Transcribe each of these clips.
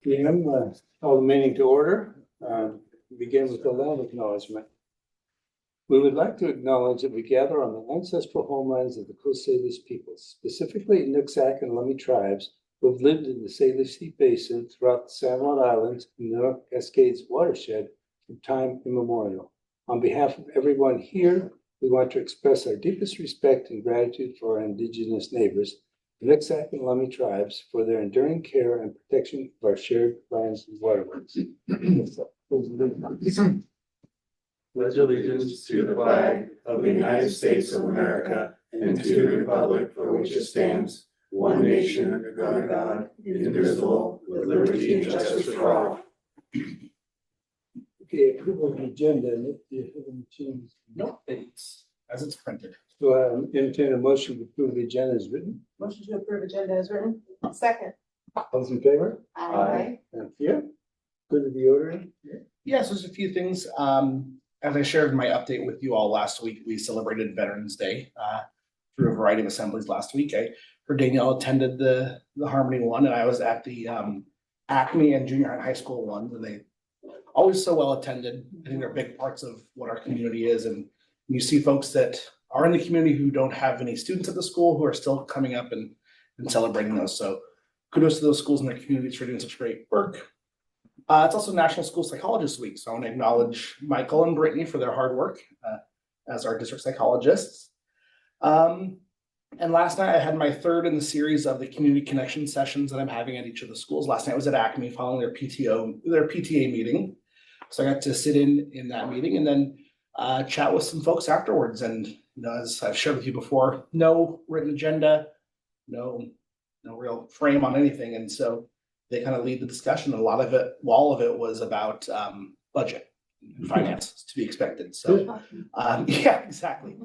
PM, call the meeting to order. Begin with the land acknowledgement. We would like to acknowledge that we gather on the ancestral homelands of the Coast Salish peoples, specifically Nooksack and Lummi tribes who have lived in the Salish Sea Basin throughout the Sandwich Islands and the North Cascades watershed from time immemorial. On behalf of everyone here, we want to express our deepest respect and gratitude for our Indigenous neighbors, the Nooksack and Lummi tribes, for their enduring care and protection of our shared lands and waterways. Pledge allegiance to the flag of the United States of America and to the republic for which it stands, one nation under God, indivisible, with liberty and justice for all. Okay, approval of the agenda. Do you have any changes? No, it's as it's printed. So I entertain a motion to approve the agenda as written. Motion to approve agenda as written. Second. All those in favor? Aye. Thank you. Good to the order. Yes, there's a few things. As I shared in my update with you all last week, we celebrated Veterans Day through a variety of assemblies last week. I heard Danielle attended the Harmony one, and I was at the Acme and junior and high school ones, and they always so well attended. I think they're big parts of what our community is, and you see folks that are in the community who don't have any students at the school who are still coming up and celebrating those. So kudos to those schools and their communities for doing such great work. It's also National School Psychologist Week, so I want to acknowledge Michael and Brittany for their hard work as our district psychologists. And last night I had my third in the series of the community connection sessions that I'm having at each of the schools. Last night was at Acme following their PTA meeting. So I got to sit in that meeting and then chat with some folks afterwards. And as I've shared with you before, no written agenda, no real frame on anything. And so they kind of lead the discussion. A lot of it, all of it was about budget and finance to be expected. So yeah, exactly.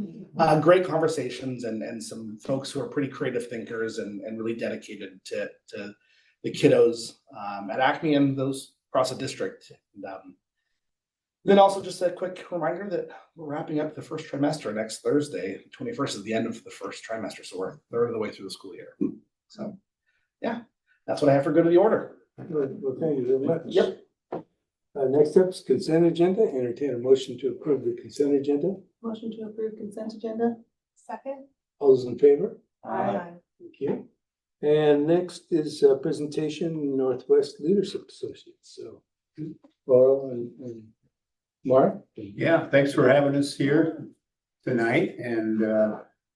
Great conversations and some folks who are pretty creative thinkers and really dedicated to the kiddos at Acme and those across the district. And, then also just a quick reminder that we're wrapping up the first trimester next Thursday. 21st is the end of the first trimester. So we're a third of the way through the school year. So yeah. That's what I have for good of the order. Good. Well, thank you very much. Yep. Next up is consent agenda. Entertain a motion to approve the consent agenda. Motion to approve consent agenda. Second. All those in favor? Aye. Thank you. And next is a presentation, Northwest Leadership Associates. So Laurel and Mark. Yeah, thanks for having us here tonight, and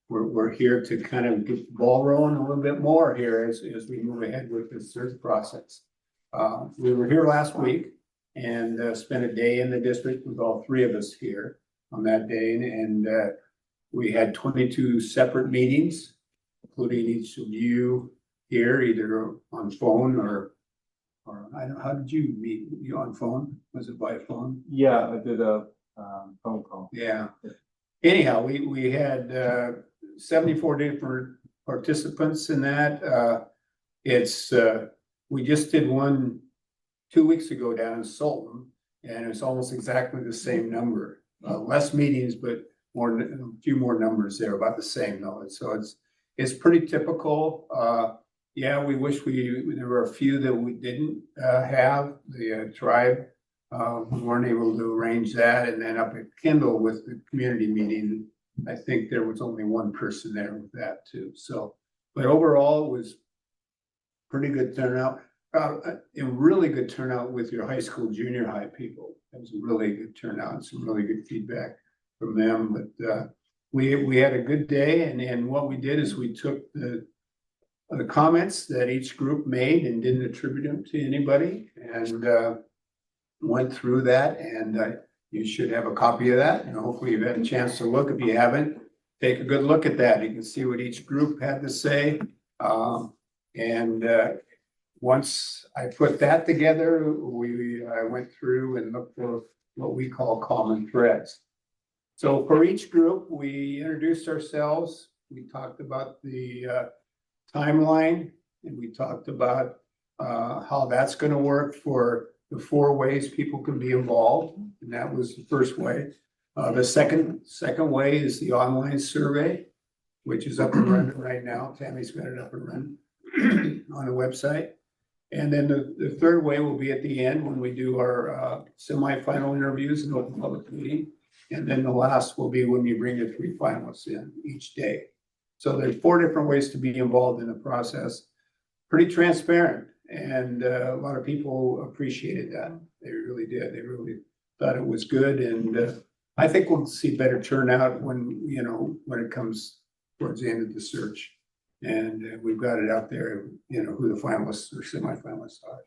we're here to kind of get the ball rolling a little bit more here as we move ahead with this search process. We were here last week and spent a day in the district with all three of us here on that day, and we had 22 separate meetings, including each of you here, either on phone or I don't know, how did you meet? You on phone? Was it by phone? Yeah, I did a phone call. Yeah. Anyhow, we had 74 different participants in that. We just did one 2 weeks ago down in Sultan, and it's almost exactly the same number. Less meetings, but a few more numbers there, about the same though. So it's pretty typical. Yeah, we wish there were a few that we didn't have. The tribe, we weren't able to arrange that. And then up at Kendall with the community meeting, I think there was only one person there with that too. So, but overall it was pretty good turnout. A really good turnout with your high school, junior high people. It was a really good turnout, some really good feedback from them. But we had a good day, and what we did is we took the comments that each group made and didn't attribute them to anybody, and went through that, and you should have a copy of that, and hopefully you've had a chance to look. If you haven't, take a good look at that. You can see what each group had to say, and once I put that together, I went through and looked for what we call common threads. So for each group, we introduced ourselves. We talked about the timeline, and we talked about how that's going to work for the 4 ways people can be involved, and that was the first way. The second way is the online survey, which is up and running right now. Tammy's got it up and running on the website. And then the third way will be at the end when we do our semifinal interviews and open public meeting. And then the last will be when you bring your 3 finalists in each day. So there's 4 different ways to be involved in the process. Pretty transparent, and a lot of people appreciated that. They really did. They really thought it was good, and I think we'll see better turnout when it comes towards the end of the search. And we've got it out there, who the finalists or semifinalists are.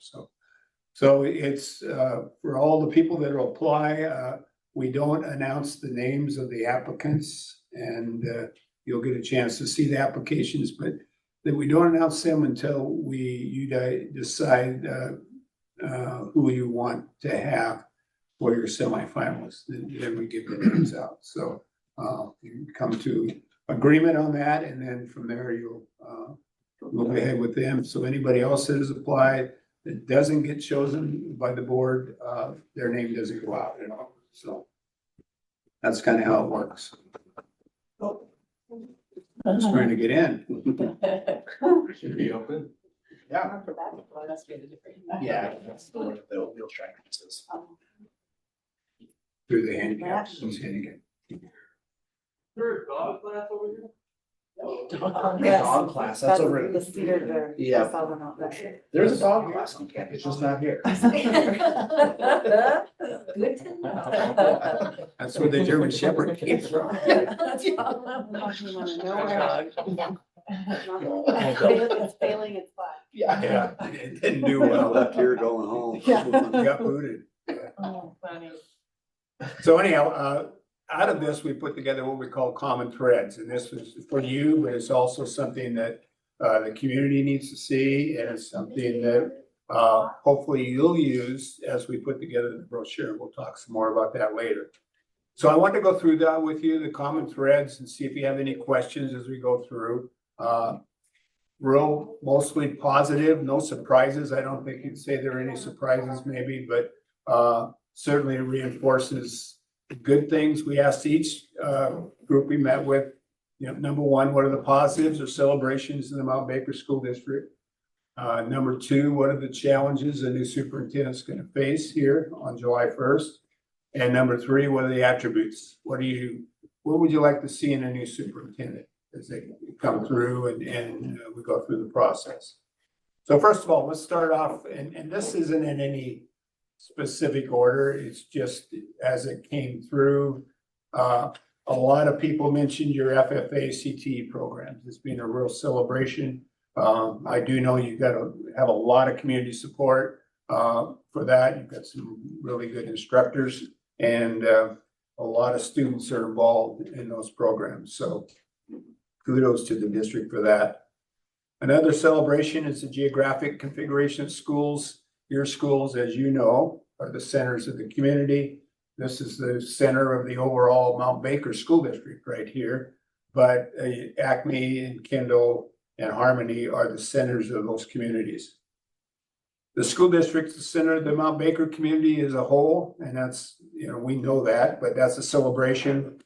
So it's for all the people that will apply. We don't announce the names of the applicants, and you'll get a chance to see the applications, but that we don't announce them until you decide who you want to have for your semifinalists. Then we give the names out. So you can come to agreement on that, and then from there you'll move ahead with them. So anybody else that has applied that doesn't get chosen by the board, their name doesn't go out at all. So that's kind of how it works. I'm just trying to get in. Should be open. Yeah. Well, that's really different. Yeah, that's the one that they'll try answers. Through the handicap. Who's handicap? There a dog class over here? Dog class, that's over. The Cedar Fair. Yeah. I saw them out there. There's a dog class on campus, just not here. Good to know. That's where the German Shepherd came from. It's failing its life. Yeah. Yeah, it didn't do well. Left here going home. Got booted. Oh, funny. So anyhow, out of this, we put together what we call common threads, and this was for you, but it's also something that the community needs to see, and it's something that hopefully you'll use as we put together the brochure. We'll talk some more about that later. So I want to go through that with you, the common threads, and see if you have any questions as we go through. Real mostly positive, no surprises. I don't think you'd say there are any surprises maybe, but certainly reinforces the good things. We asked each group we met with, number one, what are the positives or celebrations in the Mount Baker School District? Number two, what are the challenges a new superintendent's going to face here on July 1st? And number three, what are the attributes? What would you like to see in a new superintendent as they come through and we go through the process? So first of all, let's start off, and this isn't in any specific order. It's just as it came through. A lot of people mentioned your FFA CTE programs. It's been a real celebration. I do know you've got to have a lot of community support for that. You've got some really good instructors, and a lot of students are involved in those programs. So kudos to the district for that. Another celebration is the geographic configuration of schools. Your schools, as you know, are the centers of the community. This is the center of the overall Mount Baker School District right here. But Acme and Kendall and Harmony are the centers of those communities. The school district's the center of the Mount Baker community as a whole, and that's, we know that, but that's a celebration.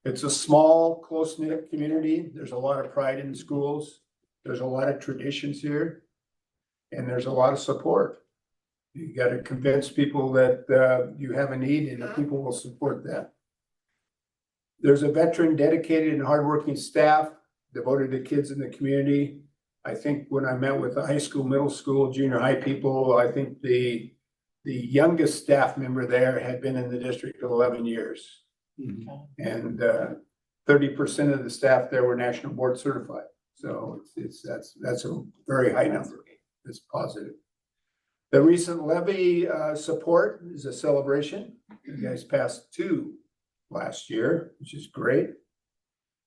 It's a small, close-knit community. There's a lot of pride in the schools. There's a lot of traditions here, and there's a lot of support. You got to convince people that you have a need, and the people will support that. There's a veteran, dedicated, and hardworking staff devoted to kids in the community. I think when I met with the high school, middle school, junior high people, I think the youngest staff member there had been in the district 11 years. Mm-hmm. And 30% of the staff there were national board certified. So that's a very high number. It's positive. The recent levy support is a celebration. You guys passed 2 last year, which is great.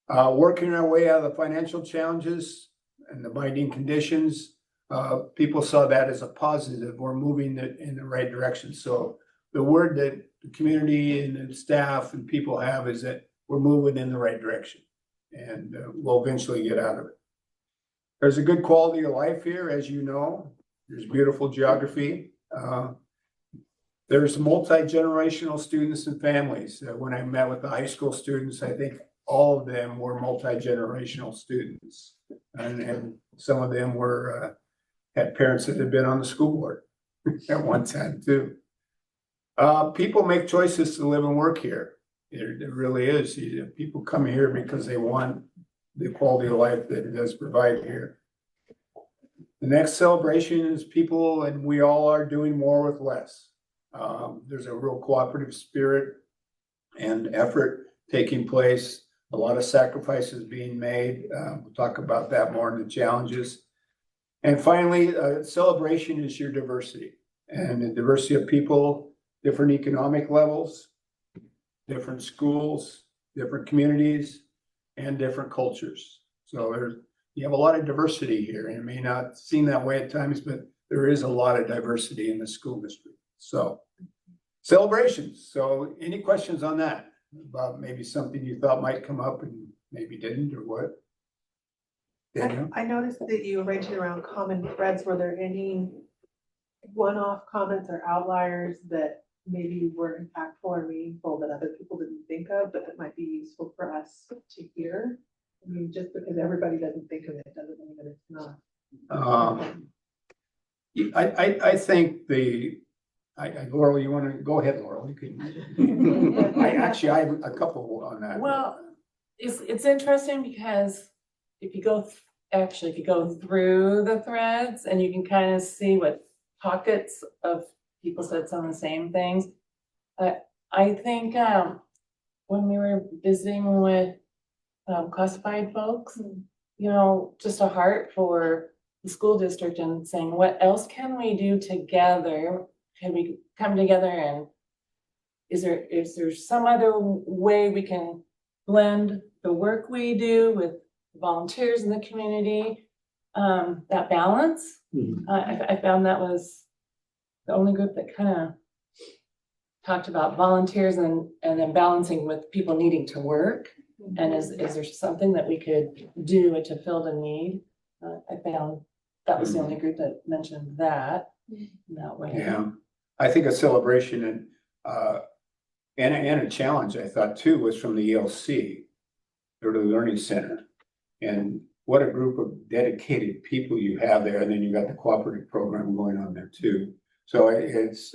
Working our way out of the financial challenges and the binding conditions, people saw that as a positive. We're moving in the right direction. So the word that the community and the staff and people have is that we're moving in the right direction, and we'll eventually get out of it. There's a good quality of life here, as you know. There's beautiful geography. There's multi-generational students and families. When I met with the high school students, I think all of them were multi-generational students, and some of them were had parents that had been on the school board at one time too. People make choices to live and work here. It really is. People come here because they want the quality of life that it does provide here. The next celebration is people, and we all are doing more with less. There's a real cooperative spirit and effort taking place. A lot of sacrifices being made. We'll talk about that more in the challenges. And finally, celebration is your diversity, and the diversity of people, different economic levels, different schools, different communities, and different cultures. So you have a lot of diversity here, and it may not seem that way at times, but there is a lot of diversity in the school district. So celebrations. So any questions on that about maybe something you thought might come up and maybe didn't, or what? Daniel? I noticed that you arranged it around common threads. Were there any one-off comments or outliers that maybe were impactful or meaningful that other people didn't think of, but that might be useful for us to hear? I mean, just because everybody doesn't think of it doesn't mean that it's not. I think Laurel, you want to go ahead, Laurel? You can. I have a couple on that. Well, it's interesting because if you go through the threads and you can kind of see what pockets of people said some of the same things. I think when we were visiting with classified folks, just a heart for the school district and saying, what else can we do together? Can we come together, and is there some other way we can blend the work we do with volunteers in the community? That balance. I found that was the only group that kind of talked about volunteers and then balancing with people needing to work. And is there something that we could do to fill the need? I found that was the only group that mentioned that in that way. Yeah, I think a celebration and a challenge I thought too was from the ELC, or the Learning Center, and what a group of dedicated people you have there. And then you got the cooperative program going on there too. So it's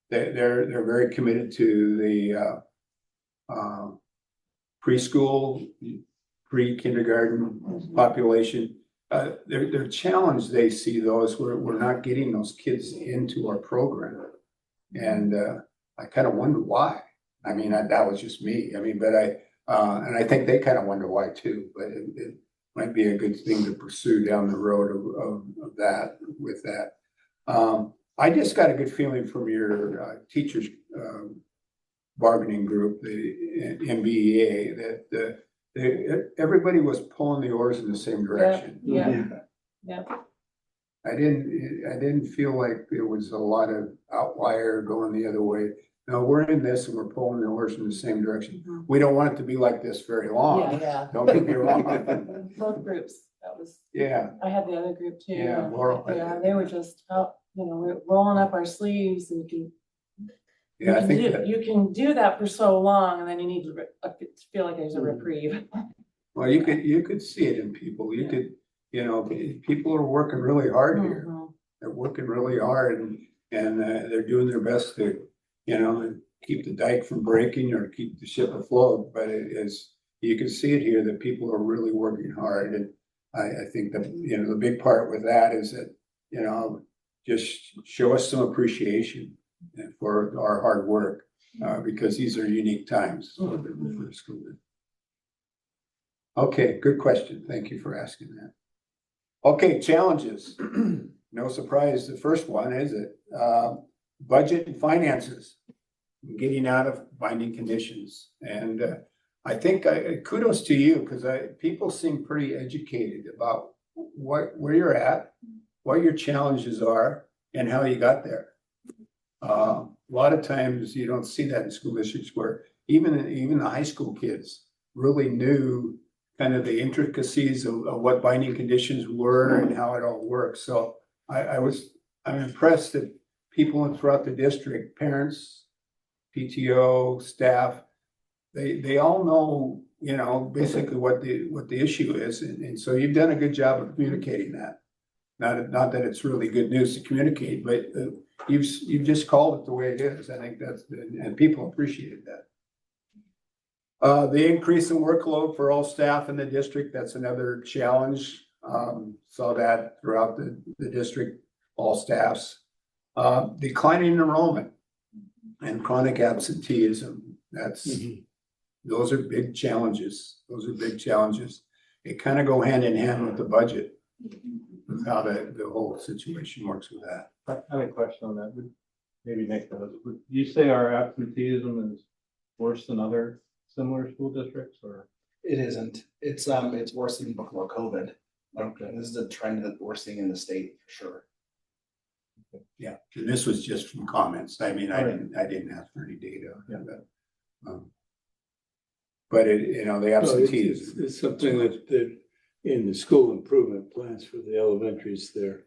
they're very committed to the preschool, pre-kindergarten population. Their challenge, they see those where we're not getting those kids into our program. And I kind of wonder why. I mean, that was just me. I mean, but and I think they kind of wonder why too, but it might be a good thing to pursue down the road of that with that. I just got a good feeling from your teachers bargaining group, the MBEA, that everybody was pulling the oars in the same direction. Yeah. I didn't feel like there was a lot of outlier going the other way. No, we're in this and we're pulling the oars in the same direction. Mhm. We don't want it to be like this very long. Yeah. Don't get me wrong. Both groups. That was. Yeah. I had the other group too. Yeah, Laurel. Yeah, they were just we're rolling up our sleeves, and you can do that for so long, and then you need to feel like there's a reprieve. Well, you could see it in people. You could, people are working really hard here. Mhm. They're working really hard, and they're doing their best to, keep the dike from breaking or keep the ship afloat. But you can see it here that people are really working hard, and I think that the big part with that is that just show us some appreciation for our hard work, because these are unique times for the school. Okay, good question. Thank you for asking that. Okay, challenges. No surprise, the first one is budget and finances, getting out of binding conditions. And I think kudos to you, because people seem pretty educated about where you're at, what your challenges are, and how you got there. A lot of times you don't see that in school districts, where even the high school kids really knew kind of the intricacies of what binding conditions were and how it all works. So I'm impressed that people throughout the district, parents, PTO, staff, they all know, basically what the issue is. And so you've done a good job of communicating that. Not that it's really good news to communicate, but you've just called it the way it is. I think that's, and people appreciated that. The increase in workload for all staff in the district, that's another challenge. Saw that throughout the district, all staffs. Declining enrollment and chronic absenteeism. Those are big challenges. Those are big challenges. They kind of go hand in hand with the budget, with how the whole situation works with that. I have a question on that. Would maybe Nick does. Would you say our absenteeism is worse than other similar school districts, or? It isn't. It's worse than before COVID. This is a trend that we're seeing in the state for sure. Yeah, and this was just from comments. I mean, I didn't ask for any data. Yeah. But the No, absenteeism. it's something that in the school improvement plans for the elementaries, they're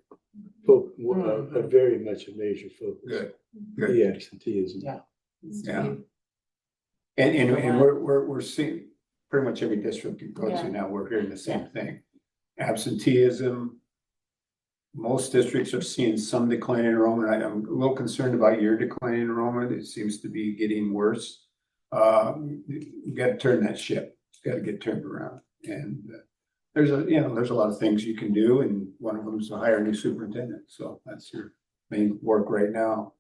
very much a major focus. Good. The absenteeism. Yeah. Yeah. And we're seeing pretty much every district it goes to now, we're hearing the same thing. Absenteeism. Most districts are seeing some decline in enrollment. I'm a little concerned about your decline in enrollment. It seems to be getting worse. You got to turn that ship. It's got to get turned around. And there's a lot of things you can do, and one of them is to hire a new superintendent. So that's your main work right now.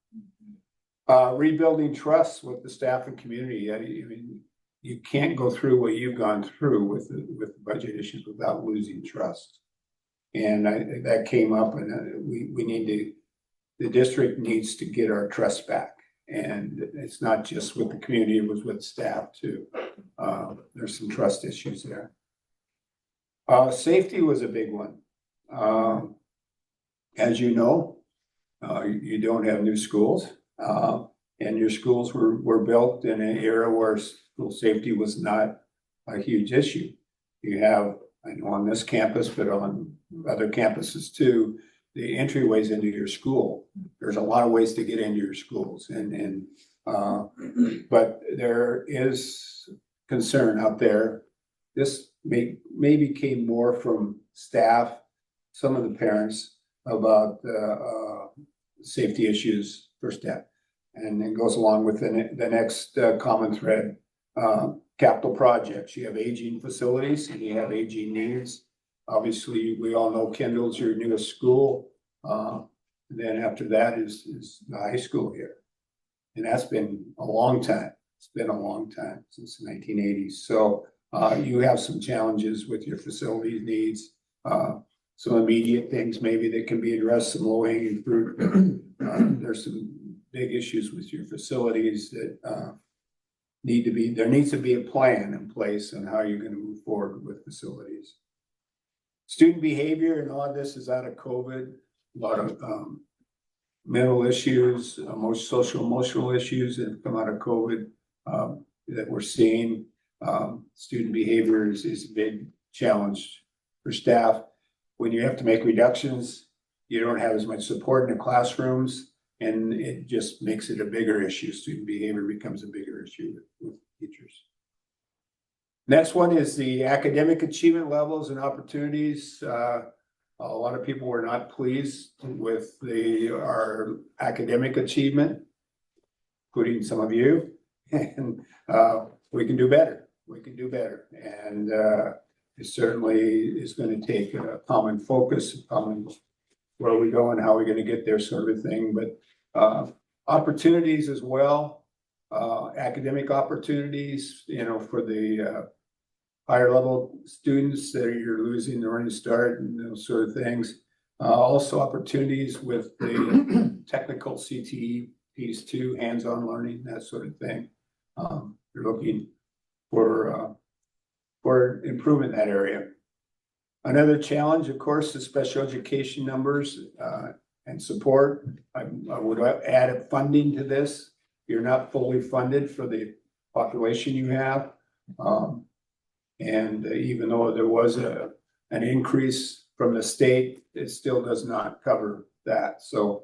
Rebuilding trust with the staff and community. I mean, you can't go through what you've gone through with the budget issues without losing trust. And that came up, and the district needs to get our trust back. And it's not just with the community, it was with staff too. There's some trust issues there. Safety was a big one. As you know, you don't have new schools, and your schools were built in an era where school safety was not a huge issue. You have, I know on this campus, but on other campuses too, the entryways into your school. There's a lot of ways to get into your schools, but there is concern out there. This maybe came more from staff, some of the parents, about safety issues for staff, and it goes along with the next common thread. Capital projects. You have aging facilities and you have aging needs. Obviously, we all know Kendall's your newest school. Then after that is the high school here. And that's been a long time. It's been a long time, since the 1980s. So you have some challenges with your facilities needs. Some immediate things maybe that can be addressed, some low-hanging fruit. There's some big issues with your facilities that there needs to be a plan in place on how you're going to move forward with facilities. Student behavior, and all of this is out of COVID. A lot of mental issues, social emotional issues that have come out of COVID that we're seeing. Student behavior is a big challenge for staff. When you have to make reductions, you don't have as much support in the classrooms, and it just makes it a bigger issue. Student behavior becomes a bigger issue with teachers. Next one is the academic achievement levels and opportunities. A lot of people were not pleased with our academic achievement, including some of you, and we can do better. We can do better, and it certainly is going to take a common focus, where we go and how we're going to get there, sort of thing. But opportunities as well, academic opportunities, for the higher level students that you're losing the running start and those sort of things. Also opportunities with the technical CTE piece too, hands-on learning, that sort of thing. You're looking for improvement in that area. Another challenge, of course, is special education numbers and support. I would add funding to this. You're not fully funded for the population you have. And even though there was an increase from the state, it still does not cover that. So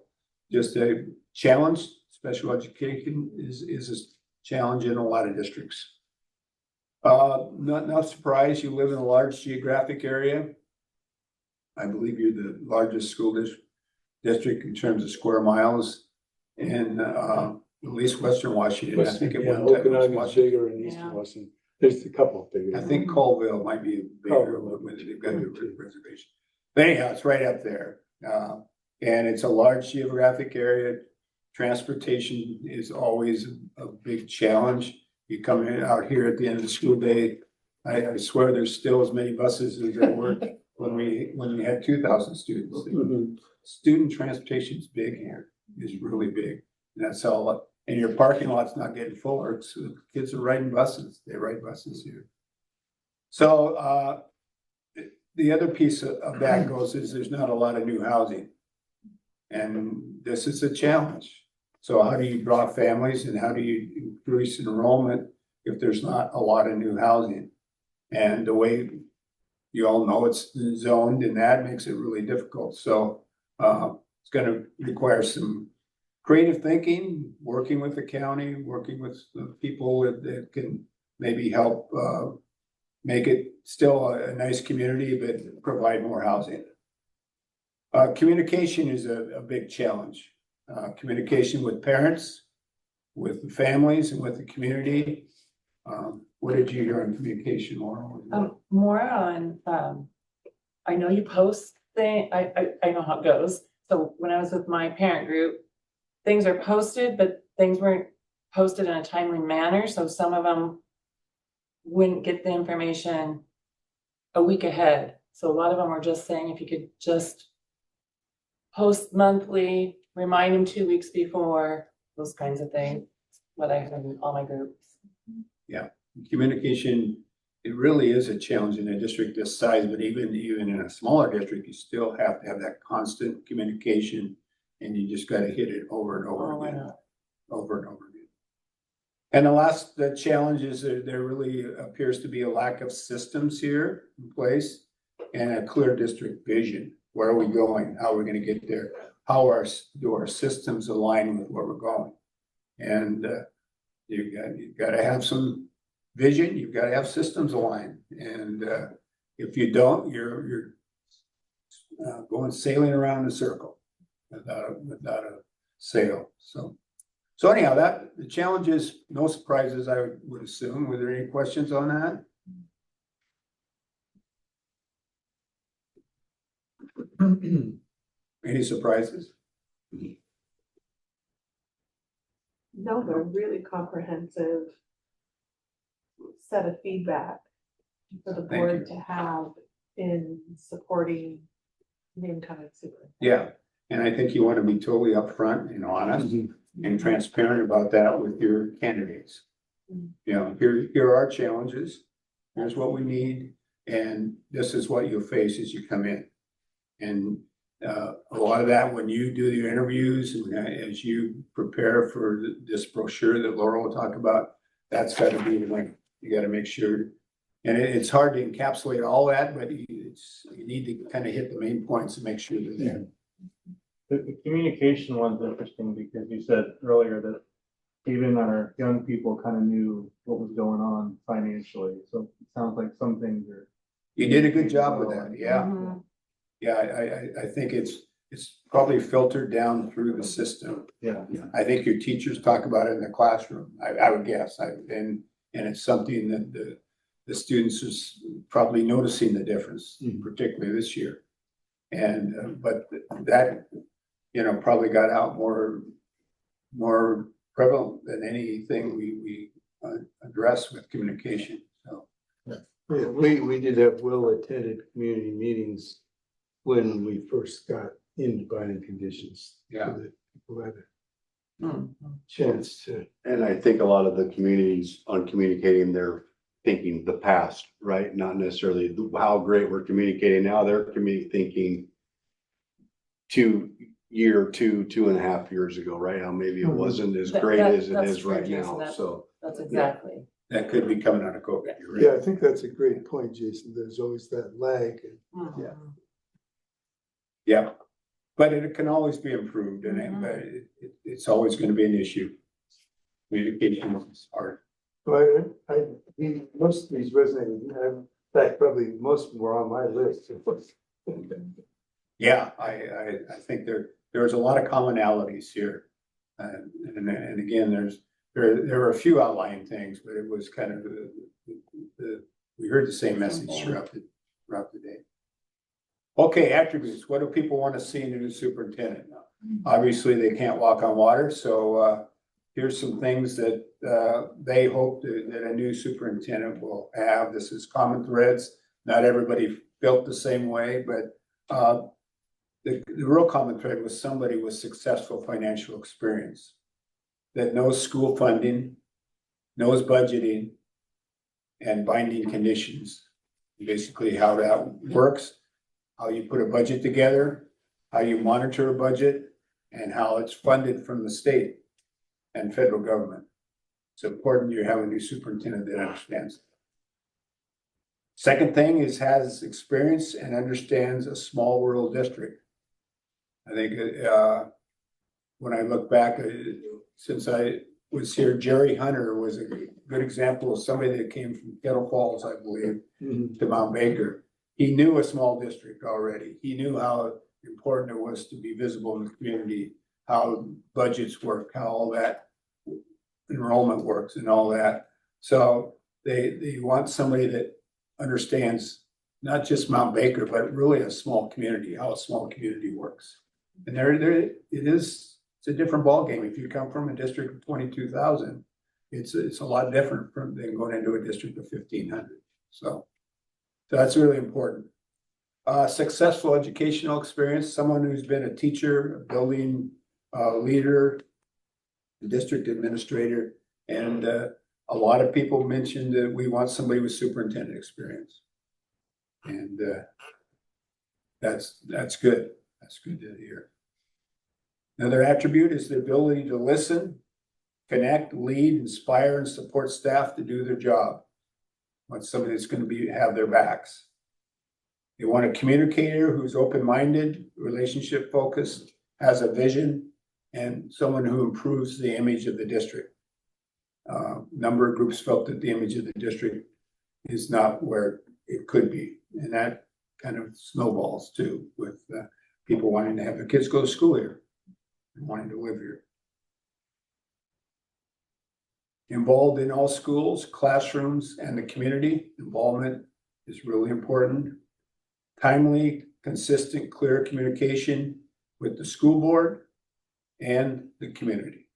just a challenge. Special education is a challenge in a lot of districts. Not surprised, you live in a large geographic area. I believe you're the largest school district in terms of square miles in, at least Western Washington. I think at Yeah, one time it was Okanagan's Washington. bigger in Eastern Yeah. Washington. There's a couple bigger. I think Colville might be bigger, Colville. but they've got a good reservation. But anyhow, it's right up there. And it's a large geographic area. Transportation is always a big challenge. You come in out here at the end of the school day, I swear there's still as many buses as there were when we had 2,000 students. Mhm. Student transportation is big here, it's really big. And that's all, and your parking lot's not getting fuller, so kids are riding buses, they ride buses here. So, the other piece of that goes is there's not a lot of new housing. And this is a challenge. So how do you draw families and how do you increase enrollment if there's not a lot of new housing? And the way you all know it's zoned and that makes it really difficult. So it's gonna require some creative thinking, working with the county, working with the people that can maybe help make it still a nice community, but provide more housing. Communication is a big challenge. Communication with parents, with the families and with the community. What did you hear on communication, Laura? More on, I know you post I know how it goes. So when I was with my parent group, things are posted, but things weren't posted in a timely manner. So some of them wouldn't get the information a week ahead. So a lot of them were just saying, if you could just post monthly, remind them 2 weeks before, those kinds of things, what I heard in all my groups. Communication, it really is a challenge in a district this size, but even in a smaller district, you still have to have that constant communication. And you just gotta hit it over and over Oh, I again, know. over and over again. And the challenge is that there really appears to be a lack of systems here in place and a clear district vision. Where are we going? How are we gonna get there? Do our systems align with where we're going? And you've gotta have some vision, you've gotta have systems aligned. And if you don't, you're going sailing around in a circle without a sail. So anyhow, the challenge is no surprises, I would assume. Were there any questions on that? Any surprises? No, they're really comprehensive set of feedback for the Thank board you. to have in supporting the incoming superintendent. Yeah, and I think you want to be totally upfront and honest Mhm. and transparent about that with your candidates. You know, here are our challenges, here's what we need, and this is what you'll face as you come in. And a lot of that, when you do your interviews and as you prepare for this brochure that Laura will talk about, that's got to be like, you got to make sure. And it's hard to encapsulate all that, but you need to kind of hit the main points and make sure they're there. The communication one's interesting because you said earlier that even our young people kind of knew what was going on financially. So it sounds like some things are. You did a good job with that, yeah. Mhm. Yeah, I think it's probably filtered down through the system. Yeah. I think your teachers talk about it in the classroom, I would guess, and it's something that the students is probably noticing the difference, particularly this year. And, but that, probably got out more prevalent than anything we address with communication, so. Yeah, we did have well-attended community meetings when we first got into binding conditions. Yeah. So that people had a Mhm. chance to. And I think a lot of the communities on communicating, they're thinking the past, right? Not necessarily how great we're communicating now. They're thinking 2.5 years ago, right? How maybe it wasn't as great as it That's is true, right Jason. now, so. That's exactly. That could be coming out of COVID, you're right. Yeah, I think that's a great point, Jason. There's always that lag. Mhm. Yeah, but it can always be improved Mhm. but it's always gonna be an issue. Communication is hard. But most of these resonated. In fact, probably most were on my list. Yeah, I think there's a lot of commonalities here. And again, there were a few outlying things, but it was kind of we heard the same message throughout the day. Okay, attributes. What do people want to see in a new superintendent? Obviously, they can't walk on water, so here's some things that they hope that a new superintendent will have. This is common threads. Not everybody built the same way, but the real common thread was somebody with successful financial experience that knows school funding, knows budgeting, and binding conditions. Basically how that works, how you put a budget together, how you monitor a budget, and how it's funded from the state and federal government. It's important you have a new superintendent that understands that. Second thing is has experience and understands a small rural district. I think when I look back, since I was here, Jerry Hunter was a good example of somebody that came from Kettle Falls, I believe, to Mount Baker. He knew a small district already. He knew how important it was to be visible in the community, how budgets work, how all that enrollment works and all that. So they want somebody that understands not just Mount Baker, but really a small community, how a small community works. And it's a different ballgame. If you come from a district of 22,000, it's a lot different than going into a district of 1,500. So that's really important. Successful educational experience, someone who's been a teacher, a building leader, a district administrator, and a lot of people mentioned that we want somebody with superintendent experience. And that's good. That's good to hear. Another attribute is the ability to listen, connect, lead, inspire, and support staff to do their job. Want somebody that's going to have their backs. They want a communicator who's open-minded, relationship focused, has a vision, and someone who improves the image of the district. Number of groups felt that the image of the district is not where it could be. And that kind of snowballs too, with people wanting to have their kids go to school here and wanting to live here. Involved in all schools, classrooms, and the community. Involvement is really important. Timely, consistent, clear communication with the school board and the community.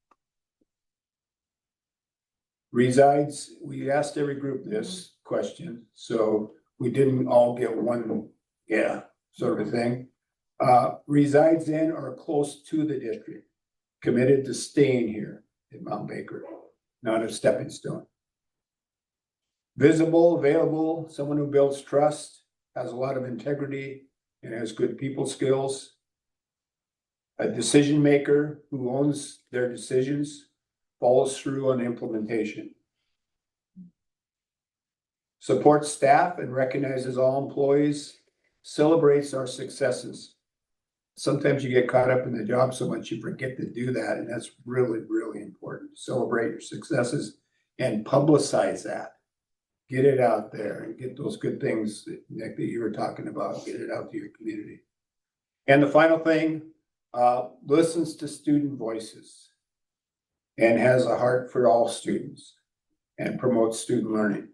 Resides, we asked every group this question, so we didn't all get one, yeah, sort of thing. Resides in or close to the district, committed to staying here at Mount Baker, not a stepping stone. Visible, available, someone who builds trust, has a lot of integrity, and has good people skills. A decision maker who owns their decisions, follows through on implementation. Supports staff and recognizes all employees, celebrates our successes. Sometimes you get caught up in the job so much you forget to do that, and that's really, really important. Celebrate your successes and publicize that. Get it out there and get those good things, Nick, that you were talking about. Get it out to your community. And the final thing, listens to student voices and has a heart for all students and promotes student learning.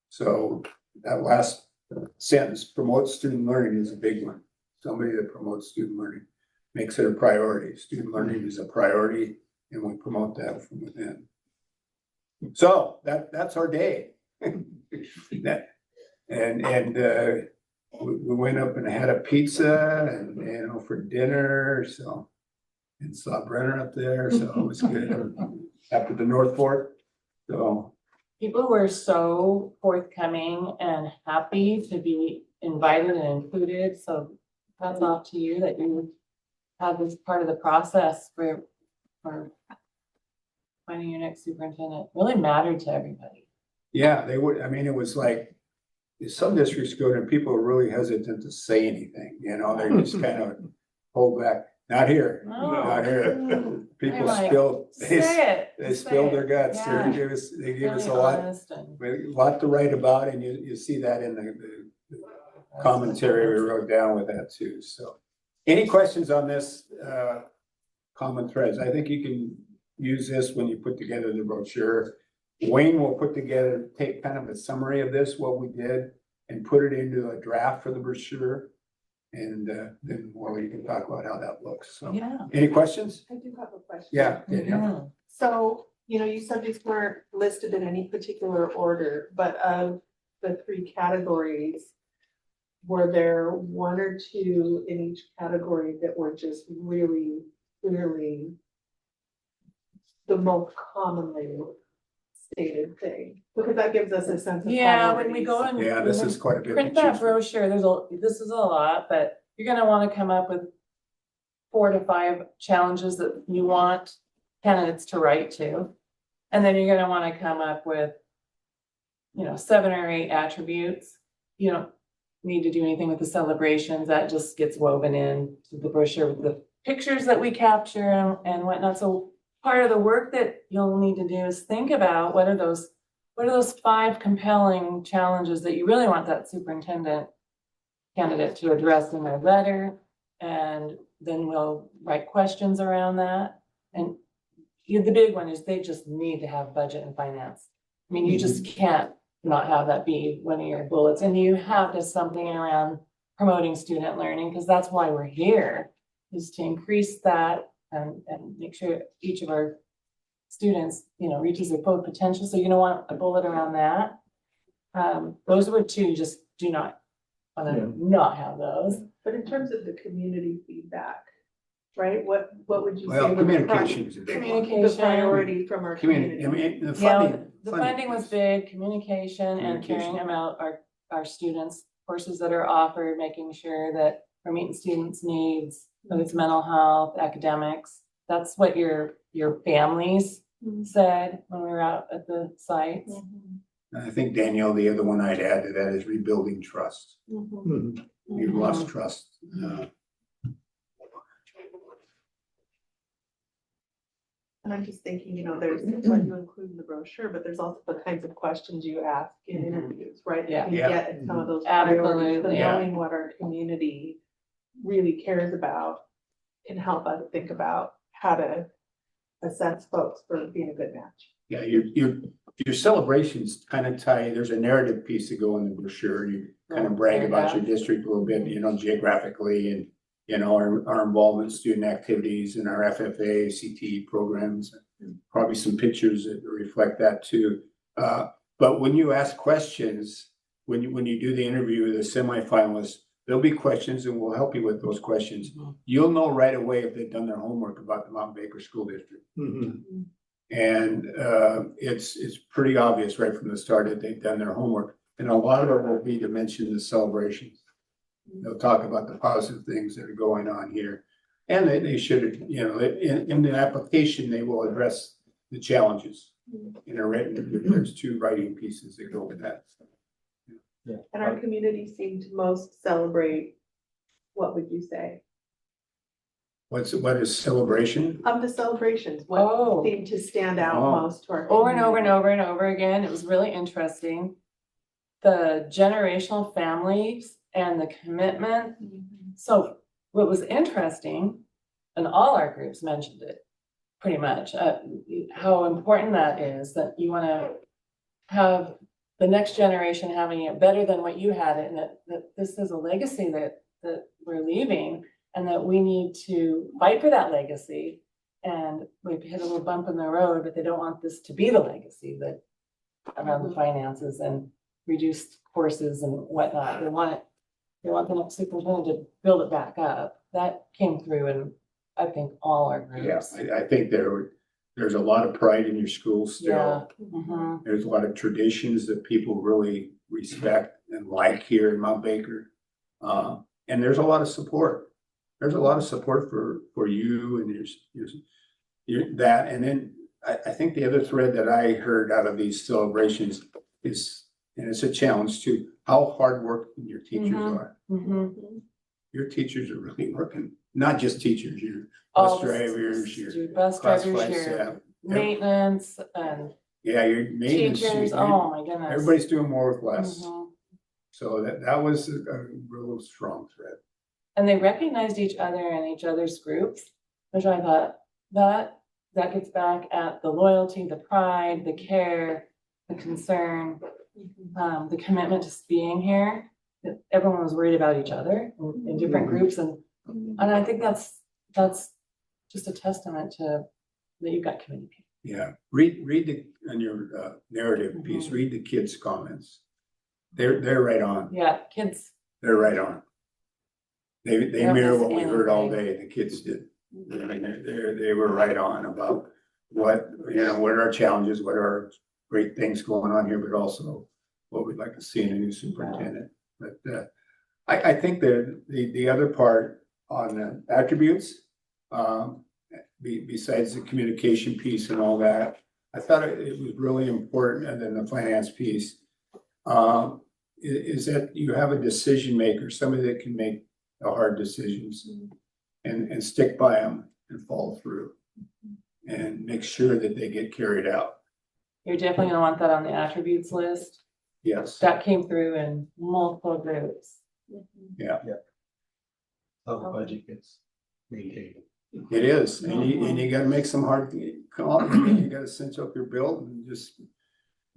So that last sentence, promotes student learning, is a big one. Somebody that promotes student learning makes it a priority. Student learning is a priority, and we promote that from within. So that's our day. We went up and had a pizza and for dinner, so, and saw Brenner up there, so it was good after the North Fork. So People were so forthcoming and happy to be invited and included, so hats off to you that you had this part of the process for finding your next superintendent. It really mattered to everybody. yeah, they would. I mean, it was like some districts go to people are really hesitant to say anything. You know, they just kind of hold back. Not here. No. Not here. People They're like, spill. Say They it. spilled their guts. Yeah. They gave us Really a lot. honest and- A lot to write about, and you see that in the commentary we wrote down with that too, so. Any questions on this, common threads? I think you can use this when you put together the brochure. Wayne will put together, take kind of a summary of this, what we did, and put it into a draft for the brochure. And, then, well, you can talk about how that looks, so. Yeah. Any questions? I do have a question. Yeah. Mhm. So, you said these weren't listed in any particular order, but of the three categories, were there one or two in each category that were just really, clearly the most commonly stated thing? Because that gives us a sense of. Yeah, when we go and. Yeah, this is quite a bit. to Print that choose from. brochure, this is a lot, but you're gonna wanna come up with 4 to 5 challenges that you want candidates to write to. And then you're gonna wanna come up with, 7 or 8 attributes. You don't need to do anything with the celebrations, that just gets woven in to the brochure with the pictures that we capture and whatnot. So part of the work that you'll need to do is think about what are those 5 compelling challenges that you really want that superintendent candidate to address in their letter, and then we'll write questions around that. And the big one is they just need to have budget and finance. I mean, you just can't not have that be one of your bullets, and you have to something around promoting student learning, because that's why we're here, is to increase that and make sure each of our students, reaches their full potential. So you're gonna want a bullet around that. Those were 2, just do not wanna not have those. But in terms of the community feedback, right, what would you say? Well, was the communication is a big one. The Communication. priority from our Community, community. I mean, the Yeah, funding. the funding was big, communication and Communication. caring about our students, courses that are offered, making sure that we're meeting students' needs, whether it's mental health, academics. That's what your families said when we were out at the sites. I think, Danielle, the other one I'd add to that is rebuilding trust. Mhm. We've lost trust. And I'm just thinking, there's what you include in the brochure, but there's also the kinds of questions you ask in interviews, right? that Yeah. can Yeah. get at some of those priorities, but Absolutely. Yeah. knowing what our community really cares about can help us think about how to assess folks for being a good match. Yeah, your celebrations kind of tie, there's a narrative piece to go in the brochure. You kind of brag about your district a little bit, geographically, and, our involvement in student activities and our FFA, CTE programs, and probably some pictures that reflect that too. But when you ask questions, when you do the interview with the semifinalists, there'll be questions and we'll help you with those questions. You'll know right away if they've done their homework about the Mount Baker School District. Mhm. And it's pretty obvious right from the start that they've done their homework. And a lot of it will be to mention the celebrations. They'll talk about the positive things that are going on here. And they should, in the application, they will address the challenges in a written, there's 2 writing pieces that go with that. And our community seemed to most celebrate, what would you say? What is celebration? Of the celebrations, Oh. what seemed to stand out Oh. most to our. Over and over and community? over and over again. It was really interesting. The generational families and the commitment. So what was interesting, and all our groups mentioned it, pretty much, how important that is, that you want to have the next generation having it better than what you had it, and that this is a legacy that we're leaving, and that we need to fight for that legacy. And we've hit a little bump in the road, but they don't want this to be the legacy that around the finances and reduced courses and whatnot. They want the next superintendent to build it back up. That came through in, I think, all our Yes, groups. I think there's a lot of pride in your school still. Mhm. There's a lot of traditions that people really respect and like here in Mount Baker. And there's a lot of support. There's a lot of support for you and your that. And then I think the other thread that I heard out of these celebrations is, and it's a challenge too, how hardworking your teachers are. Mhm. Your teachers are really working, not just teachers, your All bus the drivers, your bus classified drivers, your staff. maintenance and Yeah, your maintenance. teachers. Oh my goodness. Everybody's doing more with less. Mhm. So that was a real strong thread. And they recognized each other and each other's groups, which I thought that gets back at the loyalty, the pride, the care, the concern, the commitment to being here. That everyone was worried about each other in different groups, and I think that's just a testament to that you've got community people. Yeah, read on your narrative piece, read the kids' comments. They're right on. Yeah, kids. They're right on. They That mirror was what we heard all anything. day, the kids did. I mean, they were right on about what, what are our challenges, what are great things going on here, but also what we'd like to see in a new superintendent. But I think the other part on the attributes, besides the communication piece and all that, I thought it was really important, and then the finance piece, is that you have a decision maker, somebody that can make the hard decisions and stick by them and follow through and make sure that they get carried out. You're definitely gonna want that on the attributes list. Yes. That came through in multiple groups. Yeah, How the budget gets maintained. it is. And you gotta make some hard calls. You gotta cinch up your belt and just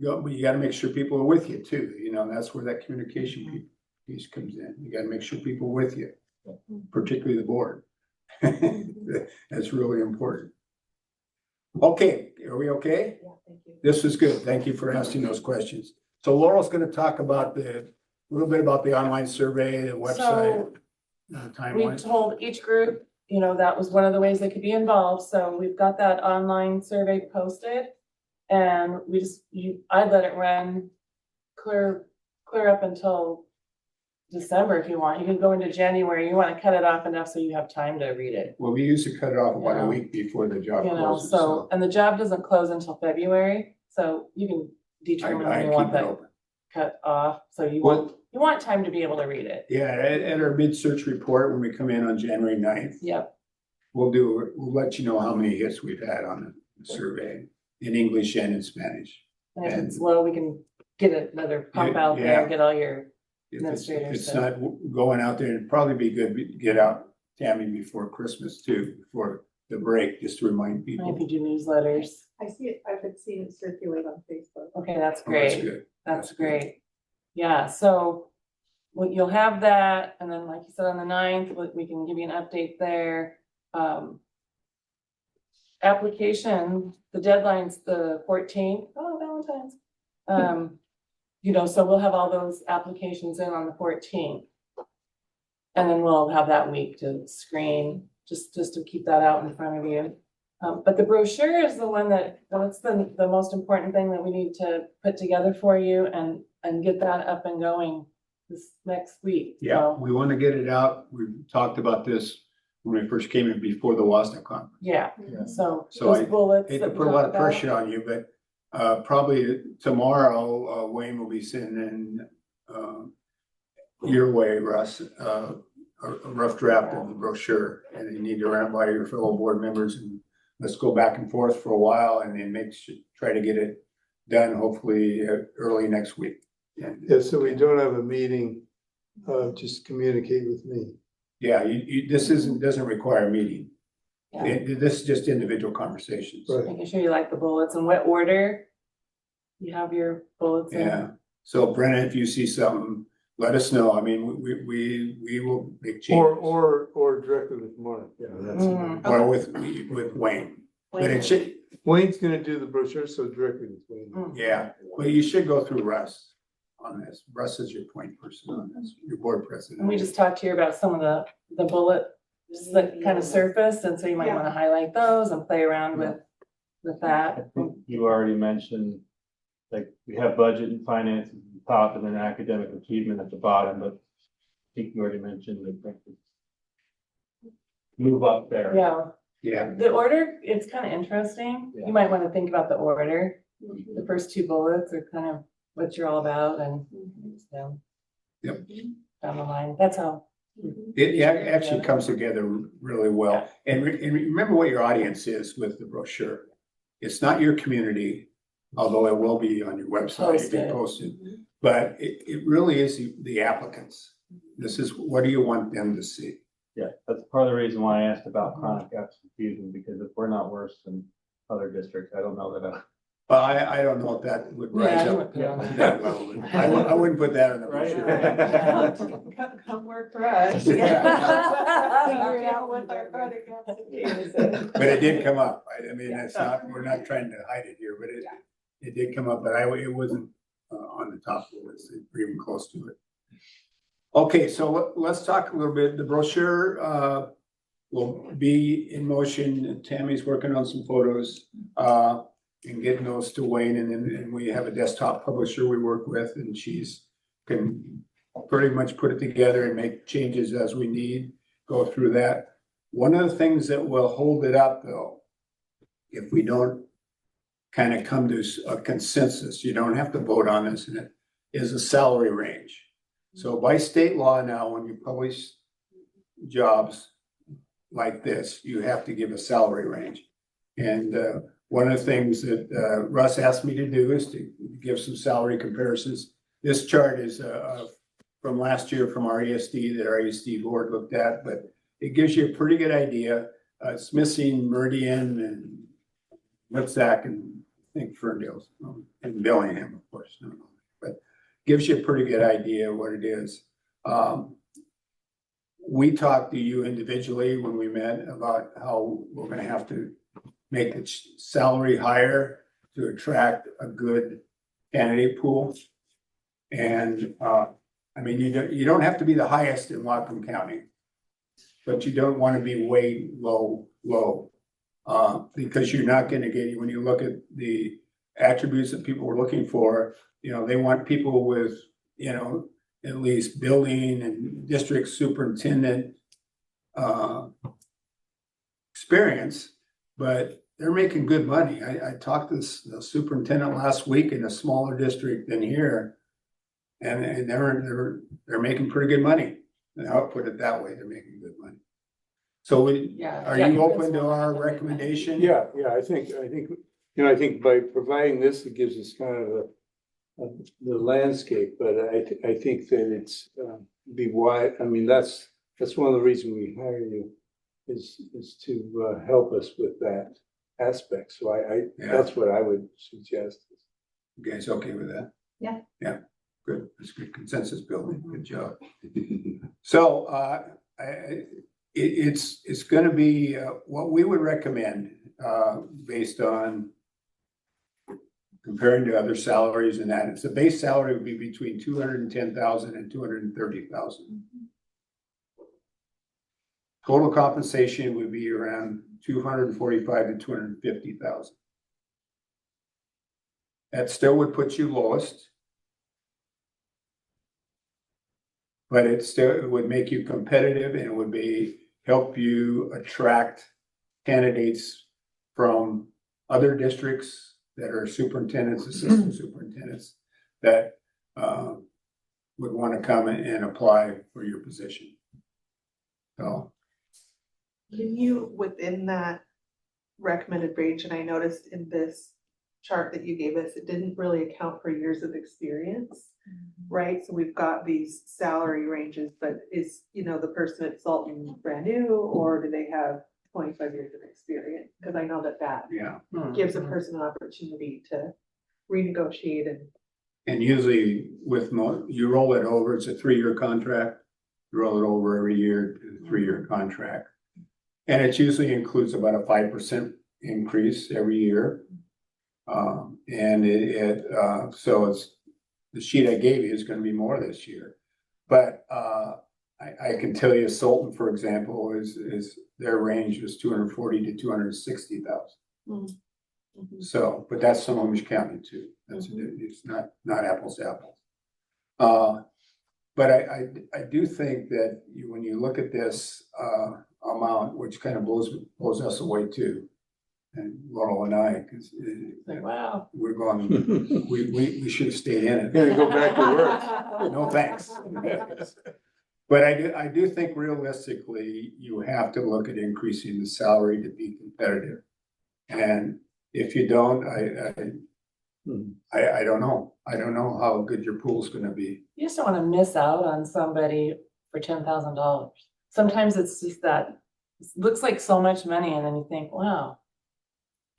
go, but you gotta make sure people are with you too. That's where that communication piece comes in. You gotta make sure people are with you, particularly the board. That's really important. Okay, are we okay? Yeah, thank you. This was good. Thank you for asking those questions. So Laurel's gonna talk about a little bit about the online survey, the website, So we timeline. told each group, that was one of the ways they could be involved, so we've got that online survey posted. And I'd let it run clear up until December if you want. You can go into January, you wanna cut it off enough so you have time to read it. Well, we used to cut it off about Yeah. a week before the job closes, So, and the job doesn't close until February, so you can determine when I you keep want it that open. cut off, so you Well- want time to be able to read it. Yeah, at our mid-search report, when we come in on January 9th, Yep, we'll let you know how many hits we've had on the survey in English and in Spanish. and if it's low, we can get another pump out there, Yeah. and get all your, If Administrators, it's so- not going out there, it'd probably be good to get out, Tammy, before Christmas too, before the break, just to remind if people. you do newsletters. I see it, I've been seeing it circulate on Facebook. Okay, that's Oh, that's great. good. That's That's good. great. Yeah, so you'll have that, and then like you said, on the 9th, we can give you an update there. Application, the deadline's the 14th. Oh, Valentine's. So we'll have all those applications in on the 14th. And then we'll have that week to screen, just to keep that out in front of you. But the brochure is the one that's the most important thing that we need to put together for you and get that up and going this next week. Yeah, So, we want to get it out. We talked about this when we first came in before the WASDA conference. yeah, Yeah. so So those I bullets. Hate to that we put a lot of talked about. pressure on you, but probably tomorrow, Wayne will be sending your way, Russ, a rough draft of the brochure, and you need to run it by your fellow board members, and let's go back and forth for a while, and then try to get it done, hopefully early next week. Yeah, so we don't have a meeting, just communicate with me. Yeah, this doesn't require a meeting. Yeah. This is just individual conversations. Right. Making sure you like the bullets and what order you have your bullets in. Yeah, so Brennan, if you see something, let us know. I mean, we will make changes. Or directly with Mark, yeah, that's. Mhm. Or with Wayne. But it should, Wayne's gonna do the brochure, so directly with Wayne. Mm. yeah, well, you should go through Russ on this. Russ is your point person on this, your board president. And we just talked here about some of the bullet that kind of surfaced, and so you might Yeah. want to highlight those and play around with I that. think you already mentioned, like, we have budget and finance at the top and then academic achievement at the bottom, but I think you already mentioned that move up there. Yeah, Yeah, the order, it's kind of interesting. Yeah. You might want to think about the order. The first two bullets are kind of what you're all about, and Yep. down the line, that's how. it actually comes together really well. And remember what your audience is with the brochure. It's not your community, although it will be on your website, you can post it. But it really is the applicants. This is, what do you want them to see? Yeah, that's part of the reason why I asked about chronic absenteeism, because if we're not worse than other districts, I don't know that. Well, I don't know if that would rise Yeah, you up would put it on. that level. I wouldn't put that in the brochure. Come work for us. Yeah. Figure it out what our chronic absenteeism is. But it did come up. I mean, it's not, we're not trying to hide it here, but it did come up, but it wasn't on the top of the list, or even close to it. Okay, so let's talk a little bit. The brochure will be in motion. Tammy's working on some photos and getting those to Wayne, and we have a desktop publisher we work with, and she's can pretty much put it together and make changes as we need, go through that. One of the things that will hold it up, though, if we don't kind of come to a consensus, you don't have to vote on this, and it is a salary range. So by state law now, when you publish jobs like this, you have to give a salary range. And one of the things that Russ asked me to do is to give some salary comparisons. This chart is from last year from our ESD that our ESD-Board looked at, but it gives you a pretty good idea. It's missing Meridian and Lipsack and I think Ferndale and Bellingham, of course. But gives you a pretty good idea of what it is. We talked to you individually when we met about how we're going to have to make the salary higher to attract a good candidate pool. And I mean, you don't have to be the highest in Whatcom County, but you don't want to be way low, because you're not going to get, when you look at the attributes that people are looking for, you know, they want people with, you know, at least building and district superintendent experience, but they're making good money. I talked to the superintendent last week in a smaller district than here, and they're making pretty good money. And I'll put it that way, they're making good money. So are you open to our recommendation? Yeah, I think, you know, I think by providing this, it gives us kind of the landscape, but I think that it's be wide. I mean, that's one of the reasons we hire you is to help us with that aspect. So that's what I would suggest. You guys okay with that? Yeah. Yeah, good. That's good consensus building. Good job. So it's going to be what we would recommend based on comparing to other salaries, and that it's the base salary would be between 210,000 and 230,000. Total compensation would be around 245 to 250,000. That still would put you lowest, but it would make you competitive, and it would help you attract candidates from other districts that are superintendents, assistant superintendents that would want to come and apply for your position. So, Can you, within that recommended range, and I noticed in this chart that you gave us, it didn't really account for years of experience, right? So we've got these salary ranges, but is, you know, the person at Salton brand new, or do they have 25 years of experience? Because I know that gives a person an opportunity to renegotiate and usually you roll it over. It's a 3-year contract. You roll it over every year to a 3-year contract, and it usually includes about a 5% increase every year. And so it's the sheet I gave you is going to be more this year, but I can tell you Salton, for example, is their range was 240 to 260,000. So, but that's Snohomish County too. That's it's not apples to apples. But I do think that when you look at this amount, which kind of blows us away too, and Laurel and I, because wow, we're going, we should have stayed in it. Gonna go back to work. No thanks. But I do think realistically, you have to look at increasing the salary to be competitive. And if you don't, I don't know. I don't know how good your pool's gonna be. You just don't wanna miss out on somebody for $10,000. Sometimes it's just that, it looks like so much money and then you think, wow.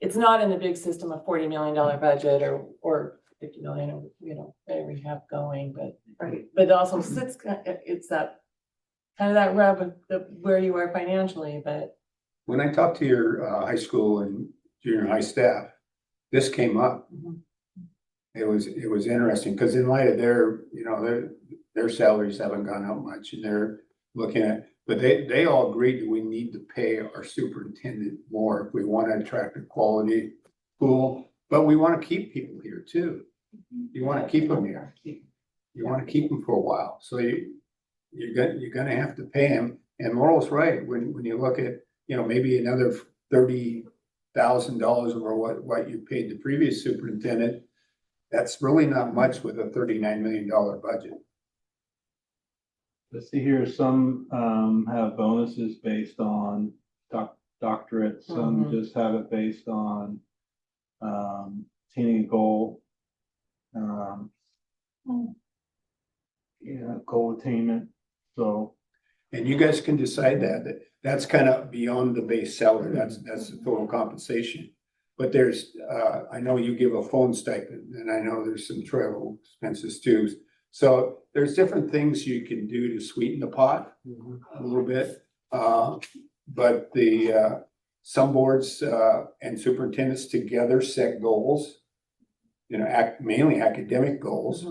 It's not in a big system of $40 million budget or 50 million, or, you know, whatever you have going, but, but it also sits, it's that kind of that rub of where you are financially, but. When I talked to your high school and junior high staff, this came up. Mhm. It was interesting, because in light of their, you know, their salaries haven't gone up much, and they're looking at, but they all agreed that we need to pay our superintendent more if we want to attract a quality pool, but we want to keep people here too. You want to keep them here. You want to keep them for a while, so you're gonna have to pay them. And Laurel's right, when you look at, you know, maybe another $30,000 over what you paid the previous superintendent, that's really not much with a $39 million budget. Let's see here, some have bonuses based on doctorates, some just have it based on attaining a goal. Yeah, goal attainment, so. And you guys can decide that's kind of beyond the base salary, that's the total compensation. But there's, I know you give a phone stipend, and I know there's some travel expenses too. So there's different things you can do to sweeten the pot a little bit. But some boards and superintendents together set goals, you know, mainly academic goals.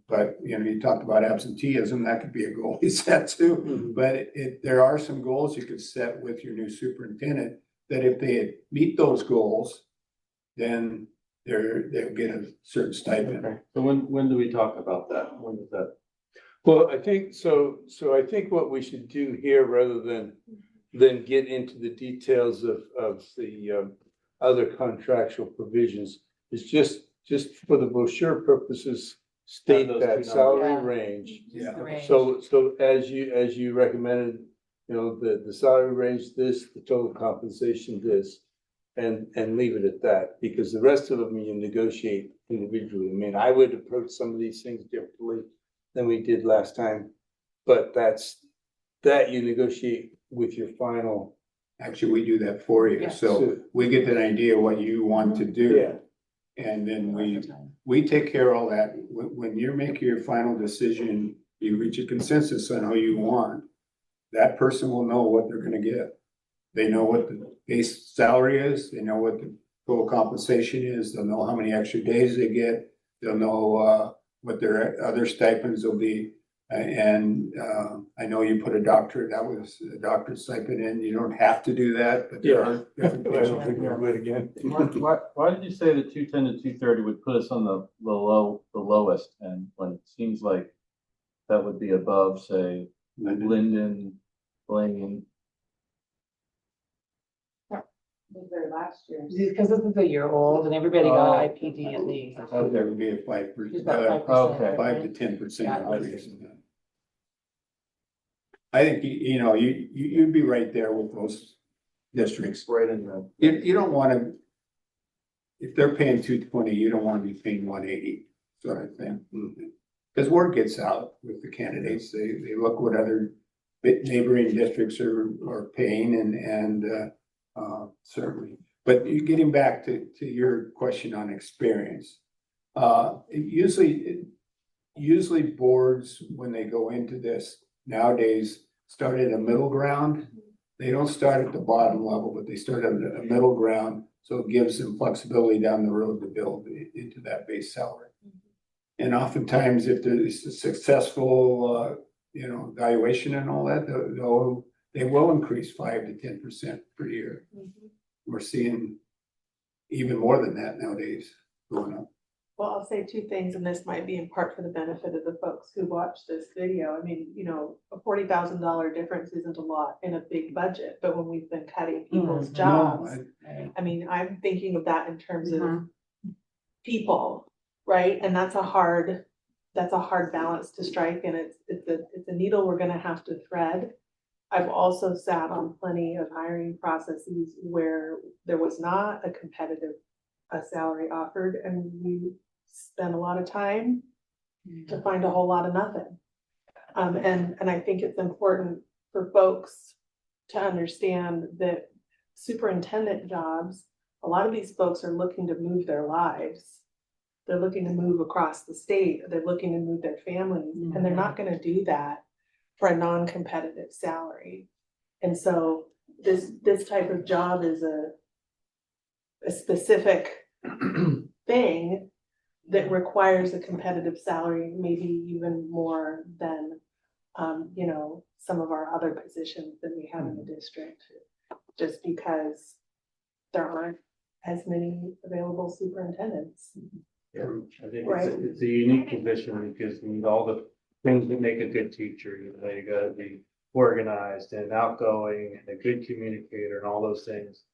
But, you know, you talked about absenteeism, that could be a goal you set too. But there are some goals you could set with your new superintendent that if they meet those goals, then they'll get a certain stipend. Okay. So when do we talk about that? When is that? Well, I think so I think what we should do here, rather than get into the details of the other contractual provisions, is just for the brochure purposes, state those that two salary numbers. range. Yeah. The range. So as you recommended, you know, the salary range this, the total compensation this, and leave it at that, because the rest of them you negotiate individually. I mean, I would approach some of these things differently than we did last time, but that you negotiate with your final. Actually, we do that for you, Yeah. so we get an idea what you want to do. Yeah. And then we take care of all that. When you're making your final decision, you reach a consensus on who you want, that person will know what they're gonna get. They know what the base salary is, they know what the total compensation is, they'll know how many extra days they get, they'll know what their other stipends will be. And I know you put that was a doctorate stipend in, you don't have to do that, but there are different I things. don't think we'll do it again. Why did you say the 210 to 230 would put us on the lowest end, when it seems like that would be above, say, Linden, Blaine? Their last year's. Because this is a year old and everybody got Oh. IPD at least. So there would be a 5%, Just about 5%. Okay. 5 to 10% Yeah. increase in that. I think, you know, you'd be right there with those districts. Right in the. You don't wanna, if they're paying 220, you don't wanna be paying 180, sort of thing. Cause word gets out with the candidates, they look what other neighboring districts are paying and certainly. But getting back to your question on experience, usually boards, when they go into this nowadays, start at a middle ground. They don't start at the bottom level, but they start at a middle ground, so it gives them flexibility down the road to build into that base salary. And oftentimes, if there's a successful, you know, evaluation and all that, they will increase 5 to 10% per year. We're seeing even more than that nowadays going up. Well, I'll say two things, and this might be in part for the benefit of the folks who watch this video. I mean, you know, a $40,000 difference isn't a lot in a big budget, but when we've been cutting people's jobs, I mean, I'm thinking of that in terms of people, right? And that's a hard balance to strike, and it's a needle we're gonna have to thread. I've also sat on plenty of hiring processes where there was not a competitive a salary offered, and we spend a lot of time to find a whole lot of nothing. And I think it's important for folks to understand that superintendent jobs, a lot of these folks are looking to move their lives. They're looking to move across the state, they're looking to move their families, and they're not gonna do that for a non-competitive salary. And so this type of job is a specific thing that requires a competitive salary, maybe even more than, you know, some of our other positions that we have in the district, just because there aren't as many available superintendents. I think Right. it's a unique position because you need all the things that make a good teacher. You know, you gotta be organized and outgoing and a good communicator and all those things.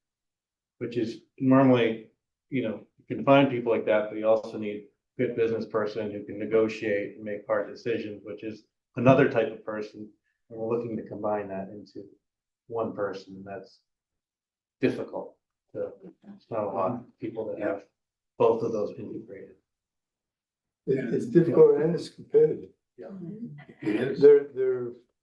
Which is normally, you know, you can find people like that, but you also need a good business person who can negotiate and make hard decisions, which is another type of person. And we're looking to combine that into one person, and that's difficult. So it's not a lot of people that have both of those integrated. It's difficult and it's competitive. It is.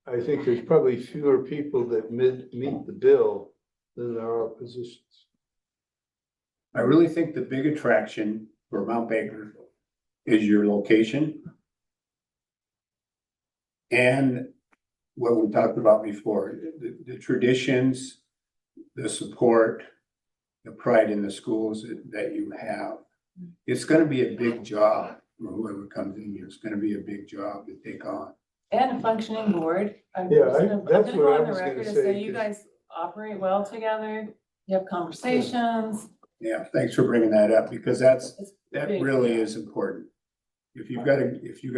I think there's probably fewer people that meet the bill than there are positions. I really think the big attraction for Mount Baker is your location. And what we talked about before, the traditions, the support, the pride in the schools that you have. It's gonna be a big job for whoever comes in here. It's gonna be a big job to take on. And a functioning board. I'm Yeah, I'm that's gonna what go I on the was gonna record and say, say you 'cause- guys operate well together. You have conversations. Yeah, thanks for bringing that up, because that big, really yeah. is important. If you've got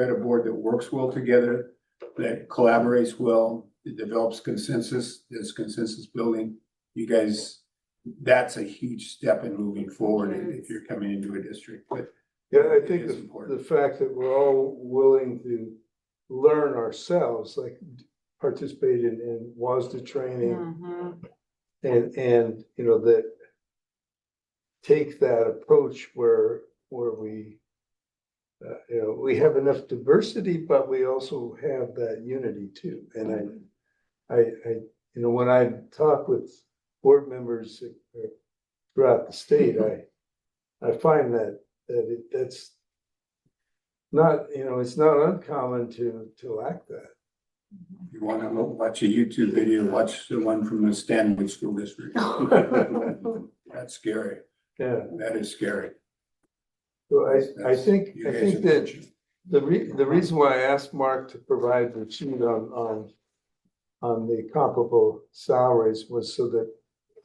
a board that works well together, that collaborates well, that develops consensus, there's consensus building, you guys, that's a huge step in moving forward if you're coming into a district, but Yeah, I it think is the important. fact that we're all willing to learn ourselves, like participate in WASDA training Mhm. and, you know, that take that approach where we, you know, we have enough diversity, but we also have that unity too. And I, you know, when I talk with board members throughout the state, I find that's not, you know, it's not uncommon to lack that. If you wanna watch a YouTube video, watch the one from the Stanley School District. That's scary. Yeah, That is scary. so I think You guys are that fortunate. the reason why I asked Mark to provide the sheet on the comparable salaries was so that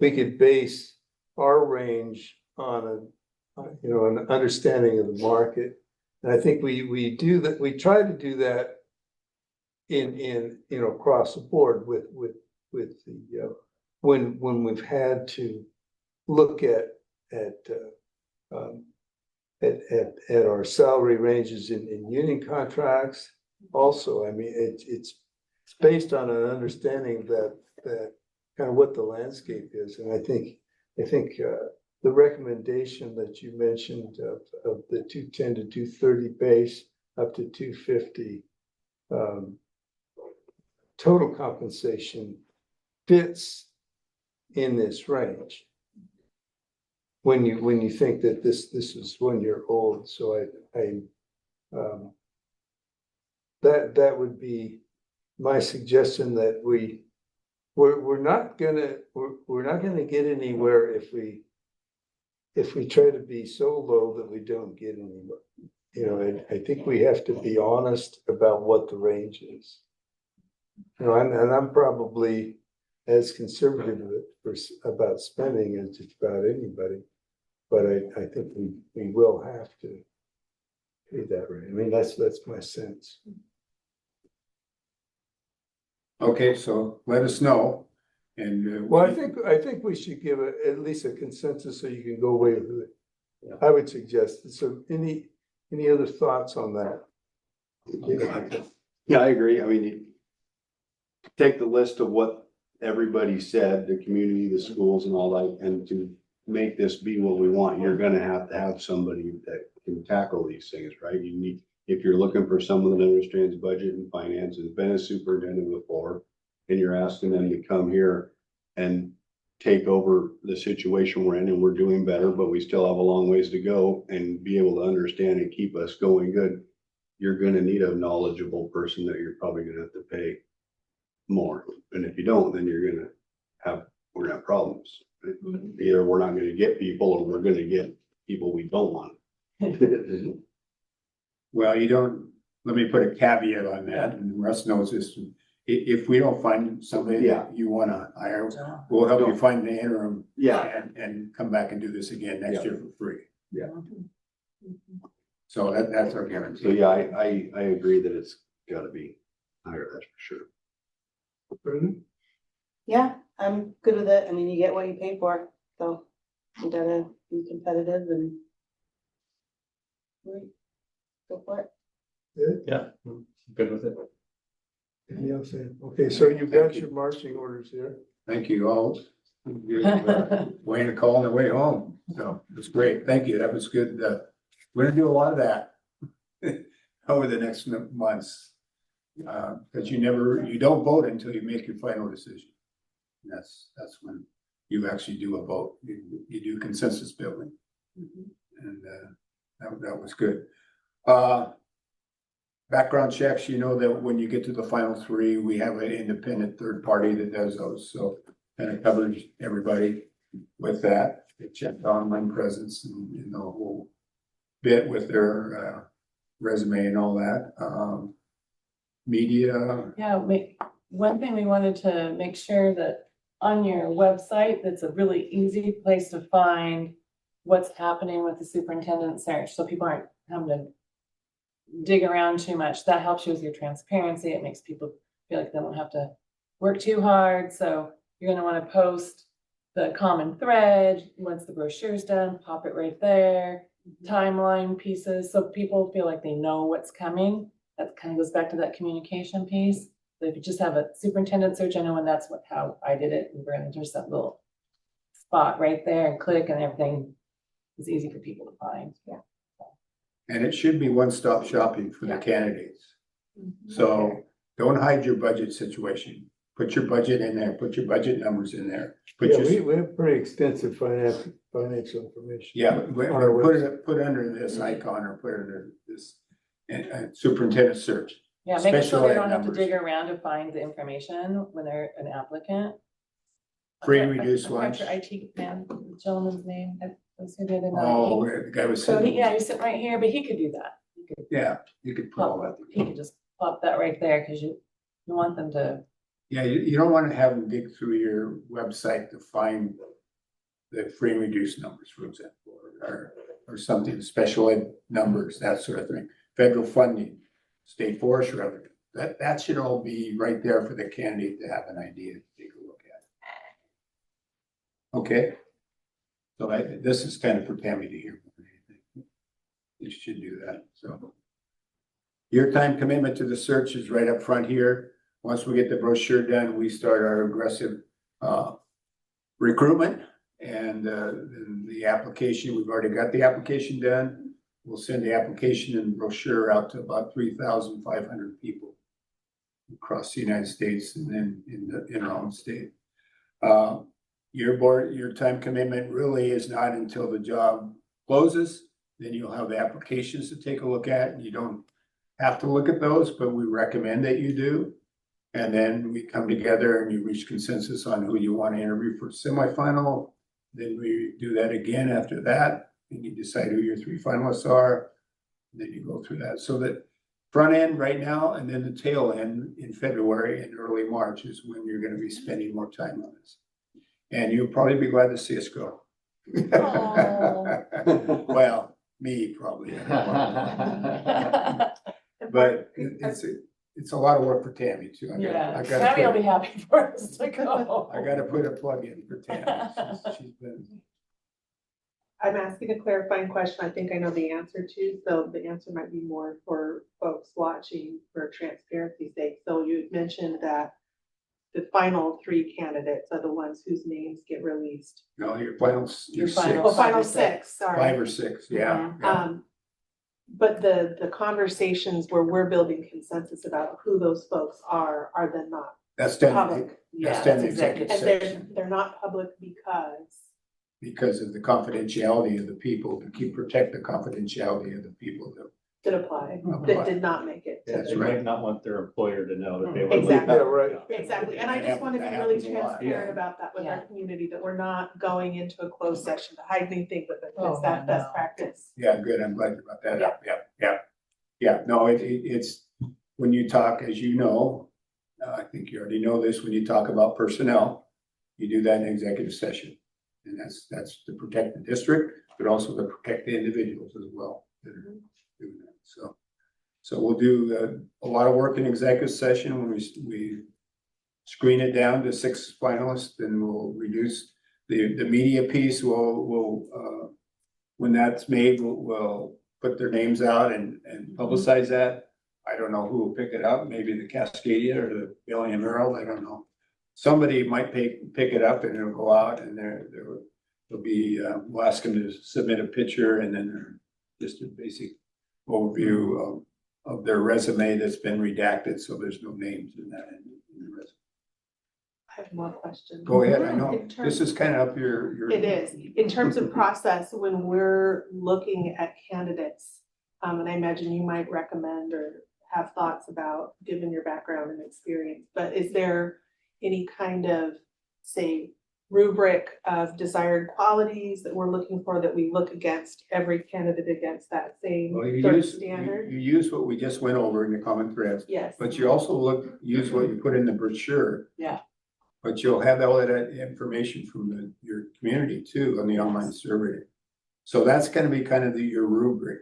we could base our range on you know, an understanding of the market. And I think we do that, we try to do that in, you know, across the board with the, when we've had to look at our salary ranges in union contracts. Also, I mean, it's based on an understanding that kind of what the landscape is. And I think the recommendation that you mentioned of the 210 to 230 base up to 250 total compensation fits in this range. When you think that this is 1 year old, so that would be my suggestion, that we're not gonna get anywhere if we try to be so low that we don't get anywhere. You know, I think we have to be honest about what the range is. You know, and I'm probably as conservative about spending as just about anybody. But I think we will have to pay that rate. I mean, that's my sense. Okay, so let us know. And Well, I think we should give at least a consensus so you can go away with it. Yeah. I would suggest. So any other thoughts on that? Yeah, I agree. I mean, you take the list of what everybody said, the community, the schools and all that, and to make this be what we want, you're gonna have to have somebody that can tackle these things, right? You need, if you're looking for someone that understands budget and finance, has been a superintendent before, and you're asking them to come here and take over the situation we're in, and we're doing better, but we still have a long ways to go, and be able to understand and keep us going good, you're gonna need a knowledgeable person that you're probably gonna have to pay more. And if you don't, then we're gonna have problems. Either we're not gonna get people, or we're gonna get people we don't want. Well, you don't, let me put a caveat on that, and Russ knows this. If we don't find somebody Yeah. that you wanna hire, we'll help you find the interim. Yeah. And come back and do this again next year for free. Yeah. So that's our guarantee. So yeah, I agree that it's gotta be higher, that's for sure. Brendan? Yeah, I'm good with it. I mean, you get what you pay for, so you gotta be competitive and. Right. Go for it. Good? Yeah, good with it. Anything else? Okay, so you've got your marching orders here. Thank you all. Wayne a call on the way home. So it was great. Thank you. That was good. We're gonna do a lot of that over the next months. Because you don't vote until you make your final decision. And that's when you actually do a vote. You do consensus building. And that was good. Background checks, you know that when you get to the final three, we have an independent third party that does those. So kind of covers everybody with that. They checked online presence and the whole bit with their resume and all that. Media. Yeah, one thing we wanted to make sure that on your website, that's a really easy place to find what's happening with the superintendent search, so people aren't having to dig around too much. That helps you with your transparency. It makes people feel like they don't have to work too hard. So you're gonna wanna post the common thread. Once the brochure's done, pop it right there. Timeline pieces, so people feel like they know what's coming. That kind of goes back to that communication piece. So if you just have a superintendent search, I know, and that's how I did it. And Brandon, there's that little spot right there and click, and everything is easy for people to find. Yeah. And it should be one-stop shopping for the candidates. So don't hide your budget situation. Put your budget in there, put your budget numbers in there. We have pretty extensive financial information. Yeah, On our put under this icon or put under this superintendent search. Yeah, make it so Special they ed don't have to numbers. dig around to find the information when they're an applicant. Free and reduced I forgot lunch. your IT man, the gentleman's name, I was here the other Oh, night. the guy was So sitting. he's sitting right here, but he could do that. Yeah, you could put all that. He could just pop that right there, because you want them to. Yeah, you don't want to have them dig through your website to find the free and reduced numbers, for example, or something, special ed numbers, that sort of thing. Federal funding, state forest revenue, that should all be right there for the candidate to have an idea to take a look at. Okay. So this is kind of for Tammy to hear. You should do that, so. Your time commitment to the search is right up front here. Once we get the brochure done, we start our aggressive recruitment and the application. We've already got the application done. We'll send the application and brochure out to about 3,500 people across the United States and then in our own state. Your time commitment really is not until the job closes. Then you'll have the applications to take a look at. You don't have to look at those, but we recommend that you do. And then we come together and you reach consensus on who you want to interview for semifinal. Then we do that again after that, and you decide who your three finalists are. And then you go through that. So that front end right now, and then the tail end in February and early March is when you're going to be spending more time on this. And you'll probably be glad to see us go. Well, me probably. But it's a lot of work for Tammy too. Yeah, Tammy will be happy for us to go. I gotta put a plug in for Tammy. She's been. I'm asking a clarifying question. I think I know the answer to, so the answer might be more for folks watching for transparency's sake. So you mentioned that the final three candidates are the ones whose names get released. No, your finals, your Your final- Oh, six, final Five or six. six, sorry. 5 or 6, yeah, Mhm. yeah. But the conversations where we're building consensus about who those folks are then not That's done, public. Yeah, done that's in executive And session. they're not public Because of the confidentiality of the people, to protect the confidentiality of the people that that apply, apply. that did not make it to That's the. They right. might not want their employer to know that they were. Exactly. Yeah, right. Exactly, and I That just want to be happens- really that happens a lot, transparent yeah. about that with our Yeah. community, that we're not going into a closed session to hide anything, but that Oh, it's that best no. practice. Yeah, good, I'm glad you brought that up, yeah, no, it's, when you talk, as you know, I think you already know this, when you talk about personnel, you do that in executive session. And that's to protect the district, but also to protect the individuals as well that are doing that, so we'll do a lot of work in executive session when we screen it down to 6 finalists, then we'll reduce the media piece, we'll when that's made, we'll put their names out and publicize that. I don't know who will pick it up, maybe the Cascadia or the Billy and Merrill, I don't know. Somebody might pick it up and it'll go out and there'll be, we'll ask them to submit a picture and then just a basic overview of their resume that's been redacted, so there's no names in that in the resume. I have more questions. Go ahead, I know, In terms- this is kind of up your. It is, in terms of process, when we're looking at candidates, and I imagine you might recommend or have thoughts about, given your background and experience, but is there any kind of, say, rubric of desired qualities that we're looking for, that we look against every candidate against that same Well, you sort of use, standard? you use what we just went over in the common threads, Yes. but you also use what you put in the brochure. Yeah. But you'll have all of that information from your community too on the online survey. So that's gonna be kind of your rubric.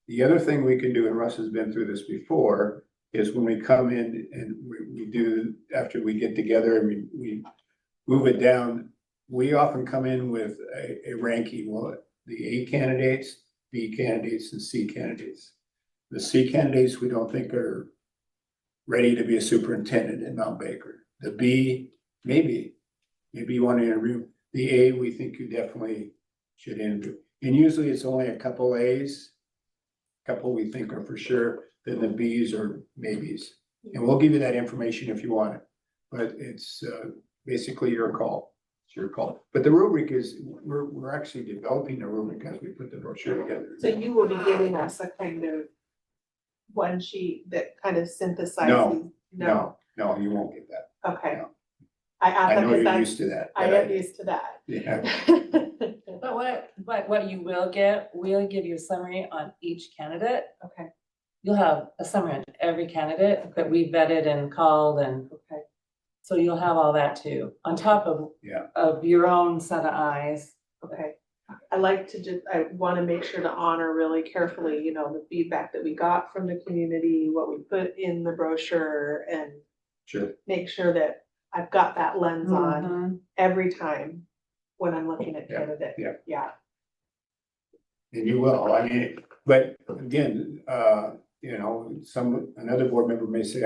The other thing we can do, and Russ has been through this before, is when we come in and we do, after we get together and we move it down, we often come in with a ranking, well, the A candidates, B candidates, and C candidates. The C candidates, we don't think are ready to be a superintendent in Mount Baker. The B, maybe you want to interview. The A, we think you definitely should interview. And usually it's only a couple A's, couple we think are for sure, then the B's are maybes. And we'll give you that information if you want it, but it's basically your call. It's your call. But the rubric is, we're actually developing the rubric as we put the brochure together. So you will be giving us a kind of one sheet that kind of synthesizes? No, you won't get that. Okay. No. I asked I that know because you're that's, used to that. I but am used to that. Yeah, But what you will get, we'll give you a summary on each candidate. Okay, You'll have a summary on every candidate that we vetted and called, and okay. so you'll have all that too, on top of, Yeah. of your own set of eyes. Okay, I like to just, I want to make sure to honor really carefully, you know, the feedback that we got from the community, what we put in the brochure, and sure. make sure that I've got that lens on Mhm. every time when I'm looking at Yeah, candidates. yeah. And you will, I mean, but again, another board member may say,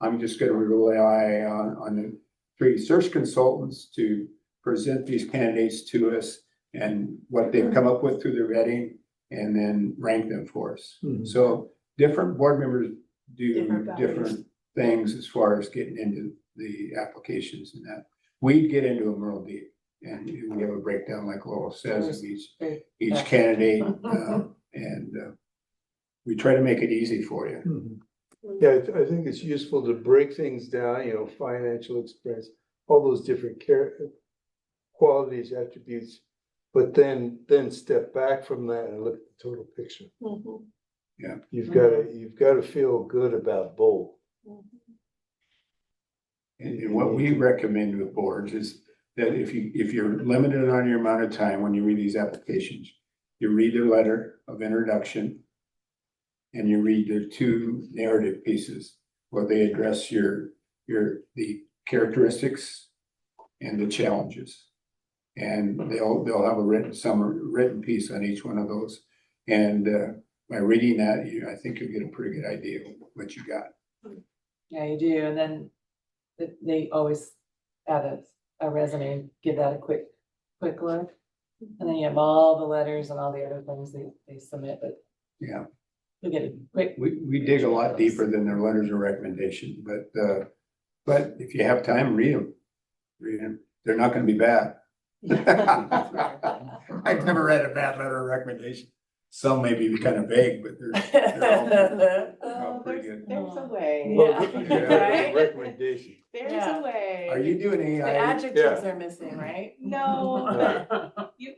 I'm just gonna rely on the 3 search consultants to present these candidates to us and what they've come up with through their vetting, and then rank them for us. Mhm. So different board members do Different values. different things as far as getting into the applications and that. We get into them real deep, and we have a breakdown, like Laurel says, of each Yeah. candidate, and we try to make it easy for you. Mhm. Yeah, I think it's useful to break things down, you know, financial experience, all those different qualities, attributes. But then step back from that and look at the total picture. Mhm. You've got to feel good about both. And what we recommend with boards is that if you're limited on your amount of time when you read these applications, you read their letter of introduction and you read their 2 narrative pieces where they address the characteristics and the challenges. And they'll have a written piece on each one of those. And by reading that, I think you'll get a pretty good idea of what you got. Yeah, you do, and then they always add a resume, give that a quick look. And then you have all the letters and all the other things they submit, but Yeah, you get a quick. we dig a lot deeper than their letters of recommendation, but if you have time, read them. Read them. They're not gonna be bad. I've never read a bad letter of recommendation. Some may be kind of vague, but they're all pretty good. There's a way. Right? Recommendation. There's Yeah. a way. Are you doing The AI? adjectives are missing, right? No, you've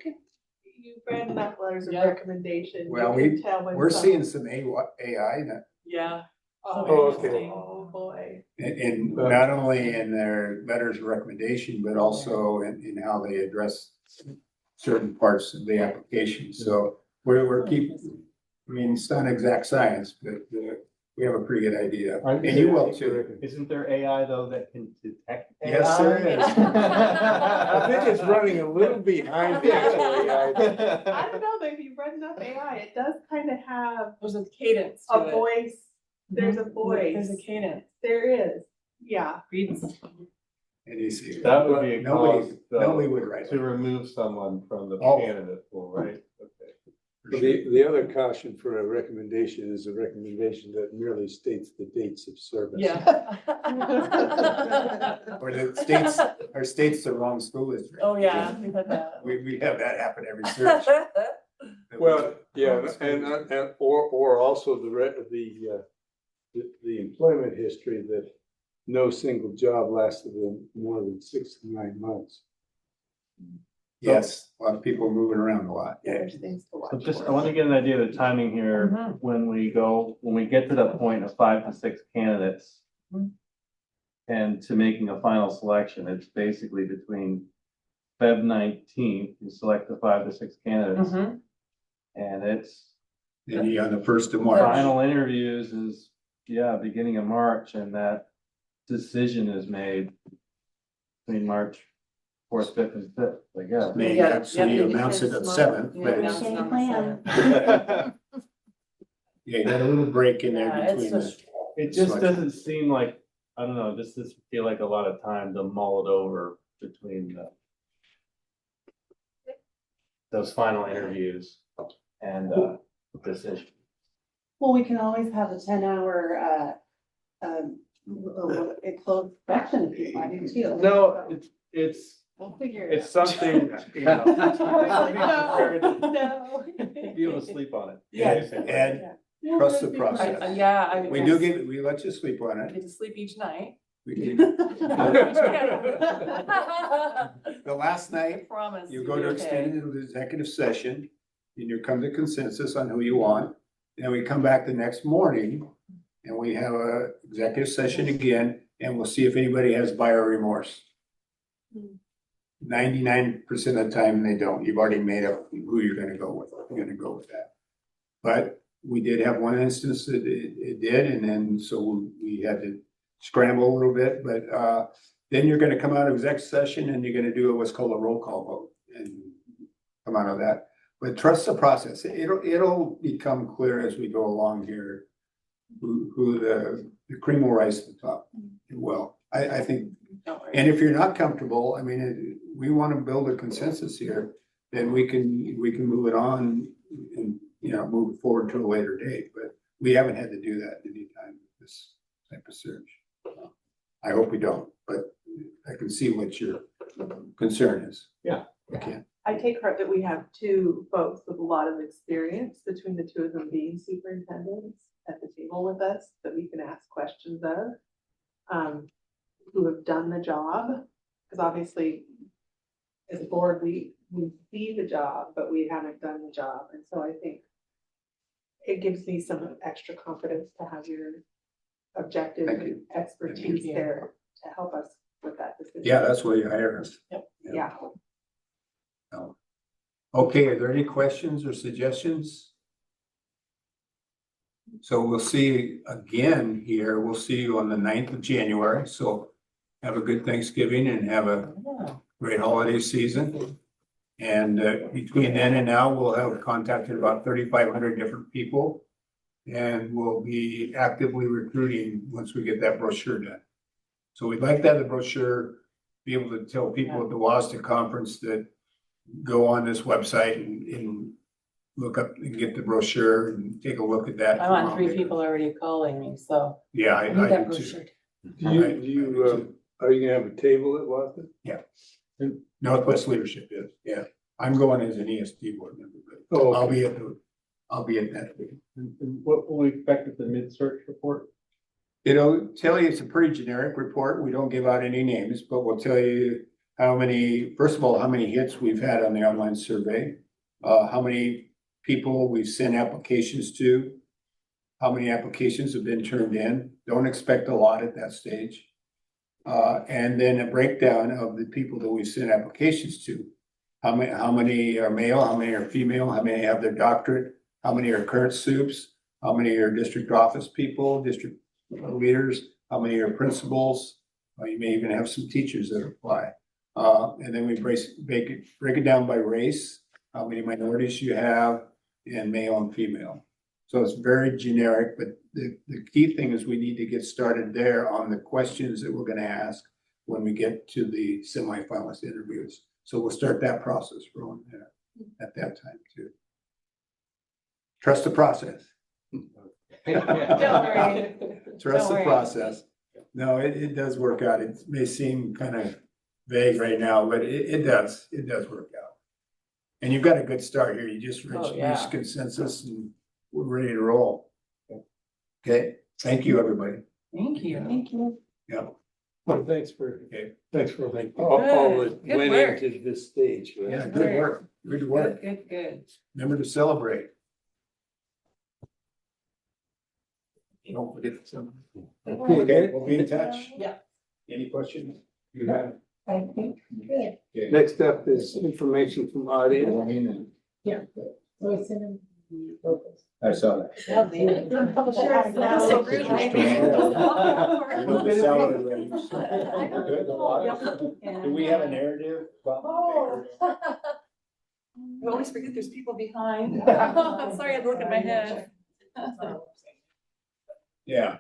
read enough letters of Yeah. recommendation. You Well, can tell when We're some- seeing some AI that, Yeah. Oh, okay. Interesting. Oh, boy. in not only in their letters of recommendation, but also in how they address certain parts of the application. So we're keep, I mean, it's not exact science, but we have a pretty good idea. And you will too. Isn't there AI though that can detect? Yes, there is. I think it's running a little behind the actual AI. I don't know, but if you've read enough AI, it does kind of have There's a cadence a to it. voice. There's a voice. There's a cadence. There is, yeah. Reads. And you see, That would be a nobody, cause, though, nobody would write to it. remove someone from the Oh. candidate pool, right? Okay. For sure. The other caution for a recommendation is a recommendation that merely states the dates of service. Yeah. Or or states the wrong school district. Oh, yeah. We've had that. We have that happen every search. Well, yeah, and or also the employment history that no single job lasted them more than 6 to 9 months. Yes, a lot of people moving around a lot. Yeah. There's things to watch. So just, I for. want to get an idea of the timing here, Mhm. when we get to the point of 5 to 6 candidates. Mhm. And to making a final selection, it's basically between Feb 19th, you select the 5 to 6 candidates. Mhm. And it's, Maybe on the 1st of March. final interviews is, beginning of March, and that decision is made between March 4th, 5th, and 5th, I guess. Maybe Yeah, actually yeah, announce it at 7th, but Yeah, it's, it's on the plan. seventh. yeah, you got a little break in there Yeah, it's between the. just, It just Selection. doesn't seem like, I don't know, this doesn't feel like a lot of time to mull it over between those final interviews and decision. Well, we can always have a 10-hour, a closed session if you want to. No, it's We'll figure it out. it's something, you know. No. Be able to sleep on it. Yes, and trust the process. I would We do get, we let you sleep on I it. get to sleep each night. We do. I The last night, promise. you you'll go be to okay. extended executive session, and you come to consensus on who you want. Then we come back the next morning, and we have a executive session again, and we'll see if anybody has buyer remorse. 99% of the time, they don't. You've already made up who you're gonna go with. You're gonna go with that. But we did have one instance that it did, and then so we had to scramble a little bit, but then you're gonna come out of exec session and you're gonna do what's called a roll call vote and come out of that. But trust the process. It'll become clear as we go along here who the cream will rise to the top. It will. I think, Don't worry. and if you're not comfortable, I mean, we want to build a consensus here, then we can move it on and, move it forward to a later date, but we haven't had to do that anytime with this type of search. I hope we don't, but I can see what your concern is. Yeah. Okay. I take heart that we have two folks with a lot of experience between the two of them being superintendents at the table with us that we can ask questions of. Who have done the job, because obviously as a board, we see the job, but we haven't done the job. And so I think it gives me some extra confidence to have your objective Thank you. expertise there to help us with that decision. Yeah, that's why you hire us. Yeah. Okay, are there any questions or suggestions? So we'll see again here. We'll see you on the 9th of January. So have a good Thanksgiving and have a Yeah. great holiday season. And between then and now, we'll have contacted about 3,500 different people. And we'll be actively recruiting once we get that brochure done. So we'd like to have the brochure be able to tell people at the WASDA conference that go on this website and look up and get the brochure and take a look at that. I'm on 3 people already calling me, so Yeah, I I need that do too. brochure. Are you gonna have a table at Wafton? Northwest Leadership is, yeah. I'm going as an ESD board member, but Oh, I'll okay. be at that meeting. What will we expect at the mid-search report? It'll tell you, it's a pretty generic report. We don't give out any names, but we'll tell you how many, first of all, how many hits we've had on the online survey, how many people we've sent applications to, how many applications have been turned in. Don't expect a lot at that stage. And then a breakdown of the people that we've sent applications to. How many are male, how many are female, how many have their doctorate, how many are current SUPs, how many are district office people, district leaders, how many are principals. You may even have some teachers that apply. And then we break it down by race, how many minorities you have, and male and female. So it's very generic, but the key thing is we need to get started there on the questions that we're gonna ask when we get to the semifinalist interviews. So we'll start that process rolling there at that time too. Trust the process. Don't worry. Trust Don't the worry. process. No, it does work out. It may seem kind of vague right now, but it does work out. And you've got a good start here. You just Oh, yeah. reached consensus and we're ready to roll. Okay, thank you, everybody. Thank you. Thank you. Yeah. Well, thanks for all that Good went work. into this stage. right? Yeah, good work. Good work. Good. Remember to celebrate. Don't forget to celebrate. Okay, we'll be in touch. Yeah. Any questions you have? I think, good. Okay. Next up is information from audience. I saw that. So rude, maybe. Do we have a narrative? Oh. I always forget there's people behind. Sorry, I had to look at my head. Yeah.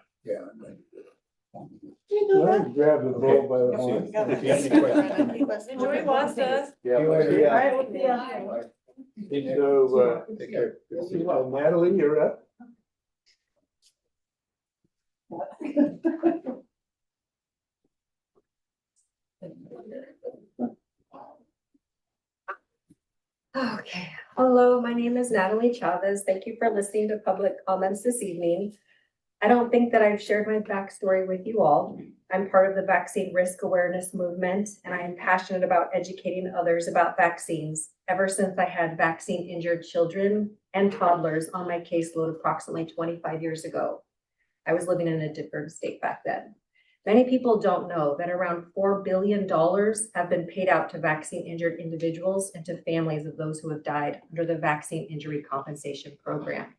Grab the bull by the horn. If you have any questions. Enjoy Wasta. Yeah. So, Take care. Natalie, you're up. Okay, hello, my name is Natalie Chavez. Thank you for listening to public comments this evening. I don't think that I've shared my backstory with you all. I'm part of the vaccine risk awareness movement, and I am passionate about educating others about vaccines ever since I had vaccine injured children and toddlers on my caseload approximately 25 years ago. I was living in a different state back then. Many people don't know that around $4 billion have been paid out to vaccine injured individuals and to families of those who have died under the Vaccine Injury Compensation Program.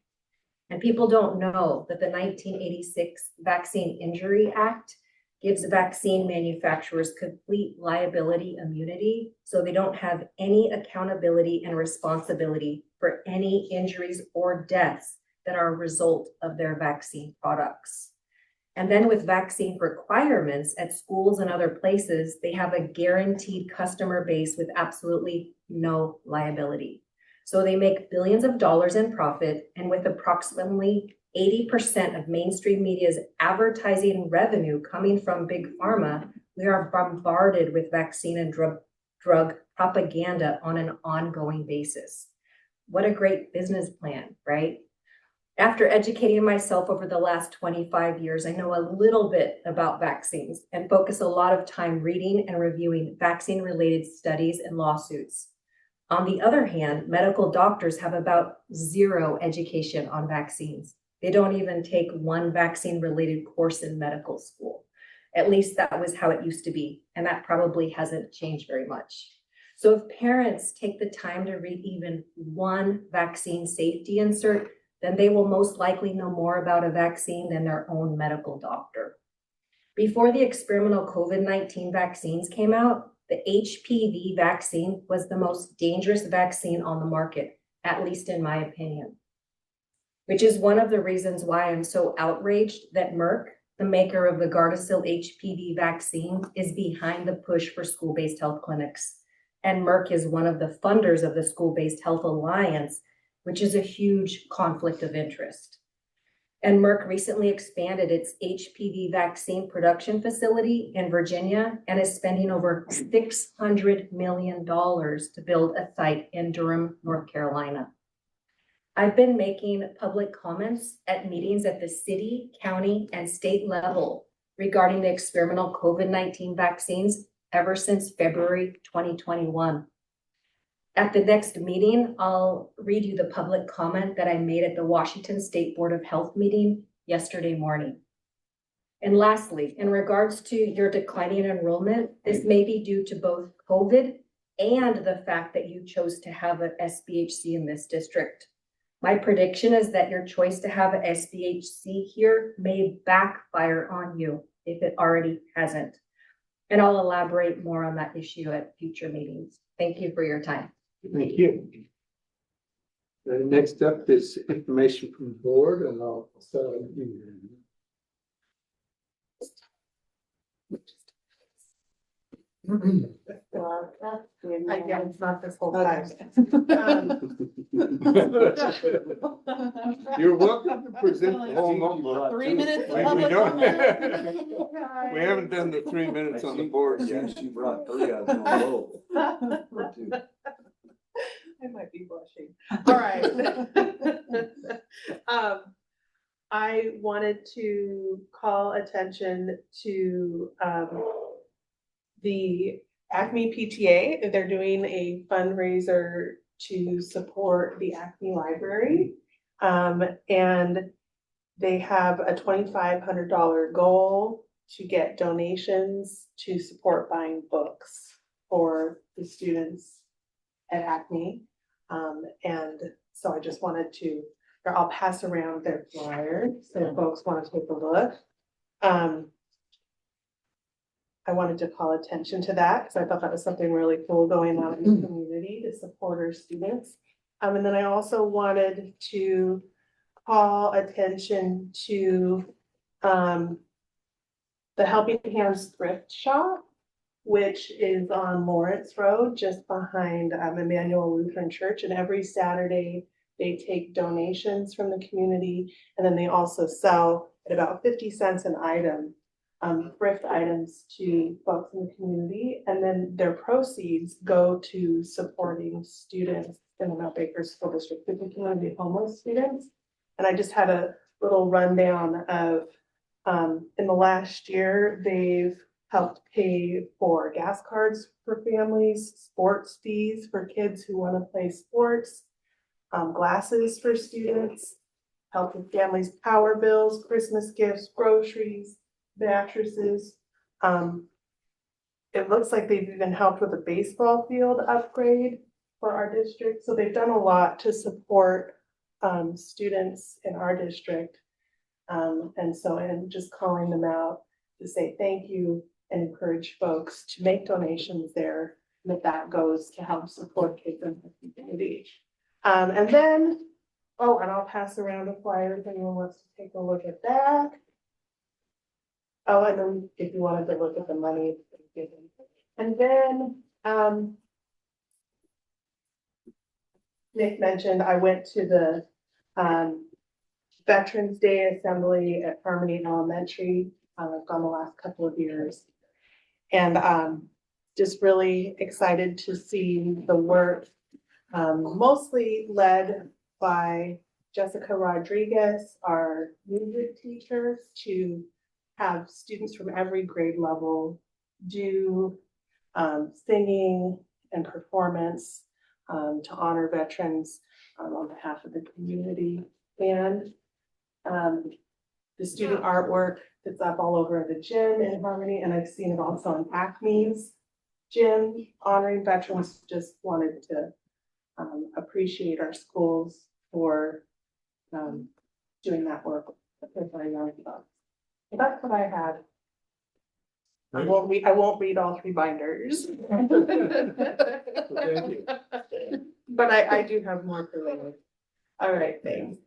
And people don't know that the 1986 Vaccine Injury Act gives vaccine manufacturers complete liability immunity, so they don't have any accountability and responsibility for any injuries or deaths that are a result of their vaccine products. And then with vaccine requirements at schools and other places, they have a guaranteed customer base with absolutely no liability. So they make billions of dollars in profit, and with approximately 80% of mainstream media's advertising revenue coming from big pharma, we are bombarded with vaccine and drug propaganda on an ongoing basis. What a great business plan, right? After educating myself over the last 25 years, I know a little bit about vaccines and focus a lot of time reading and reviewing vaccine-related studies and lawsuits. On the other hand, medical doctors have about zero education on vaccines. They don't even take one vaccine-related course in medical school. At least that was how it used to be, and that probably hasn't changed very much. So if parents take the time to read even one vaccine safety insert, then they will most likely know more about a vaccine than their own medical doctor. Before the experimental COVID-19 vaccines came out, the HPV vaccine was the most dangerous vaccine on the market, at least in my opinion, which is one of the reasons why I'm so outraged that Merck, the maker of the Gardasil HPV vaccine, is behind the push for school-based health clinics. And Merck is one of the funders of the School-Based Health Alliance, which is a huge conflict of interest. And Merck recently expanded its HPV vaccine production facility in Virginia and is spending over $600 million to build a site in Durham, North Carolina. I've been making public comments at meetings at the city, county, and state level regarding the experimental COVID-19 vaccines ever since February 2021. At the next meeting, I'll read you the public comment that I made at the Washington State Board of Health meeting yesterday morning. And lastly, in regards to your declining enrollment, this may be due to both COVID and the fact that you chose to have an SBHC in this district. My prediction is that your choice to have an SBHC here may backfire on you if it already hasn't. And I'll elaborate more on that issue at future meetings. Thank you for your time. Thank you. Next up is information from the board, and I'll start with you. Again, it's not this whole Okay. time. You're welcome to present the whole number. 3 minutes We public don't- comment. We haven't done the 3 minutes on the board yet. She brought 3 out of the I might be blushing. All right. I wanted to call attention to the Acme PTA. They're doing a fundraiser to support the Acme Library. And they have a $2,500 goal to get donations to support buying books for the students at Acme. And so I just wanted to, or I'll pass around their flyer, so if folks want to take a look. I wanted to call attention to that because I thought that was something really cool going on in the community to support our students. And then I also wanted to call attention to the Helping Hands Thrift Shop, which is on Lawrence Road, just behind Emmanuel Lutheran Church. And every Saturday, they take donations from the community, and then they also sell at about 50 cents an item, thrift items to folks in the community. And then their proceeds go to supporting students in the Mount Baker School District, particularly homeless students. And I just had a little rundown of, in the last year, they've helped pay for gas cards for families, sports fees for kids who want to play sports, glasses for students, help with families' power bills, Christmas gifts, groceries, mattresses. It looks like they've even helped with a baseball field upgrade for our district. So they've done a lot to support students in our district. And just calling them out to say thank you and encourage folks to make donations there, and that goes to help support kids in the community. And then, and I'll pass around a flyer if anyone wants to take a look at that. Oh, and then if you wanted to look at the money. And then, Nick mentioned I went to the Veterans Day Assembly at Harmony Elementary. I've gone the last couple of years. And just really excited to see the work, mostly led by Jessica Rodriguez, our music teacher, to have students from every grade level do singing and performance to honor veterans on behalf of the community. And the student artwork that's up all over the gym in Harmony, and I've seen it also in Acme's gym honoring veterans. Just wanted to appreciate our schools for doing that work with our young folks. So that's what I had. I won't read all 3 binders. Thank you. But I do have more for later. All right, thanks.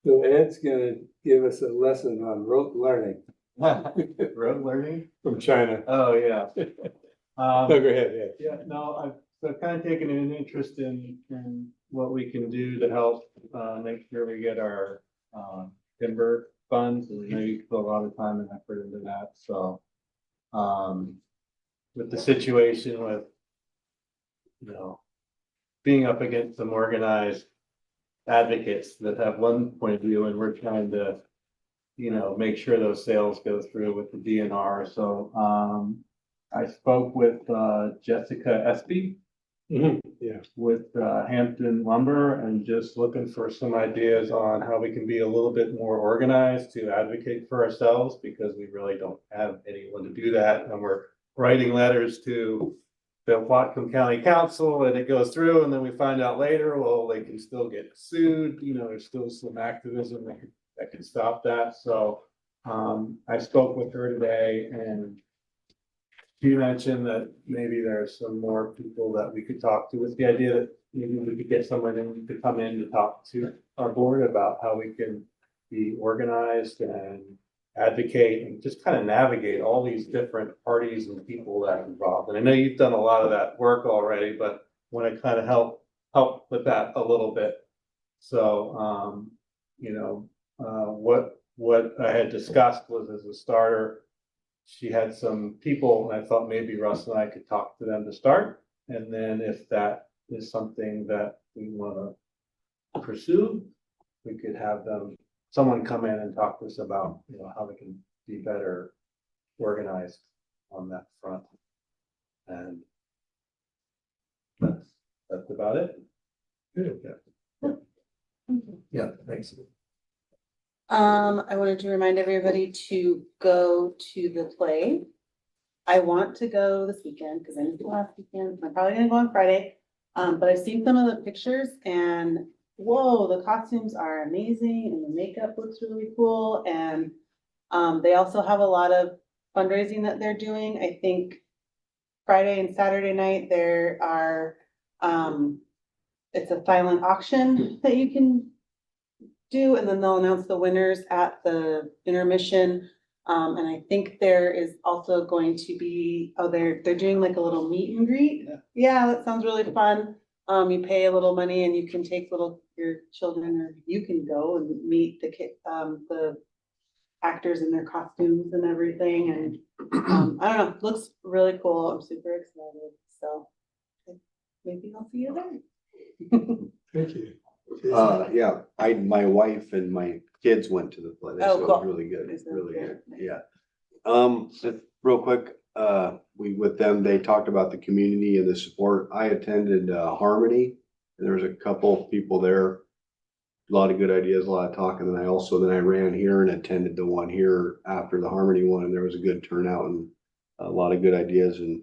So Ed's gonna give us a lesson on rote learning. Road learning? from China. Oh, yeah. No, go ahead, yeah. Yeah, no, I've kind of taken an interest in what we can do to help, make sure we get our, timber funds, and I know you put a lot of time and effort into that, so. With the situation with, being up against some organized advocates that have one point of view, and we're trying to, make sure those sales go through with the DNR, so, I spoke with, Jessica Espy Yeah. with Hampton Lumber and just looking for some ideas on how we can be a little bit more organized to advocate for ourselves, because we really don't have anyone to do that. And we're writing letters to the Whatcom County Council and it goes through, and then we find out later, well, they can still get sued. There's still some activism that can stop that. So I spoke with her today, and she mentioned that maybe there's some more people that we could talk to, with the idea that maybe we could get someone in to come in to talk to our board about how we can be organized and advocate and just kind of navigate all these different parties and people that are involved. And I know you've done a lot of that work already, but want to kind of help with that a little bit. So, what I had discussed was, as a starter, she had some people, and I thought maybe Russ and I could talk to them to start. And then if that is something that we want to pursue, we could have someone come in and talk to us about, how we can be better organized on that front. And that's about it. Good. Yeah, thanks. I wanted to remind everybody to go to the play. I want to go this weekend because I didn't go last weekend. I'm probably gonna go on Friday. But I've seen some of the pictures and whoa, the costumes are amazing and the makeup looks really cool. And they also have a lot of fundraising that they're doing. I think Friday and Saturday night there are it's a silent auction that you can do, and then they'll announce the winners at the intermission. And I think there is also going to be, they're doing like a little meet and greet. Yeah, that sounds really fun. You pay a little money and you can take your children, or you can go and meet the actors in their costumes and everything. And I don't know, it looks really cool. I'm super excited. So maybe I'll see you there. Thank you. Yeah, my wife and my kids went to the play. They said it was really good, Is that really good? good, yeah. So real quick, with them, they talked about the community and the support. I attended Harmony, and there was a couple of people there. A lot of good ideas, a lot of talking, and then I ran here and attended the one here after the Harmony one, and there was a good turnout and a lot of good ideas, and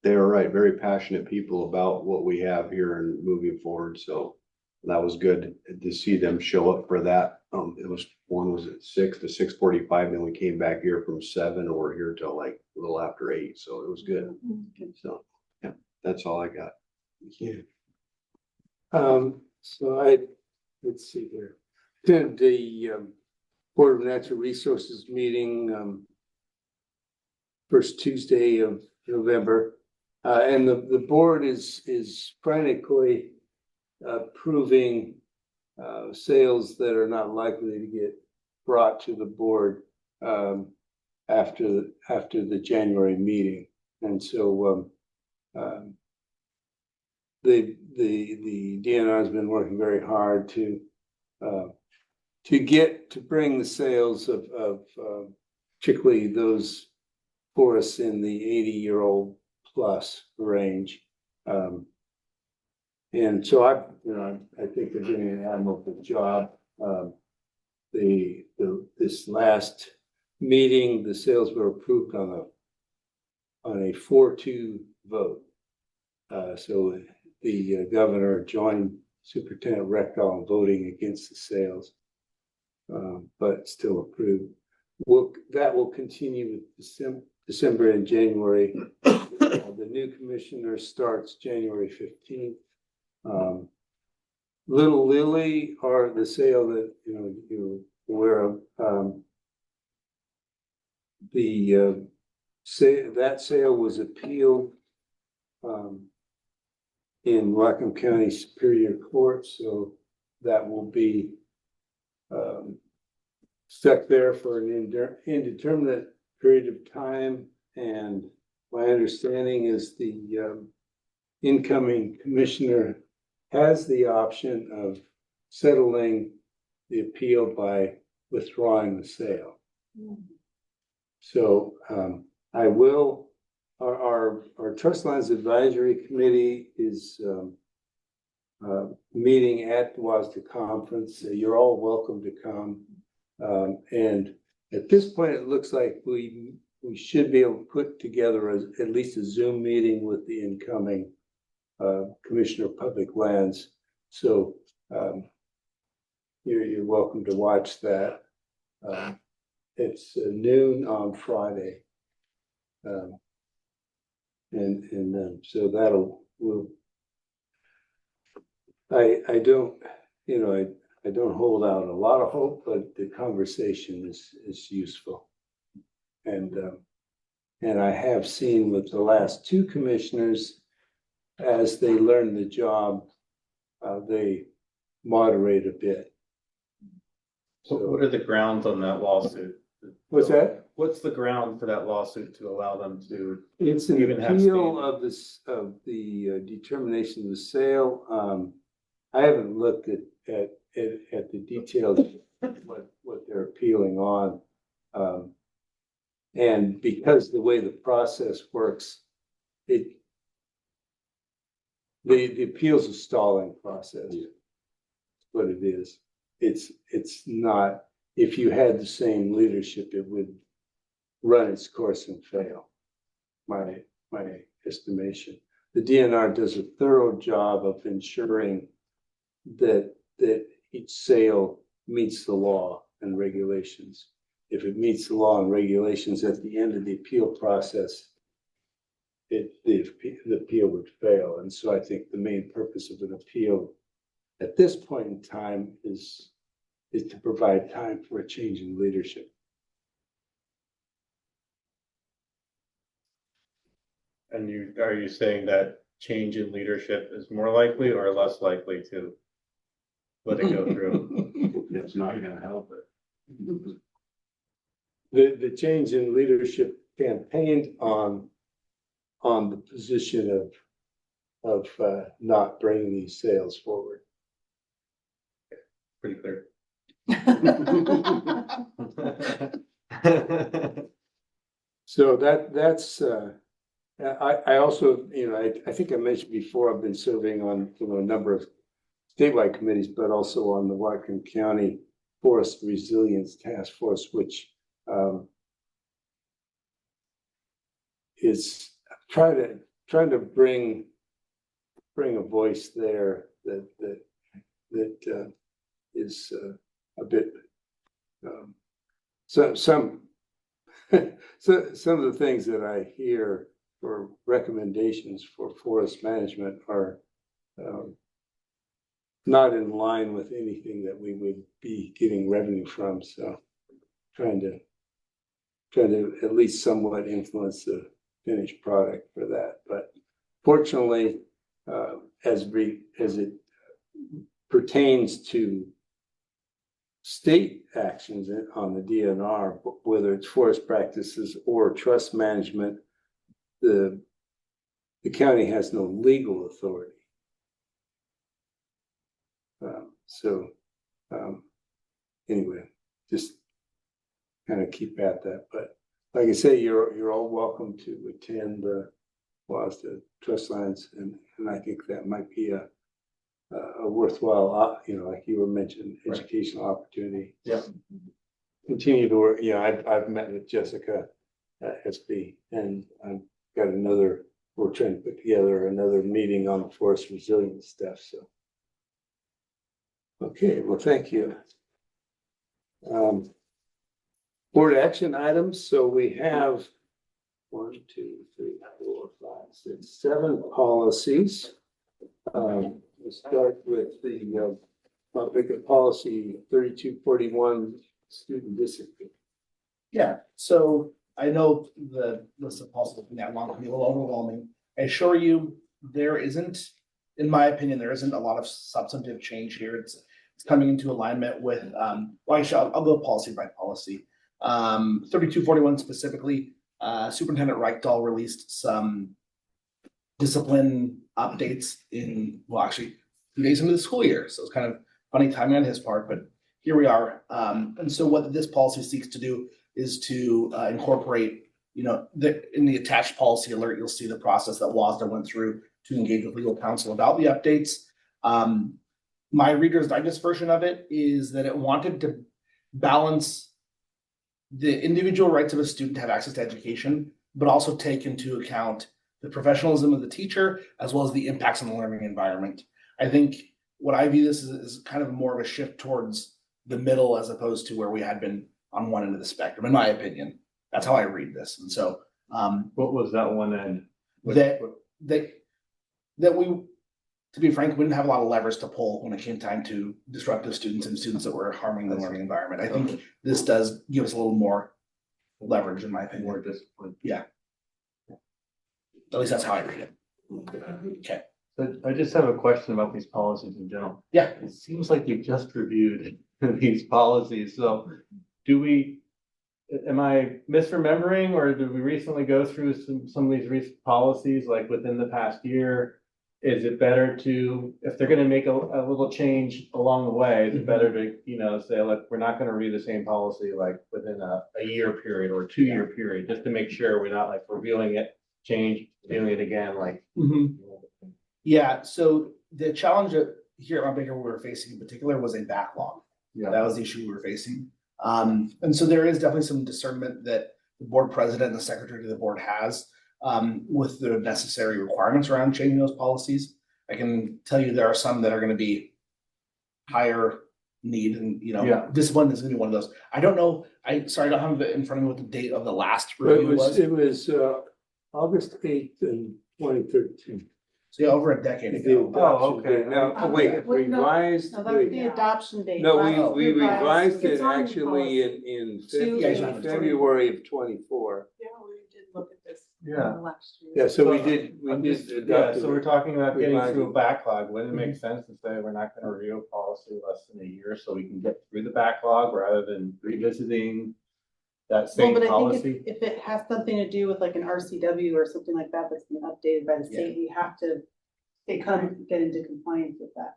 they were right, very passionate people about what we have here and moving forward. So that was good to see them show up for that. One was at 6 to 6:45, then we came back here from 7, and we're here till like a little after 8. So it was good. So yeah, that's all I got. Thank you. Let's see here. The Board of Natural Resources meeting first Tuesday of November. And the board is frantically approving sales that are not likely to get brought to the board after the January meeting. And so the DNR has been working very hard to bring the sales of particularly those forests in the 80-year-old plus range. And so I think they're doing an admirable job. This last meeting, the sales were approved on a 4-2 vote. So the governor joined Superintendent Rectal in voting against the sales, but still approved. That will continue with December and January. The new commissioner starts January 15th. Little Lily, or the sale that you're aware of, The that sale was appealed in Whatcom County Superior Court, so that will be stuck there for an indeterminate period of time. And my understanding is the incoming commissioner has the option of settling the appeal by withdrawing the sale. So I will, our Trust Lands Advisory Committee is meeting at the WASDA conference. You're all welcome to come. And at this point, it looks like we should be able to put together at least a Zoom meeting with the incoming Commissioner of Public Lands. So you're welcome to watch that. It's noon on Friday. So I don't, I don't hold out a lot of hope, but the conversation is useful. And I have seen with the last two commissioners, as they learn the job, they moderate a bit. So what are the grounds on that lawsuit? What's that? What's the ground for that lawsuit to allow them to? It's an Even have appeal standing. of the determination of the sale. I haven't looked at the details of what they're appealing on. And because the way the process works, the appeals a stalling process. Yeah. What it is. It's not, if you had the same leadership, it would run its course and fail. My estimation. The DNR does a thorough job of ensuring that each sale meets the law and regulations. If it meets the law and regulations at the end of the appeal process, the appeal would fail. And so I think the main purpose of an appeal at this point in time is to provide time for a change in leadership. And are you saying that change in leadership is more likely or less likely to let it go through? It's not gonna help it. The change in leadership campaigned on the position of not bringing these sales forward. Pretty clear. So that's I also, I think I mentioned before, I've been serving on a number of statewide committees, but also on the Whatcom County Forest Resilience Task Force, which is trying to bring a voice there that is a bit some of the things that I hear for recommendations for forest management are not in line with anything that we would be getting revenue from. So trying to at least somewhat influence the finished product for that. But fortunately, as it pertains to state actions on the DNR, whether it's forest practices or trust management, the county has no legal authority. Anyway, just kind of keep at that. But like I say, you're all welcome to attend the WASDA Trust Lands, and I think that might be a worthwhile, like you were mentioning, educational opportunity. Yeah. Continue to work. I've met with Jessica at SB, and I've got we're trying to put together another meeting on the forest resilience stuff. So, okay, well, thank you. Board action items. So we have 1, 2, 3, 4, 5, 6, 7 policies. We'll start with the public policy 3241, student discipline. Yeah, so I know the list of policies being that long can be a little overwhelming. I assure you, there isn't, in my opinion, there isn't a lot of substantive change here. It's coming into alignment with, well, I'll go policy by policy. 3241 specifically, Superintendent Reichdahl released some discipline updates in, well, actually, 2 days into the school year. So it's kind of funny timing on his part, but here we are. And so what this policy seeks to do is to incorporate, in the attached policy alert, you'll see the process that WASDA went through to engage with legal counsel about the updates. My Reader's Digest version of it is that it wanted to balance the individual rights of a student to have access to education, but also take into account the professionalism of the teacher, as well as the impacts on the learning environment. I think what I view this is kind of more of a shift towards the middle as opposed to where we had been on one end of the spectrum, in my opinion. That's how I read this. And so What was that one end? that we, to be frank, we didn't have a lot of levers to pull when it came time to disruptive students and students that were harming the learning environment. I think this does give us a little more leverage, in my opinion. More discipline. Yeah. At least that's how I read it. Okay. So I just have a question about these policies in general. Yeah. It seems like you just reviewed these policies, so am I misremembering, or did we recently go through some of these recent policies, like within the past year? Is it better to, if they're gonna make a little change along the way, is it better to, say, look, we're not gonna read the same policy like within a year period or a 2-year period, just to make sure we're not like reviewing it, doing it again, like. Yeah, so the challenge here at Mount Baker we were facing in particular was a backlog. Yeah. That was the issue we were facing. And so there is definitely some discernment that the board president and the secretary of the board has with the necessary requirements around changing those policies. I can tell you there are some that are going to be higher need and, discipline is going to be one of those. I don't know. I don't have it in front of me what the date of the last review was. It was August 8th in 2013. So yeah, over a decade The ago. adoption okay. date. Now, wait, Wait, no, revised. No, that's the adoption date. No, Last we revised it It's on actually policy. in Two February of 24. Yeah, we did look at this. Yeah. Last year. Yeah, so we did Yeah, adopt so we're it. talking about getting Revising. through a backlog. Wouldn't it make sense to say we're not gonna review a policy less than a year so we can get through the backlog rather than revisiting that Well, same but I think policy? if it has something to do with like an RCW or something like that that's been updated by the state, we have to get into compliance with that.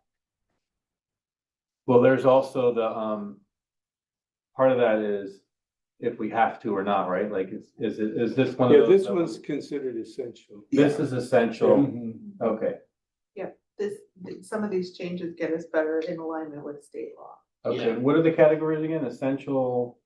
Well, there's also the, part of that is if we have to or not, right? Like, is this one of Yeah, those? this that one's considered essential. This is essential. Mhm. Okay, Some of these changes get us better in alignment with state law. okay. Yeah. What are the categories again? Essential?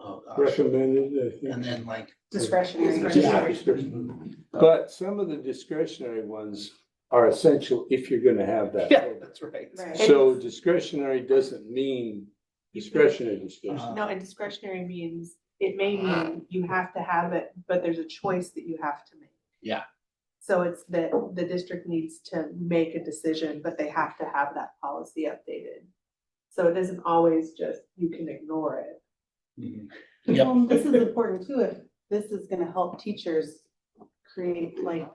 Oh, gosh. Recommended, I think. And then like, Discretionary. Discretionary. But some of the discretionary ones are essential if you're gonna have that. yeah, that's right. Right. So discretionary doesn't mean discretionary. Uh-huh. No, and discretionary means, it may mean you have to have it, but there's a choice that you have to make. Yeah. So it's that the district needs to make a decision, but they have to have that policy updated. So it isn't always just, you can ignore it. Mhm. Yep. Well, this is important too, if this is gonna help teachers create like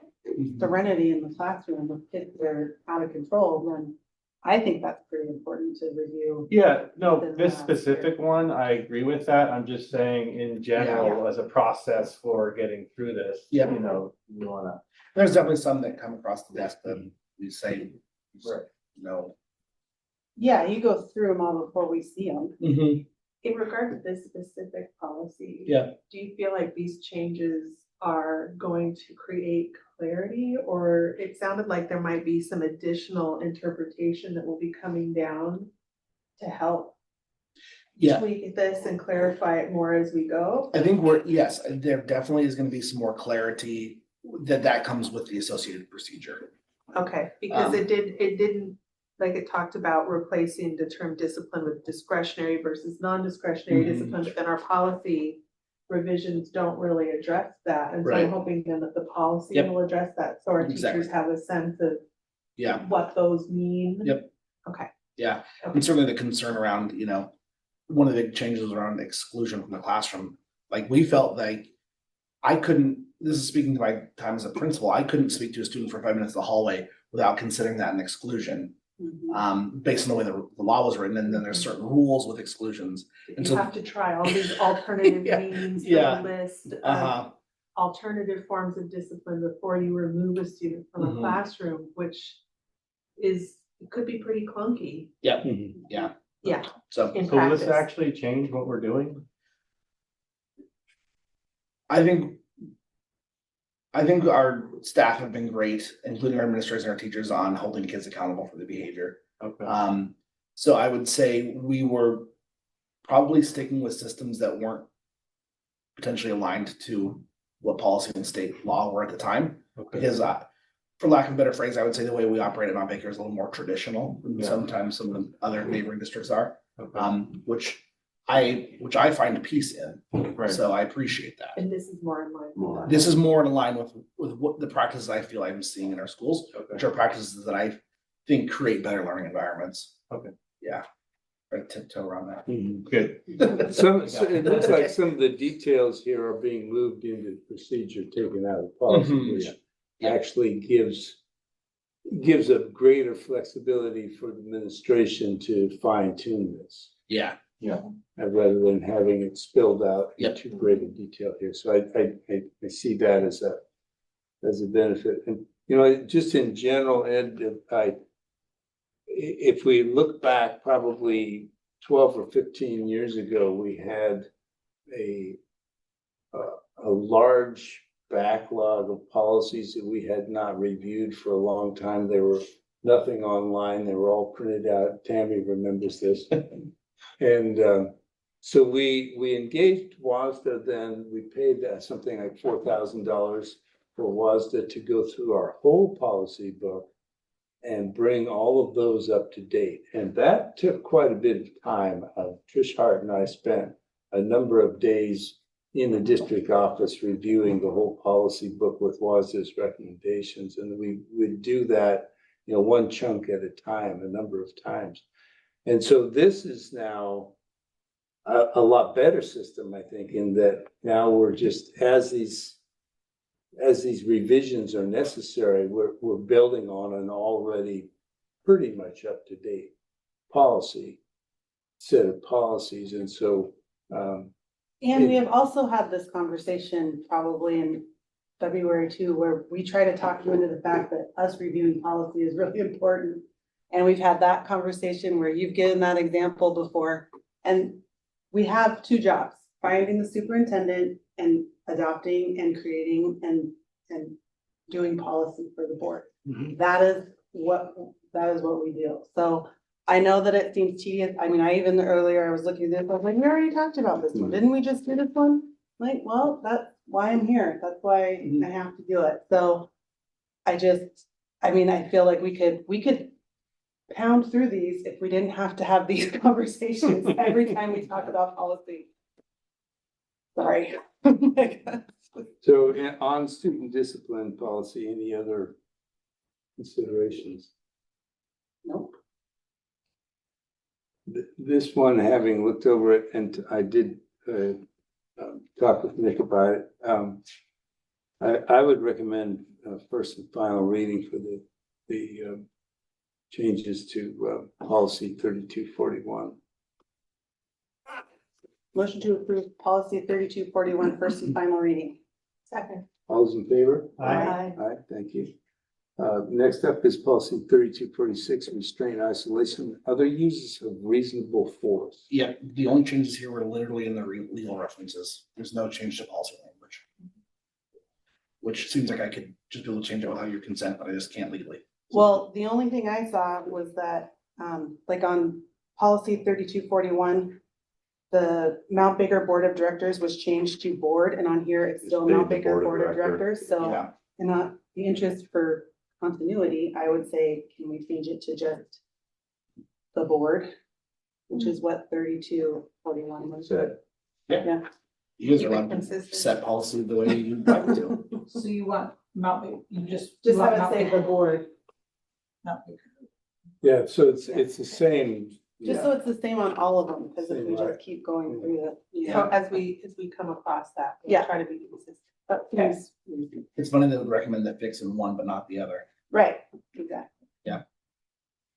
serenity in the classroom with kids that are out of control, then I think that's pretty important to review. Yeah, no, Within this the last specific one, I agree with that. I'm just saying in general, as a process for getting through this. Yeah. You wanna. There's definitely some that come across the desk that we say, Right. no. Yeah, you go through them all before we see them. In regard to this specific policy. Yeah. Do you feel like these changes are going to create clarity, or it sounded like there might be some additional interpretation that will be coming down to help Yeah. tweak this and clarify it more as we go? I think yes, there definitely is gonna be some more clarity that comes with the associated procedure. Okay, because Um, it didn't, like it talked about replacing the term discipline with discretionary versus non-discretionary Mhm. discipline, but then our policy revisions don't really address that. And so Right. I'm hoping then that the policy Yep. will address that, so our Exactly. teachers have a sense of Yeah, what those mean. Yep. Okay. yeah. And certainly the concern around, one of the big changes around exclusion from the classroom. Like we felt like I couldn't, this is speaking to my time as a principal, I couldn't speak to a student for 5 minutes in the hallway without considering that an exclusion. Based on the way the law was written, and then there's certain rules with exclusions. And You so- have to try all these alternative Yeah, means, yeah. the list of Uh-huh, alternative forms of discipline before you remove a student from a Mhm. classroom, which is, it could be pretty clunky. yeah, Yeah, so in So will this practice. actually change what we're doing? I think our staff have been great, including our administrators and our teachers, on holding kids accountable for the behavior. Okay. So I would say we were probably sticking with systems that weren't potentially aligned to what policy and state law were at the time. Okay. Because for lack of a better phrase, I would say the way we operate at Mount Baker is a little more traditional than Yeah. sometimes some of the other neighboring districts are, Okay. which I find peace in. Right. So I appreciate that. And this is more in line with that. This is more in line with what the practices I feel I'm seeing in our schools, Okay. which are practices that I think create better learning environments. Okay. Yeah. Right, tiptoe around that. Good. So it looks like some of the details here are being moved into procedure, taken out of policy, Mhm. which Yeah. actually gives a greater flexibility for the administration to fine tune this, Yeah. rather than having it spilled out in Yep. too great a detail here. So I see that as a benefit. And, you know, just in general, Ed, if we look back probably 12 or 15 years ago, we had a large backlog of policies that we had not reviewed for a long time. There were nothing online. They were all printed out. Tammy remembers this. And so we engaged WASDA then. We paid something like $4,000 for WASDA to go through our whole policy book and bring all of those up to date. And that took quite a bit of time. Trish Hart and I spent a number of days in the district office reviewing the whole policy book with WASDA's recommendations. And we would do that, you know, one chunk at a time, a number of times. And so this is now a lot better system, I think, in that now we're just, as these revisions are necessary, we're building on an already pretty much up-to-date set of policies. And so, And we have also had this conversation probably in February too, where we try to talk you into the fact that us reviewing policy is really important. And we've had that conversation where you've given that example before. And we have two jobs, finding the superintendent and adopting and creating and doing policy for the board. Mhm. That is what we do. So I know that it seems tedious. I mean, earlier I was looking at this, I was like, we already talked about this one. Didn't we just do this one? Like, well, that's why I'm here. That's why I have to do it. So I feel like we could pound through these if we didn't have to have these conversations every time we talk about policy. Sorry. so on student discipline policy, any other considerations? Nope. This one, having looked over it, and I did talk with Nick about it. I would recommend first and final reading for the changes to policy 3241. Motion to approve policy 3241, first and final reading. Second. All those in favor? Aye. Aye, thank you. Next up is policy 3246, restraint, isolation, other uses of reasonable force. Yeah, the only changes here were literally in the legal references. There's no change to policy language. Which seems like I could just be able to change it without your consent, but I just can't legally. Well, the only thing I saw was that, like on policy 3241, the Mount Baker Board of Directors was changed to board, and on here it's still Stayed Mount the Baker Board of Board of Directors, so Yeah, in the interest for continuity, I would say, can we change it to just the board? Which is what 3241 was. Said, you guys are Keep it allowed to consistent. set policy the way you'd like to. So you want Mount Baker, you just. Just want have it Mount say Baker the board, Mount Baker. Yeah, so it's the same. just so it's the same on all of them, because if we Same, right. just keep going through So the. as we come across that, we'll Yeah. try to be consistent. But yes, It's funny they would recommend that fix in one, but not the other. right, exactly.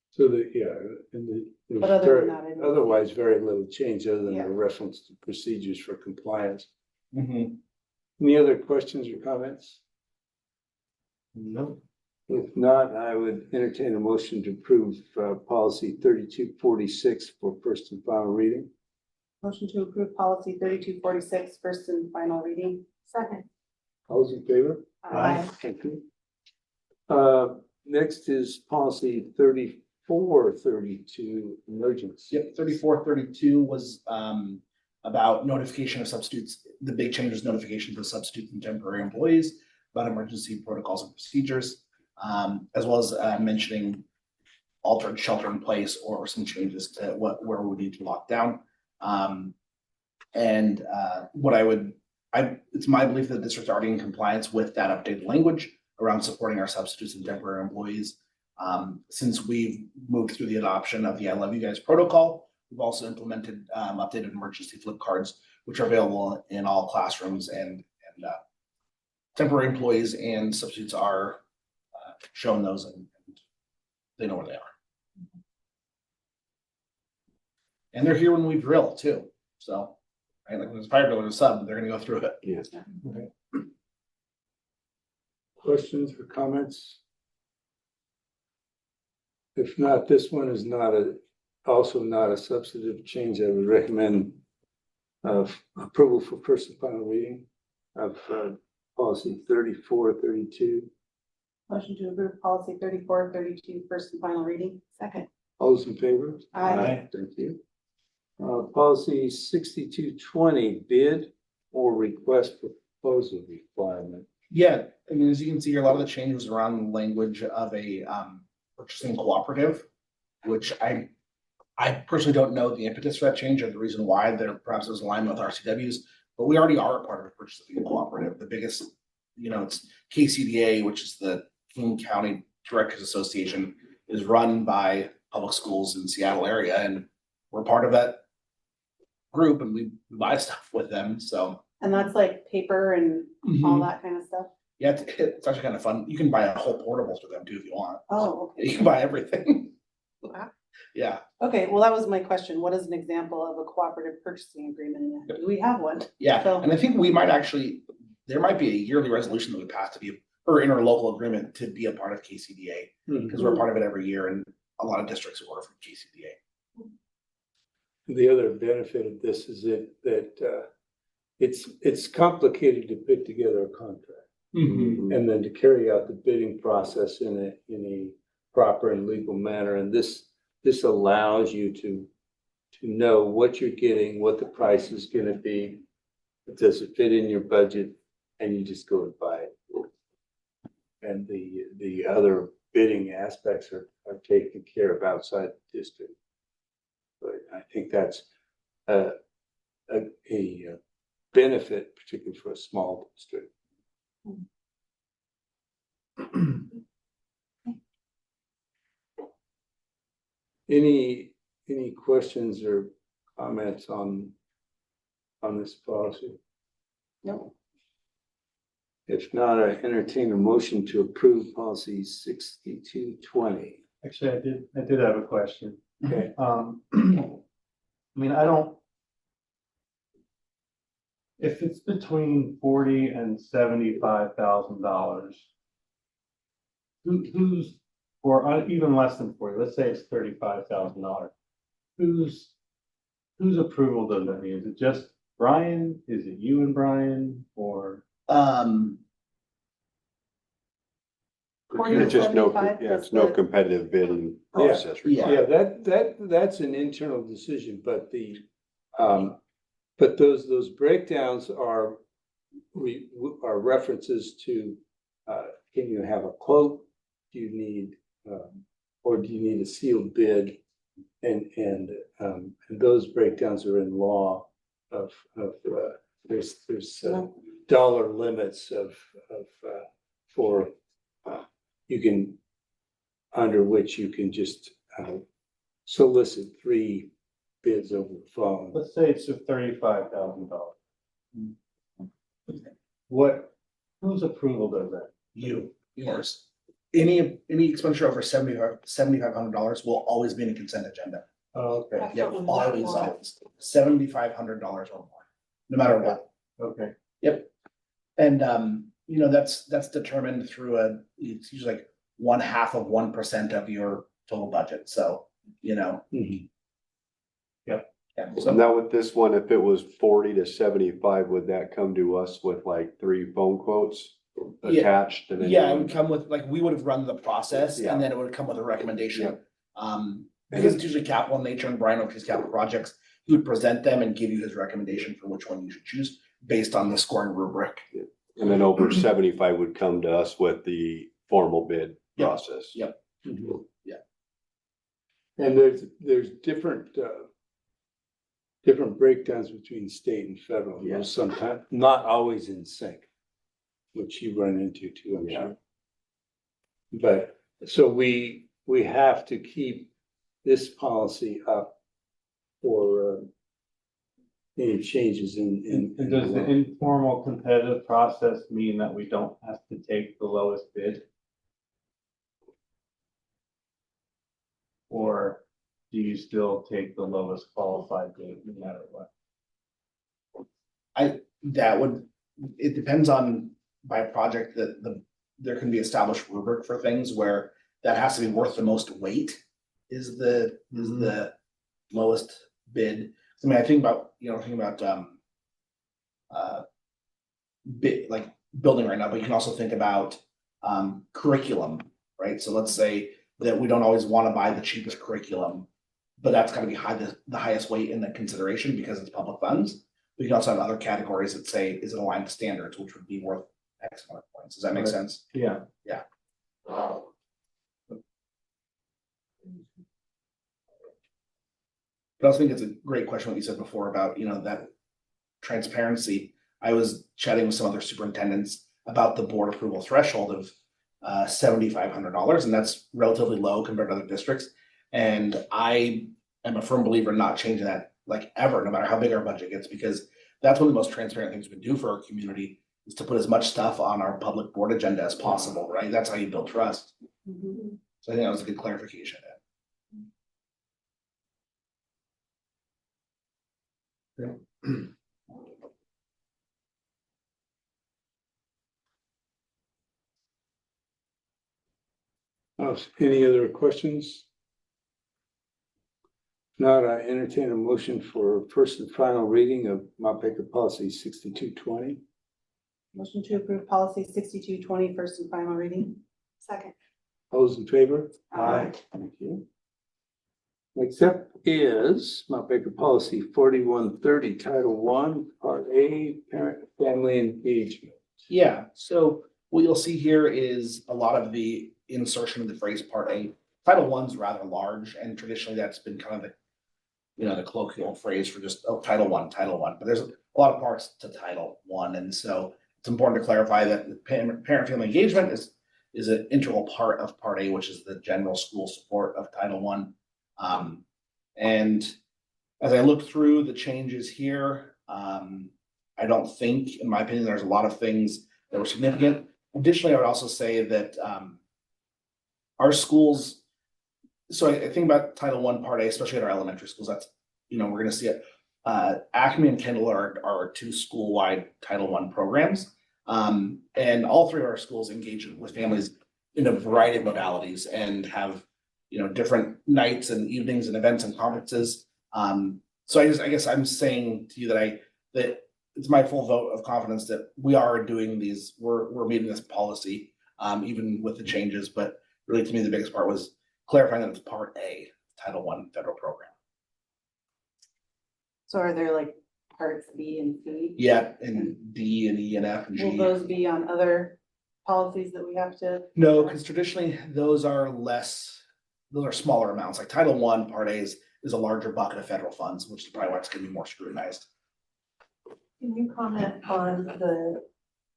So that, yeah, and there's But other very, than that, I don't- otherwise very little change other than Yeah. a reference to procedures for compliance. Mm-hmm. Any other questions or comments? No. If not, I would entertain a motion to approve policy 3246 for first and final reading. Motion to approve policy 3246, first and final reading. Second. All those in favor? Aye. Thank you. Next is policy 3432, emergency. Yep, 3432 was about notification of substitutes. The big change was notification for substitutes and temporary employees about emergency protocols and procedures, as well as mentioning altered shelter in place or some changes to where we need to lock down. It's my belief that the district's already in compliance with that updated language around supporting our substitutes and temporary employees. Since we've moved through the adoption of the I Love You Guys protocol, we've also implemented updated emergency flip cards, which are available in all classrooms, and temporary employees and substitutes are shown those, and they know where they are. And they're here when we drill too. So, right, like when it's fire drill or sub, they're gonna go through it. Yeah. Questions or comments? If not, this one is also not a substantive change. I would recommend approval for first and final reading of policy 3432. Motion to approve policy 3432, first and final reading. Second. All those in favor? Aye. Thank you. Policy 6220, bid or request for proposal requirement. Yeah, I mean, as you can see here, a lot of the change was around the language of a purchasing cooperative, which I personally don't know the impetus for that change or the reason why there perhaps is alignment with RCWs, but we already are a part of a purchasing cooperative. The biggest, it's KCDA, which is the King County Directors Association, is run by public schools in the Seattle area, and we're part of that group, and we buy stuff with them. So And that's like paper and all that kind of stuff. yeah, it's actually kind of fun. You can buy a whole portable for them too if you want. Oh, okay. You can buy everything. Wow. Yeah, Okay, well, that was my question. What is an example of a cooperative purchasing agreement? Do we have one? yeah. So- And I think we might actually, there might be a yearly resolution that we pass to be, or interlocal agreement to be a part of KCDA, because we're part of it every year, and a lot of districts order from KCDA. The other benefit of this is that it's complicated to put together a contract and then to carry out the bidding process in a proper and legal manner. And this allows you to know what you're getting, what the price is going to be. Does it fit in your budget? And you just go and buy it. And the other bidding aspects are taken care of outside the district. But I think that's a benefit, particularly for a small district. Any questions or comments on this policy? No. If not, I entertain a motion to approve policy 6220. Actually, I did have a question. Okay. I mean, if it's between $40,000 and $75,000, who's, or even less than 40, let's say it's $35,000, whose approval does that mean? Is it just Brian? Is it you and Brian, or? It's just no, 75, yeah, that's it's no the- competitive bidding Yeah. process. Yeah. required. Yeah, that's an internal decision, but but those breakdowns are references to, can you have a quote? Do you need, or do you need a sealed bid? And those breakdowns are in law of there's dollar limits for you can, under which you can just solicit 3 bids over the phone. Let's say it's $35,000. What Whose approval does that? Yours. Any expenditure over $7,500 will always be in a consent agenda. Oh, okay, That's Yep, what we want. always, $7,500 or more, no matter what. okay. And, that's determined through it's usually like 0.5% of your total budget, so, Mhm. Yeah, So so, now with this one, if it was 40 to 75, would that come to us with like 3 phone quotes Yeah. attached? And then yeah, it would come with, like, we would have run the process, Yeah. and then it would come with a recommendation. Yeah. Because it's usually capital in nature, and Brian Oakey's capital projects, he would present them and give you his recommendation for which one you should choose based on the scoring rubric. And then over 75 would come to us with the formal bid Yep. process. Yep. Mhm. Yeah. And there's different breakdowns between state and federal. Yeah. Sometimes, not always in sync, which you run into too, I'm Yeah. sure. But, so we have to keep this policy up for any changes in. And does the informal competitive process mean that we don't have to take the lowest bid? Or do you still take the lowest qualified bid no matter what? It depends on by project that there can be established rubric for things where that has to be worth the most weight is the lowest bid. I mean, I think about, like building right now, but you can also think about curriculum, right? So let's say that we don't always want to buy the cheapest curriculum, but that's got to be the highest weight in the consideration because it's public funds. We can also have other categories that say, is it aligned to standards, which would be worth X amount of points. Does that make Right. sense? Yeah. Yeah. But I also think it's a great question what you said before about, that transparency. I was chatting with some other superintendents about the board approval threshold of $7,500, and that's relatively low compared to other districts. And I am a firm believer in not changing that like ever, no matter how big our budget gets, because that's one of the most transparent things we can do for our community is to put as much stuff on our public board agenda as possible, right? That's how you build trust. So I think that was a good clarification. Any other questions? If not, I entertain a motion for first and final reading of Mount Baker Policy 6220. Motion to approve policy 6220, first and final reading. Second. All those in favor? Aye. Thank you. Next up is Mount Baker Policy 4130, Title I, Part A, Parent Family Engagement. Yeah, so what you'll see here is a lot of the insertion of the phrase Part A. Title I's rather large, and traditionally that's been kind of the colloquial phrase for just Title I. But there's a lot of parts to Title I, and so it's important to clarify that the parent-family engagement is an integral part of Part A, which is the general school support of Title I. And as I look through the changes here, I don't think, in my opinion, there's a lot of things that were significant. Additionally, I would also say that our schools, so I think about Title I Part A, especially at our elementary schools, that's, we're going to see it. Acme and Kendall are our 2 school-wide Title I programs. And all 3 of our schools engage with families in a variety of modalities and have, different nights and evenings and events and conferences. So I guess I'm saying to you that it's my full vote of confidence that we are doing these, we're meeting this policy, even with the changes, but really to me, the biggest part was clarifying that it's Part A, Title I federal program. So are there like parts B and C? Yeah, and D and E and F and Will G. those be on other policies that we have to? No, because traditionally those are smaller amounts. Like Title I Part A is a larger bucket of federal funds, which is probably why it's going to be more scrutinized. Can you comment on the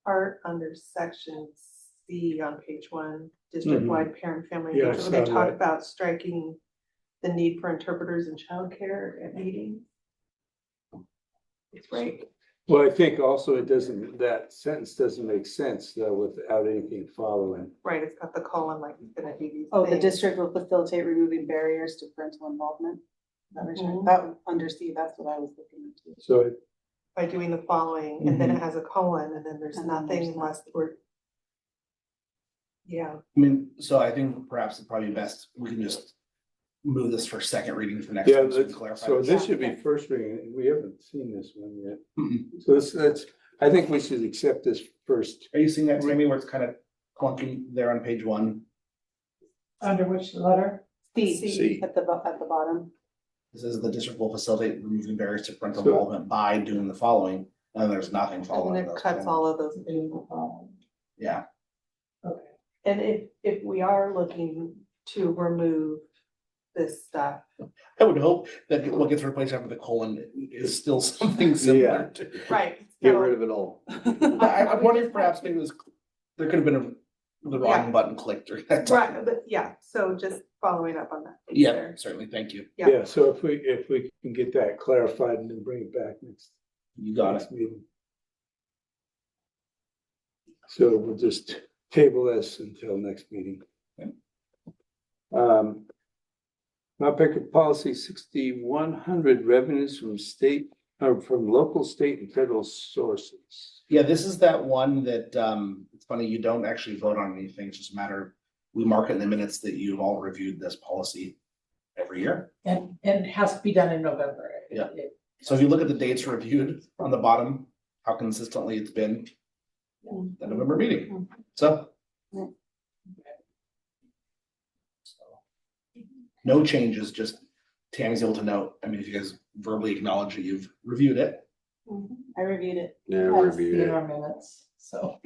part under section C on page 1, district-wide parent family Yeah, I engagement, where they saw talk that. about striking the need for interpreters and childcare at meetings? It's great. Well, I think also it doesn't, that sentence doesn't make sense though without anything following. Right, it's got the colon like it's gonna do these Oh, the things. district will facilitate removing barriers to parental involvement. That was, Mhm. that under C, that's what I was looking into. So it- By doing the following, and then it has a colon, and then there's And then nothing there's unless we're. Yeah, I mean, so I think perhaps it's probably best, we can just move this for second reading for next yeah, week, so we can let's- clarify. so this. this should be first reading. We haven't seen this one yet. Mhm. So that's, I think we should accept this first. Are you seeing that, Tammy, where it's kind of clunky there on page one? Under which letter? C, C. at the bottom. This is the district will facilitate removing barriers to parental So- involvement by doing the following, and there's nothing and following. then it those. cuts all of those. Yeah, Okay, and if we are looking to remove this stuff, I would hope that what gets replaced after the colon is still something similar to. right? Get so- rid of it all. I'm wondering if perhaps maybe it was, there could have been the wrong Yeah. button clicked or that. time. Right, but yeah, so just following up on that. piece Yeah, there. certainly, thank you. Yeah. Yeah, so if we can get that clarified and then bring it back next. You got it. next meeting. So we'll just table this until next meeting. Okay. Mount Baker Policy 6100 revenues from state, or from local, state and federal sources. Yeah, this is that one that, it's funny, you don't actually vote on anything, it's just a matter of, we mark it in the minutes that you've all reviewed this policy every year. And it has to be done in November. Yeah. So if you look at the dates reviewed on the bottom, how consistently it's been the November meeting, so. Yeah. So, no changes, just Tammy's able to note, I mean, if you guys verbally acknowledge that you've reviewed it. I reviewed it. Yeah, Has to be reviewed in it. our minutes, so.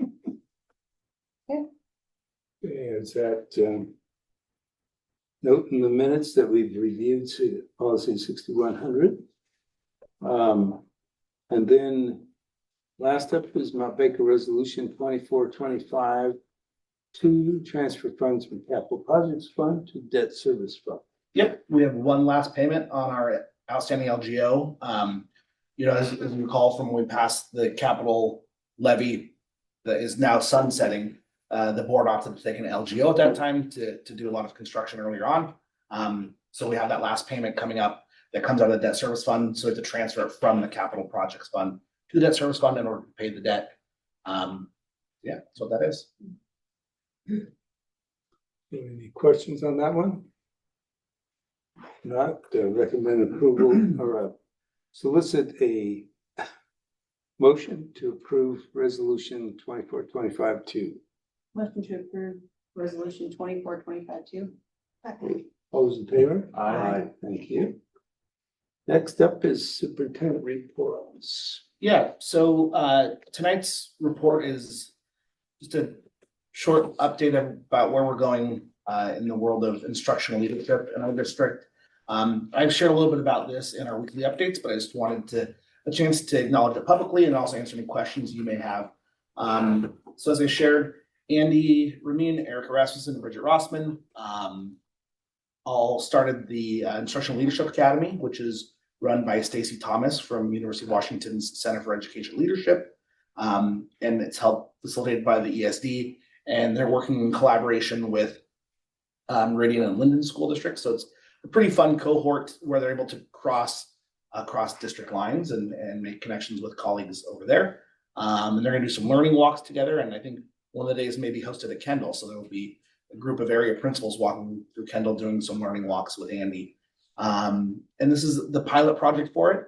Is that note in the minutes that we've reviewed policy 6100. And then last up is Mount Baker Resolution 2425 to transfer funds from Capital Projects Fund to Debt Service Fund. Yep, we have one last payment on our outstanding LGO. You know, as you recall from when we passed the capital levy that is now sunsetting, the board opted to take an LGO at that time to do a lot of construction earlier on. So we have that last payment coming up that comes out of the debt service fund, so we have to transfer it from the capital projects fund to the debt service fund in order to pay the debt. Yeah, that's what that is. Any questions on that one? Not, recommend approval or solicit a motion to approve resolution 2425-2. Motion to approve resolution 2425-2. All those in favor? Aye. Thank you. Next up is superintendent reports. Yeah, so tonight's report is just a short update about where we're going in the world of instructional leadership in our district. I've shared a little bit about this in our weekly updates, but I just wanted a chance to acknowledge it publicly and also answer any questions you may have. So as I shared, Andy Ramin, Erica Rasmussen, and Bridget Rossman all started the Instructional Leadership Academy, which is run by Stacy Thomas from University of Washington's Center for Education Leadership. And it's helped facilitated by the ESD, and they're working in collaboration with Meridian and Linden School Districts. So it's a pretty fun cohort where they're able to cross district lines and make connections with colleagues over there. And they're gonna do some learning walks together. And I think one of the days may be hosted at Kendall. So there will be a group of area principals walking through Kendall doing some learning walks with Andy. And this is the pilot project for it,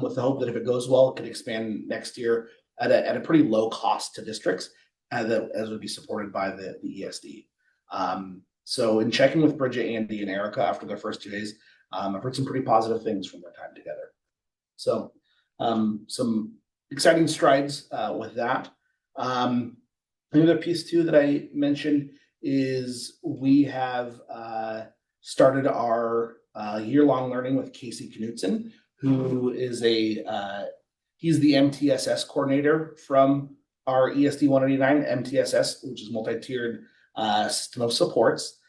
with the hope that if it goes well, it could expand next year at a pretty low cost to districts, as would be supported by the ESD. So in checking with Bridget, Andy, and Erica after their first 2 days, I've heard some pretty positive things from their time together. So some exciting strides with that. The other piece too that I mentioned is we have started our year-long learning with Casey Knutson, who is he's the MTSS coordinator from our ESD 189 MTSS, which is multi-tiered system of supports.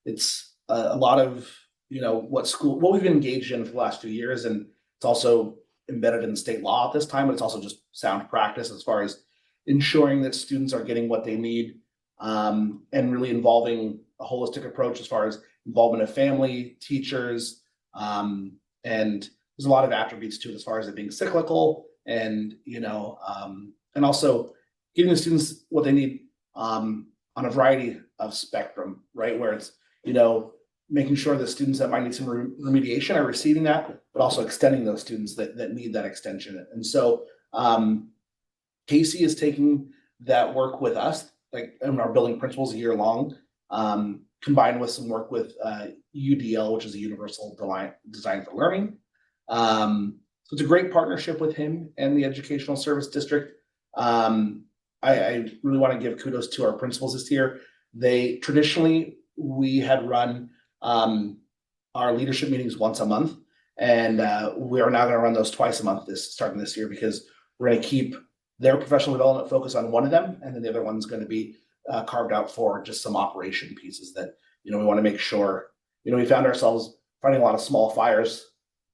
It's a lot of what we've engaged in for the last few years, and it's also embedded in state law at this time, but it's also just sound practice as far as ensuring that students are getting what they need, and really involving a holistic approach as far as involvement of family, teachers, and there's a lot of attributes to it as far as it being cyclical and, and also giving the students what they need on a variety of spectrum, right? Where it's, making sure the students that might need some remediation are receiving that, but also extending those students that need that extension. And so Casey is taking that work with us, like in our building principles a year long, combined with some work with UDL, which is a Universal Design for Learning. So it's a great partnership with him and the Educational Service District. I really want to give kudos to our principals this year. We had run our leadership meetings once a month, and we are now going to run those twice a month starting this year, because we're going to keep their professional development focus on one of them, and then the other one's going to be carved out for just some operation pieces that we want to make sure. We found ourselves fighting a lot of small fires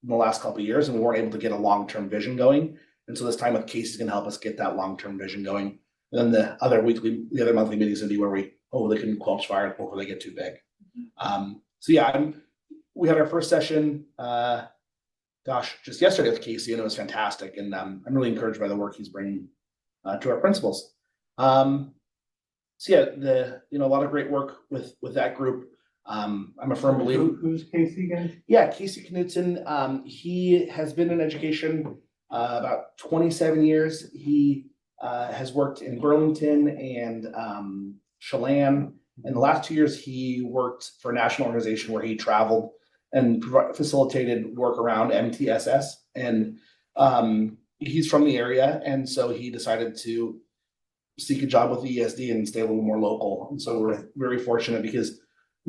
in the last couple of years, and we weren't able to get a long-term vision going. And so this time with Casey's going to help us get that long-term vision going. And then the other monthly meetings will be where we can quench fires before they get too big. So yeah, we had our first session, just yesterday with Casey, and it was fantastic. And I'm really encouraged by the work he's bringing to our principals. So yeah, a lot of great work with that group. I'm a firm believer. Who's Casey again? Yeah, Casey Knudsen. He has been in education about 27 years. He has worked in Burlington and Chelan. In the last 2 years, he worked for a national organization where he traveled and facilitated work around MTSS. And he's from the area, and so he decided to seek a job with the ESD and stay a little more local. And so we're very fortunate, because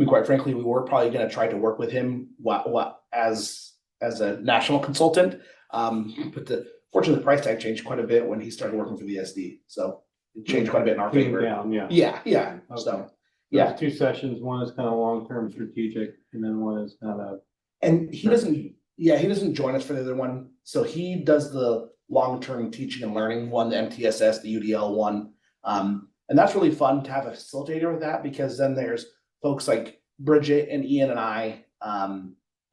quite frankly, we were probably going to try to work with him as a national consultant. But fortunately, the price tag changed quite a bit when he started working for the ESD. So it changed quite a bit in our favor. Down, yeah. Yeah. Okay. So There's 2 sessions. One is kind of long-term strategic, and then one is kind of. And he doesn't join us for the other one. So he does the long-term teaching and learning one, the MTSS, the UDL one. And that's really fun to have a facilitator with that, because then there's folks like Bridget and Ian and I,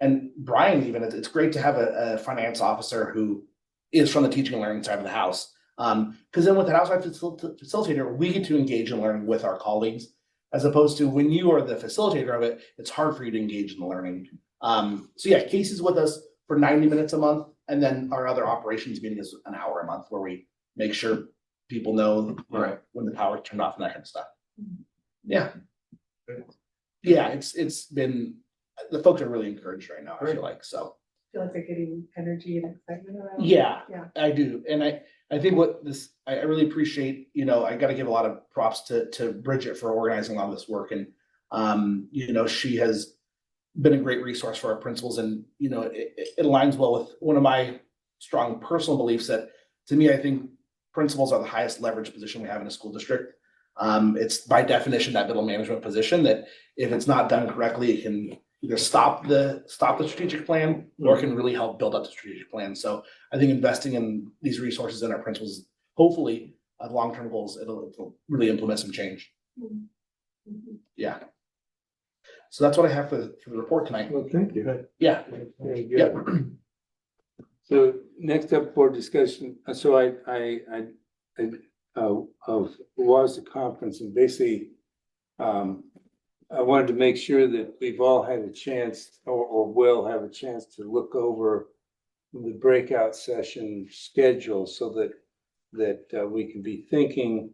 and Brian even. It's great to have a finance officer who is from the teaching and learning side of the house. Because then with the outside facilitator, we get to engage in learning with our colleagues, as opposed to when you are the facilitator of it, it's hard for you to engage in the learning. So yeah, Casey's with us for 90 minutes a month. And then our other operations meeting is an hour a month, where we make sure people know when the power turned off and that kind of stuff. Yeah. Yeah, it's been, the folks are really encouraged right now, I feel like, so. I feel like they're getting energy and excitement around. Yeah, Yeah. I do. And I think I really appreciate, I got to give a lot of props to Bridget for organizing a lot of this work. And, she has been a great resource for our principals. And, it aligns well with one of my strong personal beliefs that, to me, I think principals are the highest leverage position we have in a school district. It's by definition that middle management position that if it's not done correctly, it can either stop the strategic plan, or it can really help build up the strategic plan. So I think investing in these resources in our principals, hopefully, long-term goals, it'll really implement some change. Yeah. So that's what I have for the report tonight. Well, thank you. Yeah. Very good. Yep. So next up for discussion, so I was the conference, and basically, I wanted to make sure that we've all had a chance, or will have a chance, to look over the breakout session schedule, so that we can be thinking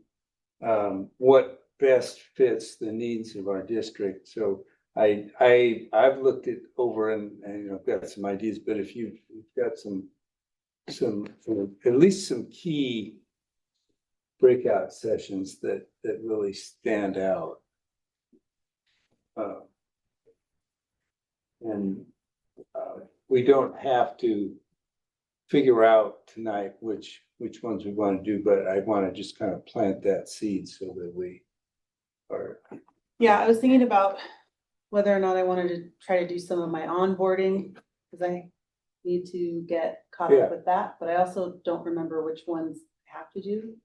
what best fits the needs of our district. So I've looked it over and I've got some ideas, but if you've got some at least some key breakout sessions that really stand out. We don't have to figure out tonight which ones we want to do, but I want to just kind of plant that seed so that we are. Yeah, I was thinking about whether or not I wanted to try to do some of my onboarding, because I need to get caught Yeah. up with that, but I also don't remember which ones I have to do.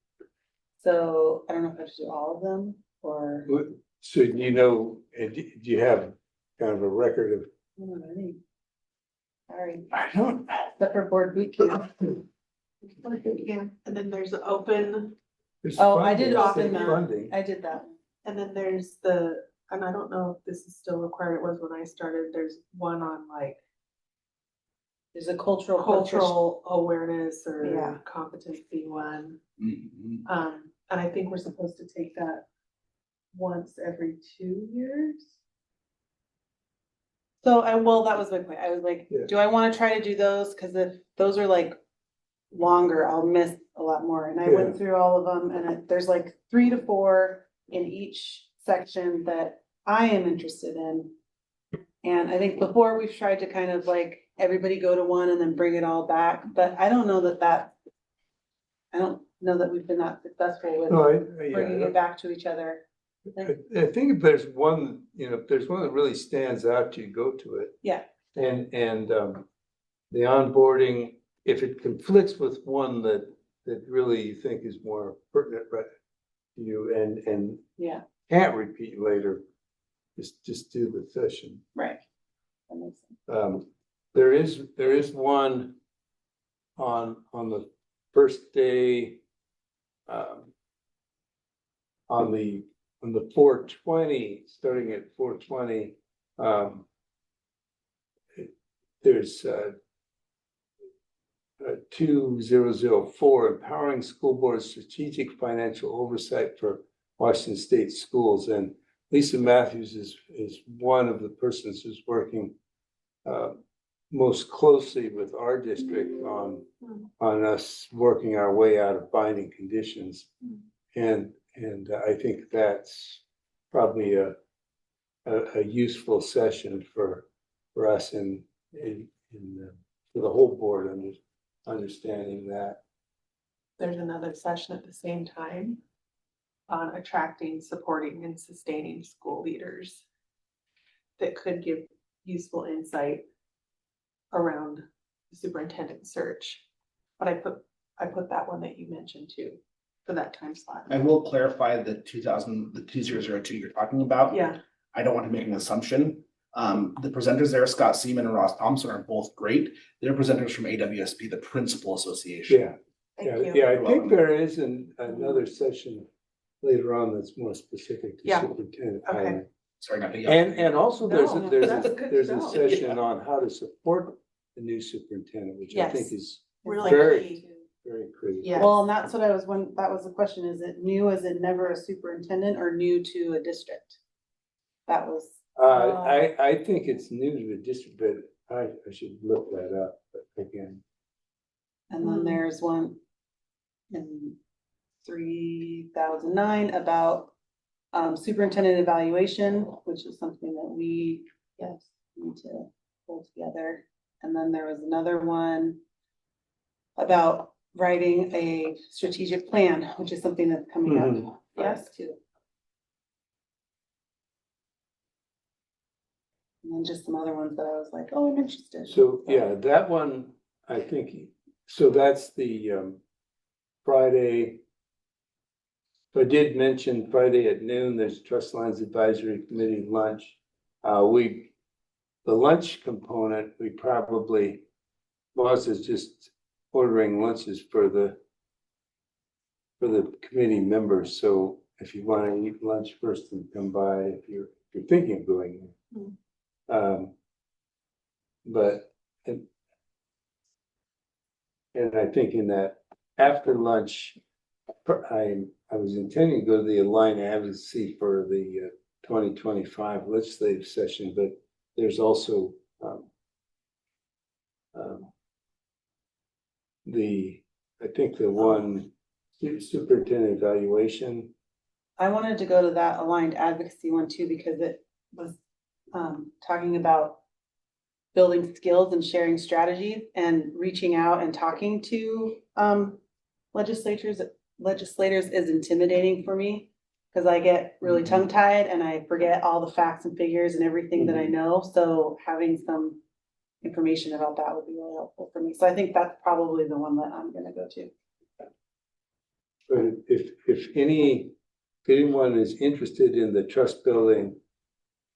So I don't know if I have to do all of them or. So you know, do you have kind of a record of? I don't know, I think- Sorry, I don't. except for board boot camp. Yeah, and then there's open, there's Oh, I funding, did open state that. funding. I did that. and then there's the, and I don't know if this is still required, it was when I started, there's one on like There's a cultural. cultural awareness Yeah. or competency one. Mhm. And I think we're supposed to take that once every 2 years. So well, that was my point. I was like, Yeah. do I wanna try to do those? Cause if those are like longer, I'll miss a lot more. And I went Yeah. through all of them and there's like 3 to 4 in each section that I am interested in. And I think before we've tried to kind of like, everybody go to one and then bring it all back, but I don't know I don't know that we've been that successful with No, bringing yeah, it back to each other. I think if there's one, you know, if there's one that really stands out to you, go to it. Yeah. And the onboarding, if it conflicts with one that really you think is more pertinent, right, to you and Yeah, can't repeat later, just do the session. right. That makes sense. There is one on the first day, on the 420, starting at 420, there's 2004, empowering school board strategic financial oversight for Washington State schools. And Lisa Matthews is one of the persons who's working most closely with our district on us working our way out of binding conditions. And I think that's probably a useful session for us in for the whole board understanding that. There's another session at the same time on attracting, supporting, and sustaining school leaders that could give useful insight around the superintendent search. But I put that one that you mentioned too, for that time slot. I will clarify the 2002 you're talking about. Yeah, I don't want to make an assumption. The presenters there, Scott Seaman and Ross Thompson, are both great. They're presenters from AWSP, the Principal Association. Yeah, thank you. yeah, I think there is another session later on that's more specific to Yeah. superintendent Okay. hiring. Sorry, not to yell. And also there's No, that's a good there's a show. session on how to support the new superintendent, which I think Yes. is Really very, key. very critical. Yeah. Well, and that's what I was, that was the question, is it new as in never a superintendent or new to a district? That was, I think it's new to the district, but I should look that up, but again. and then there's one in 3009 about superintendent evaluation, which is something that we, yes, need to pull together. And then there was another one about writing a strategic plan, which is something that's coming up for us too. And then just some other ones that I was like, oh, I'm interested. So, yeah, that one, I think, so that's the Friday. So I did mention Friday at noon, there's Trust Lines Advisory Committee lunch. The lunch component, we probably, Lois is just ordering lunches for the committee members. So if you want to eat lunch first and come by, if you're thinking of going there. But, and I think in that after lunch, I was intending to go to the Align Advocacy for the 2025 legislative session, but there's also I think the one superintendent evaluation. I wanted to go to that aligned advocacy one too, because it was talking about building skills and sharing strategies and reaching out and talking to legislators is intimidating for me. Cause I get really tongue tied and I forget all the facts and figures and everything that I know. So having some information about that would be really helpful for me. So I think that's probably the one that I'm gonna go to. But if anyone is interested in the trust building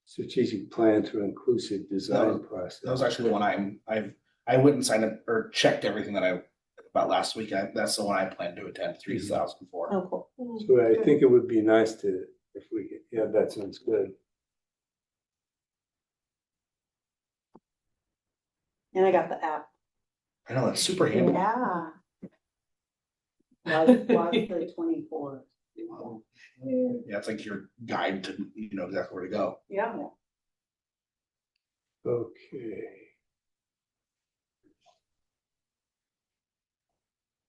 strategic plan through inclusive design process. That was actually the one I went and signed up or checked everything that I about last week. That's the one I plan to attend, 3,004. Oh, cool. So I think it would be nice to, if we could, yeah, that sounds good. And I got the app. I know, that's super handy. Yeah. Was the 24. Yeah, it's like your guide to, exactly where to go. Yeah. Okay.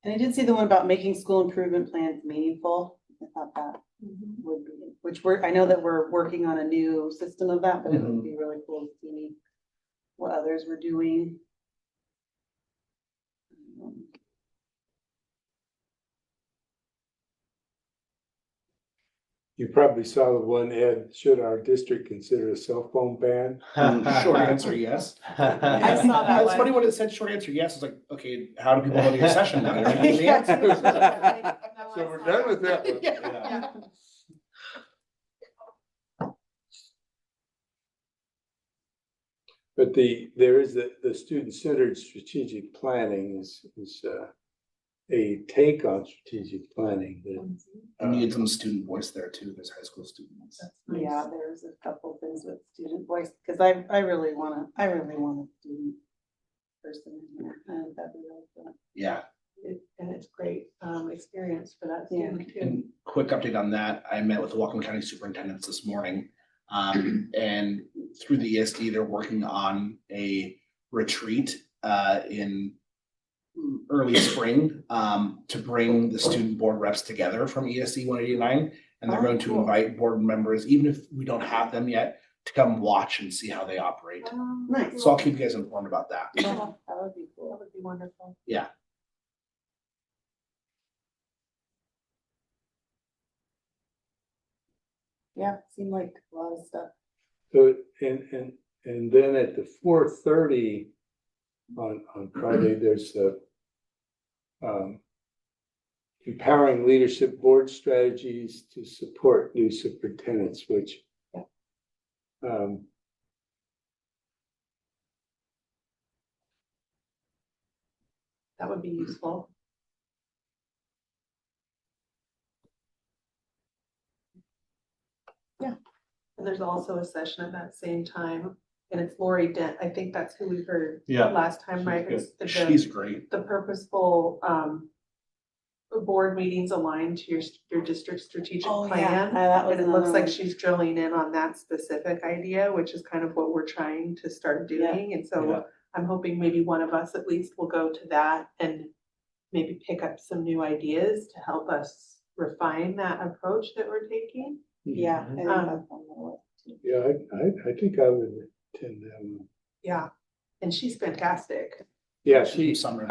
And I did see the one about making school improvement plans meaningful. I thought that would be, which I know that we're working on a new system of that, but it would be really cool to see what others were doing. You probably saw the one, Ed, should our district consider a cell phone ban? Short answer, yes. I saw that It's one. funny when it said short answer, yes. It's like, okay, how do people go to your session now? You don't know the answer. So we're done with that one. Yeah. But there is the student-centered strategic planning is a take on strategic planning that. And you get some student voice there too. There's high school students. Yeah, there's a couple things with student voice, because I really want a student person in here. I think that'd be really fun. Yeah. And it's great experience for that Yeah. student too. And quick update on that, I met with the Whatcom County superintendents this morning. And through the ESD, they're working on a retreat in early spring to bring the student board reps together from ESD 189. And they're going to invite board members, even if we don't have them yet, to come watch and see how they operate. Nice. So I'll keep you guys informed about that. Yeah, that would be That cool. would be wonderful. Yeah. Yeah, seemed like a lot of stuff. So, and then at the 4:30 on Friday, there's the empowering leadership board strategies to support new superintendents, which That would be useful. Yeah. And there's also a session at that same time, and it's Lori Dent. I think that's who we heard Yeah, last time, she's right? good. It's the- She's great. the purposeful board meetings aligned to your district strategic plan. That was And it looks another like one. she's drilling in on that specific idea, which is kind of what we're trying to start doing. And Yeah. so I'm hoping maybe one of us at least will go to that and maybe pick up some new ideas to help us refine that approach that we're taking. Yeah. I think that's one that worked too. yeah, I think I would attend them. Yeah, and she's fantastic. Yeah, Summer.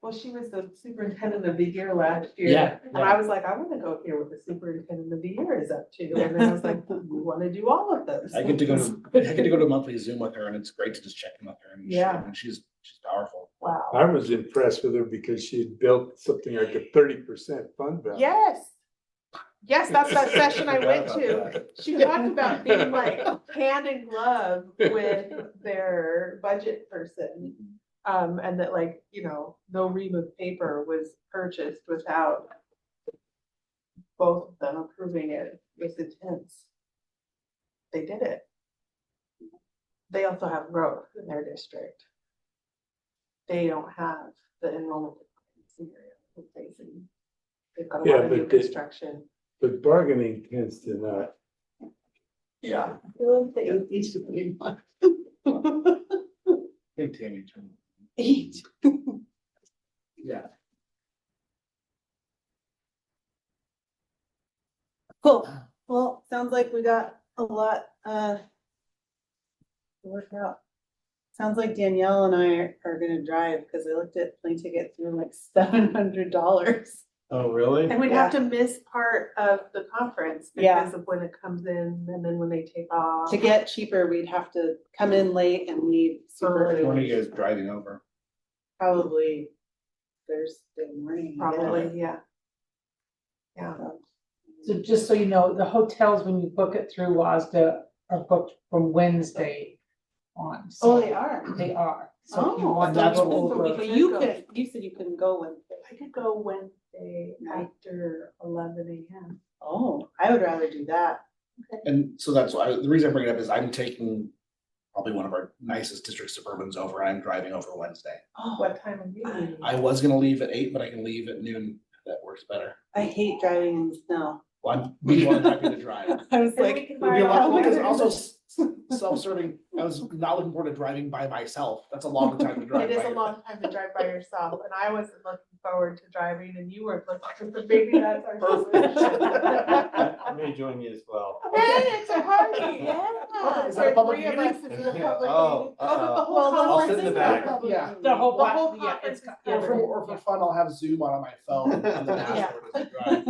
Well, she was the superintendent of the year last year. Yeah, And I was like, I wanna go hear what the superintendent of the year is up to. And then I was like, we wanna do all of those. I get to go to a monthly Zoom with her, and it's great to just check in with her. And Yeah. and she's powerful. Wow. I was impressed with her because she had built something like a 30% fund balance. Yes. Yes, that's that session I went to. She talked about being like hand in glove with their budget person. And that like, no ream of paper was purchased without both of them approving it. It was intense. They did it. They also have growth in their district. They don't have the enrollment scenario we're facing. They've got a Yeah, lot of new but the- construction. But bargaining tends to not. Yeah. I love that you each to be one. Hey, Tammy. Each. Yeah. Cool. Well, sounds like we got a lot to work out. Sounds like Danielle and I are gonna drive, because I looked at plane tickets, we were like $700. Oh, really? And we'd have to miss part of the conference Yeah. because of when it comes in and then when they take off. To get cheaper, we'd have to come in late and leave super Early. When are early, you guys driving over? probably Thursday morning. yeah. Probably, yeah. Yeah. So just so you know, the hotels, when you book it through WASDA, are booked from Wednesday on. so Oh, they are? They are. So if you Oh, want to that's go what- over. But you could, you said you couldn't go Wednesday. I could go Wednesday after 11 a.m. Oh, I would rather do that. And so that's why, the reason I bring it up is I'm taking probably one of our nicest district Suburbans over, and I'm driving over Wednesday. Oh, What time are you leaving? I was gonna leave at 8, but I can leave at noon, if that works better. I hate driving in the snow. Well, I'm be more than happy to drive. I was And we like, can It'd be a buy lot, all because the- also self-serving, I was not looking forward to driving by myself. That's a long time to drive. It is by a long time to drive by yourself, and I wasn't looking forward to driving, and you weren't looking, so maybe that's our solution. I may join you as well. Hey, it's a party, yeah. Is that a public Three of meeting? us is a public Oh, meeting. uh-oh. The whole Well, the I'll whole sit in the thing's back. a public Yeah. meeting. The whole, The whole yeah, conference it's. is Or for fun, I'll have Zoom on my phone on the dashboard as I drive.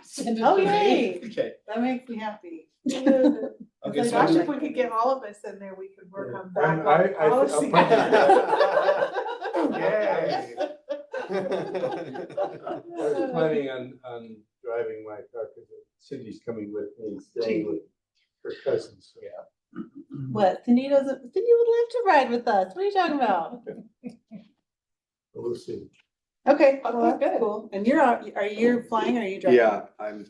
Send it Oh, to me. yay, Okay, that makes me happy. okay, so Gosh, I'm- if we could get all of us in there, we could work on I'm- backlog I'll policy. put Yay. I was planning on driving my car because Cindy's coming with me and staying with her cousins. So yeah. What, Cindy would love to ride with us, what are you talking about? We'll see. Okay, well, Okay, that's good. cool, and you're out, are you flying or are you driving?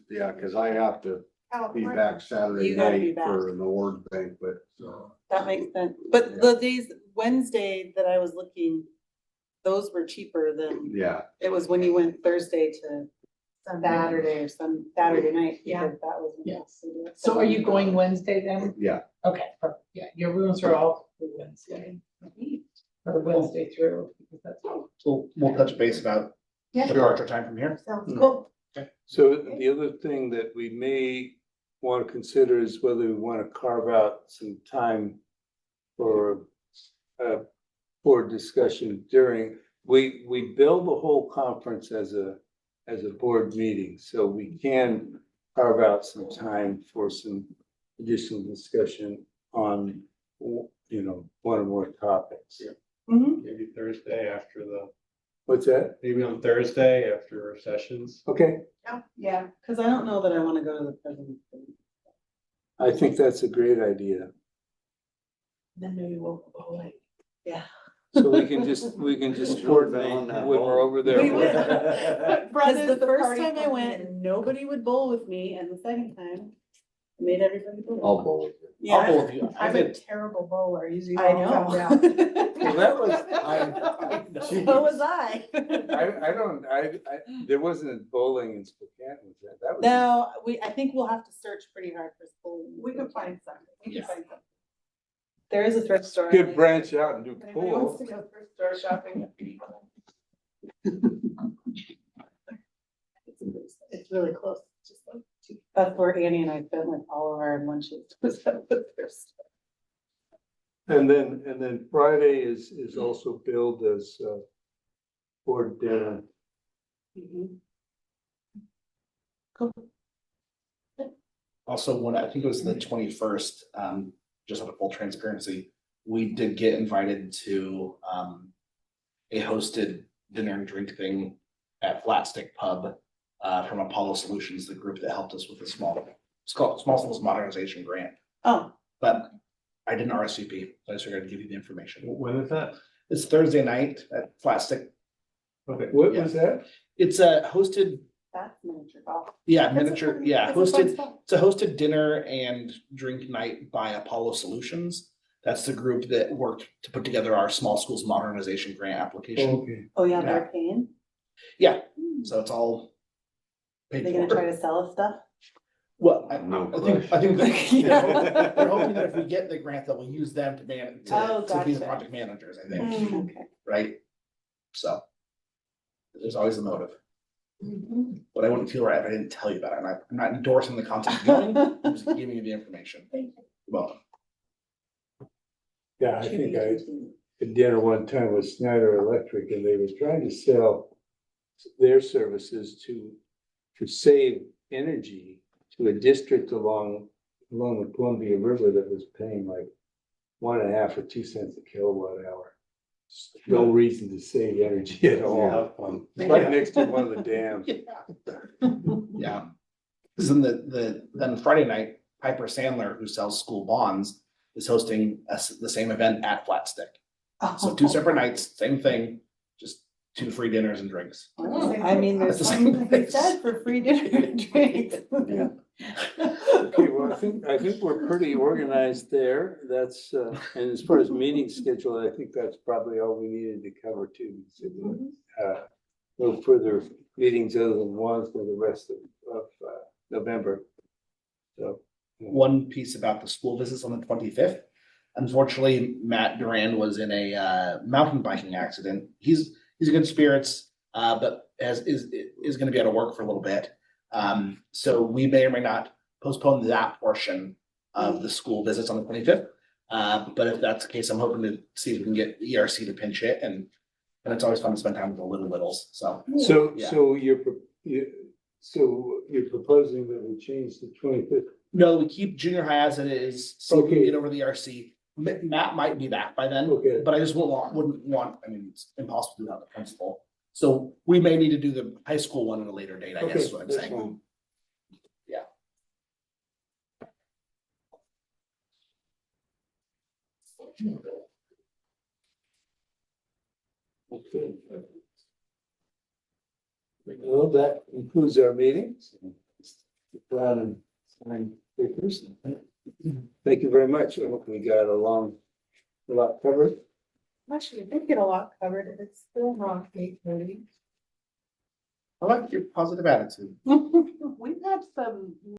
Yeah, cause I have to be California. back Saturday You gotta be night back. for an award banquet, so. That makes sense, but the days, Wednesday that I was looking, those were cheaper than, Yeah, it was when you went Thursday to Saturday or some Saturday night, Yeah. because that was. Yeah. So are you going Wednesday then? yeah, Okay, perfect. Yeah, your rooms are all for Wednesday. Or Wednesday through, because that's how. So we'll touch base about Yeah. departure time from here. Sounds Hmm. cool. So the other thing that we may want to consider is whether we want to carve out some time for board discussion during, we bill the whole conference as a board meeting, so we can carve out some time for some additional discussion on, you know, one or more topics. Mhm. Maybe Thursday after What's that? maybe on Thursday after our sessions. Okay, Yeah, cause I don't know that I wanna go to the president's. thing. I think that's a great idea. Then maybe we'll go bowling. So we can just coordinate when we're over there. We will. But Cause Brenda's the first party time I went, coordinator. nobody would bowl with me, and the second time, I made everybody bowl. I'll bowl with you. I'll Yeah, bowl with you. I I'm a did. terrible bowler, usually. I all know. come down. Well, that was, I know. So was I. there wasn't bowling in Spokane, was that? That was. No, I think we'll have to search pretty hard for bowling. We could find something. We can Yeah. find something. There is a thrift store. Could branch out and do If anybody wants pool. to go thrift store shopping. It's really close, just like that's where Annie and I spent like all of our lunches was at the thrift store. And then Friday is also billed as board dinner. Also, when I think it was the 21st, just out of full transparency, we did get invited to a hosted dinner and drink thing at Flat Stick Pub from Apollo Solutions, the group that helped us with the it's called Small Schools Modernization Grant. Oh, But I didn't RSVP, so I just figured I'd give you the information. When is that? It's Thursday night at Flat Stick. Okay. What was that? It's a hosted, that's miniature golf. yeah, That's a miniature, fun- yeah, that's a fun hosted. spot. It's a hosted dinner and drink night by Apollo Solutions. That's the group that worked to put together our small schools modernization grant application. Okay. Oh, yeah, they're paying. Yeah, so it's all Are paid they gonna try for. to sell us stuff? Well, No I think, that- they're hoping that if we get the grant, that we'll use them to Oh, to be the gotcha. project managers, I think, Okay. right? So. There's always a motive, but I wouldn't feel right if I didn't tell you about it. I'm not endorsing the content you're doing, I'm just giving you the information. Well, Yeah, I think I had dinner one time with Snyder Electric and they was trying to sell their services to save energy to a district along the Columbia River that was paying like 1.5 or 2 cents a kilowatt hour. No reason to save energy at all. Right next to one of the dams. Yeah. Cause then Friday night, Piper Sandler, who sells school bonds, is hosting the same event at Flat Stick. So 2 separate nights, same thing, just 2 free dinners and drinks. I mean, there's That's the something same to be place. said for free dinner and drinks. Okay, well, I think we're pretty organized there. That's, and as far as meeting schedule, I think that's probably all we needed to cover too. So, no further meetings other than one for the rest of November. So. One piece about the school visits on the 25th. Unfortunately, Matt Durand was in a mountain biking accident. He's in good spirits, but is going to be out of work for a little bit. So we may or may not postpone that portion of the school visits on the 25th. But if that's the case, I'm hoping to see if we can get ERC to pinch it, and it's always fun to spend time with the littles. So yeah. So you're proposing that we change the 25th? No, we keep junior high as it is. See if we can Okay. get over the ERC. Matt might be back by then. Okay. But I just wouldn't want, I mean, it's impossible to do without the principal. So we may need to do the high school one at a later date, I guess is what I'm that's saying. fine. Yeah. Okay. Well, that concludes our meetings. Sit down and sign papers. Thank you very much. I hope we got a lot covered. Actually, I did get a lot covered, and it's still wrong, 8:30. I like your positive attitude. We've had some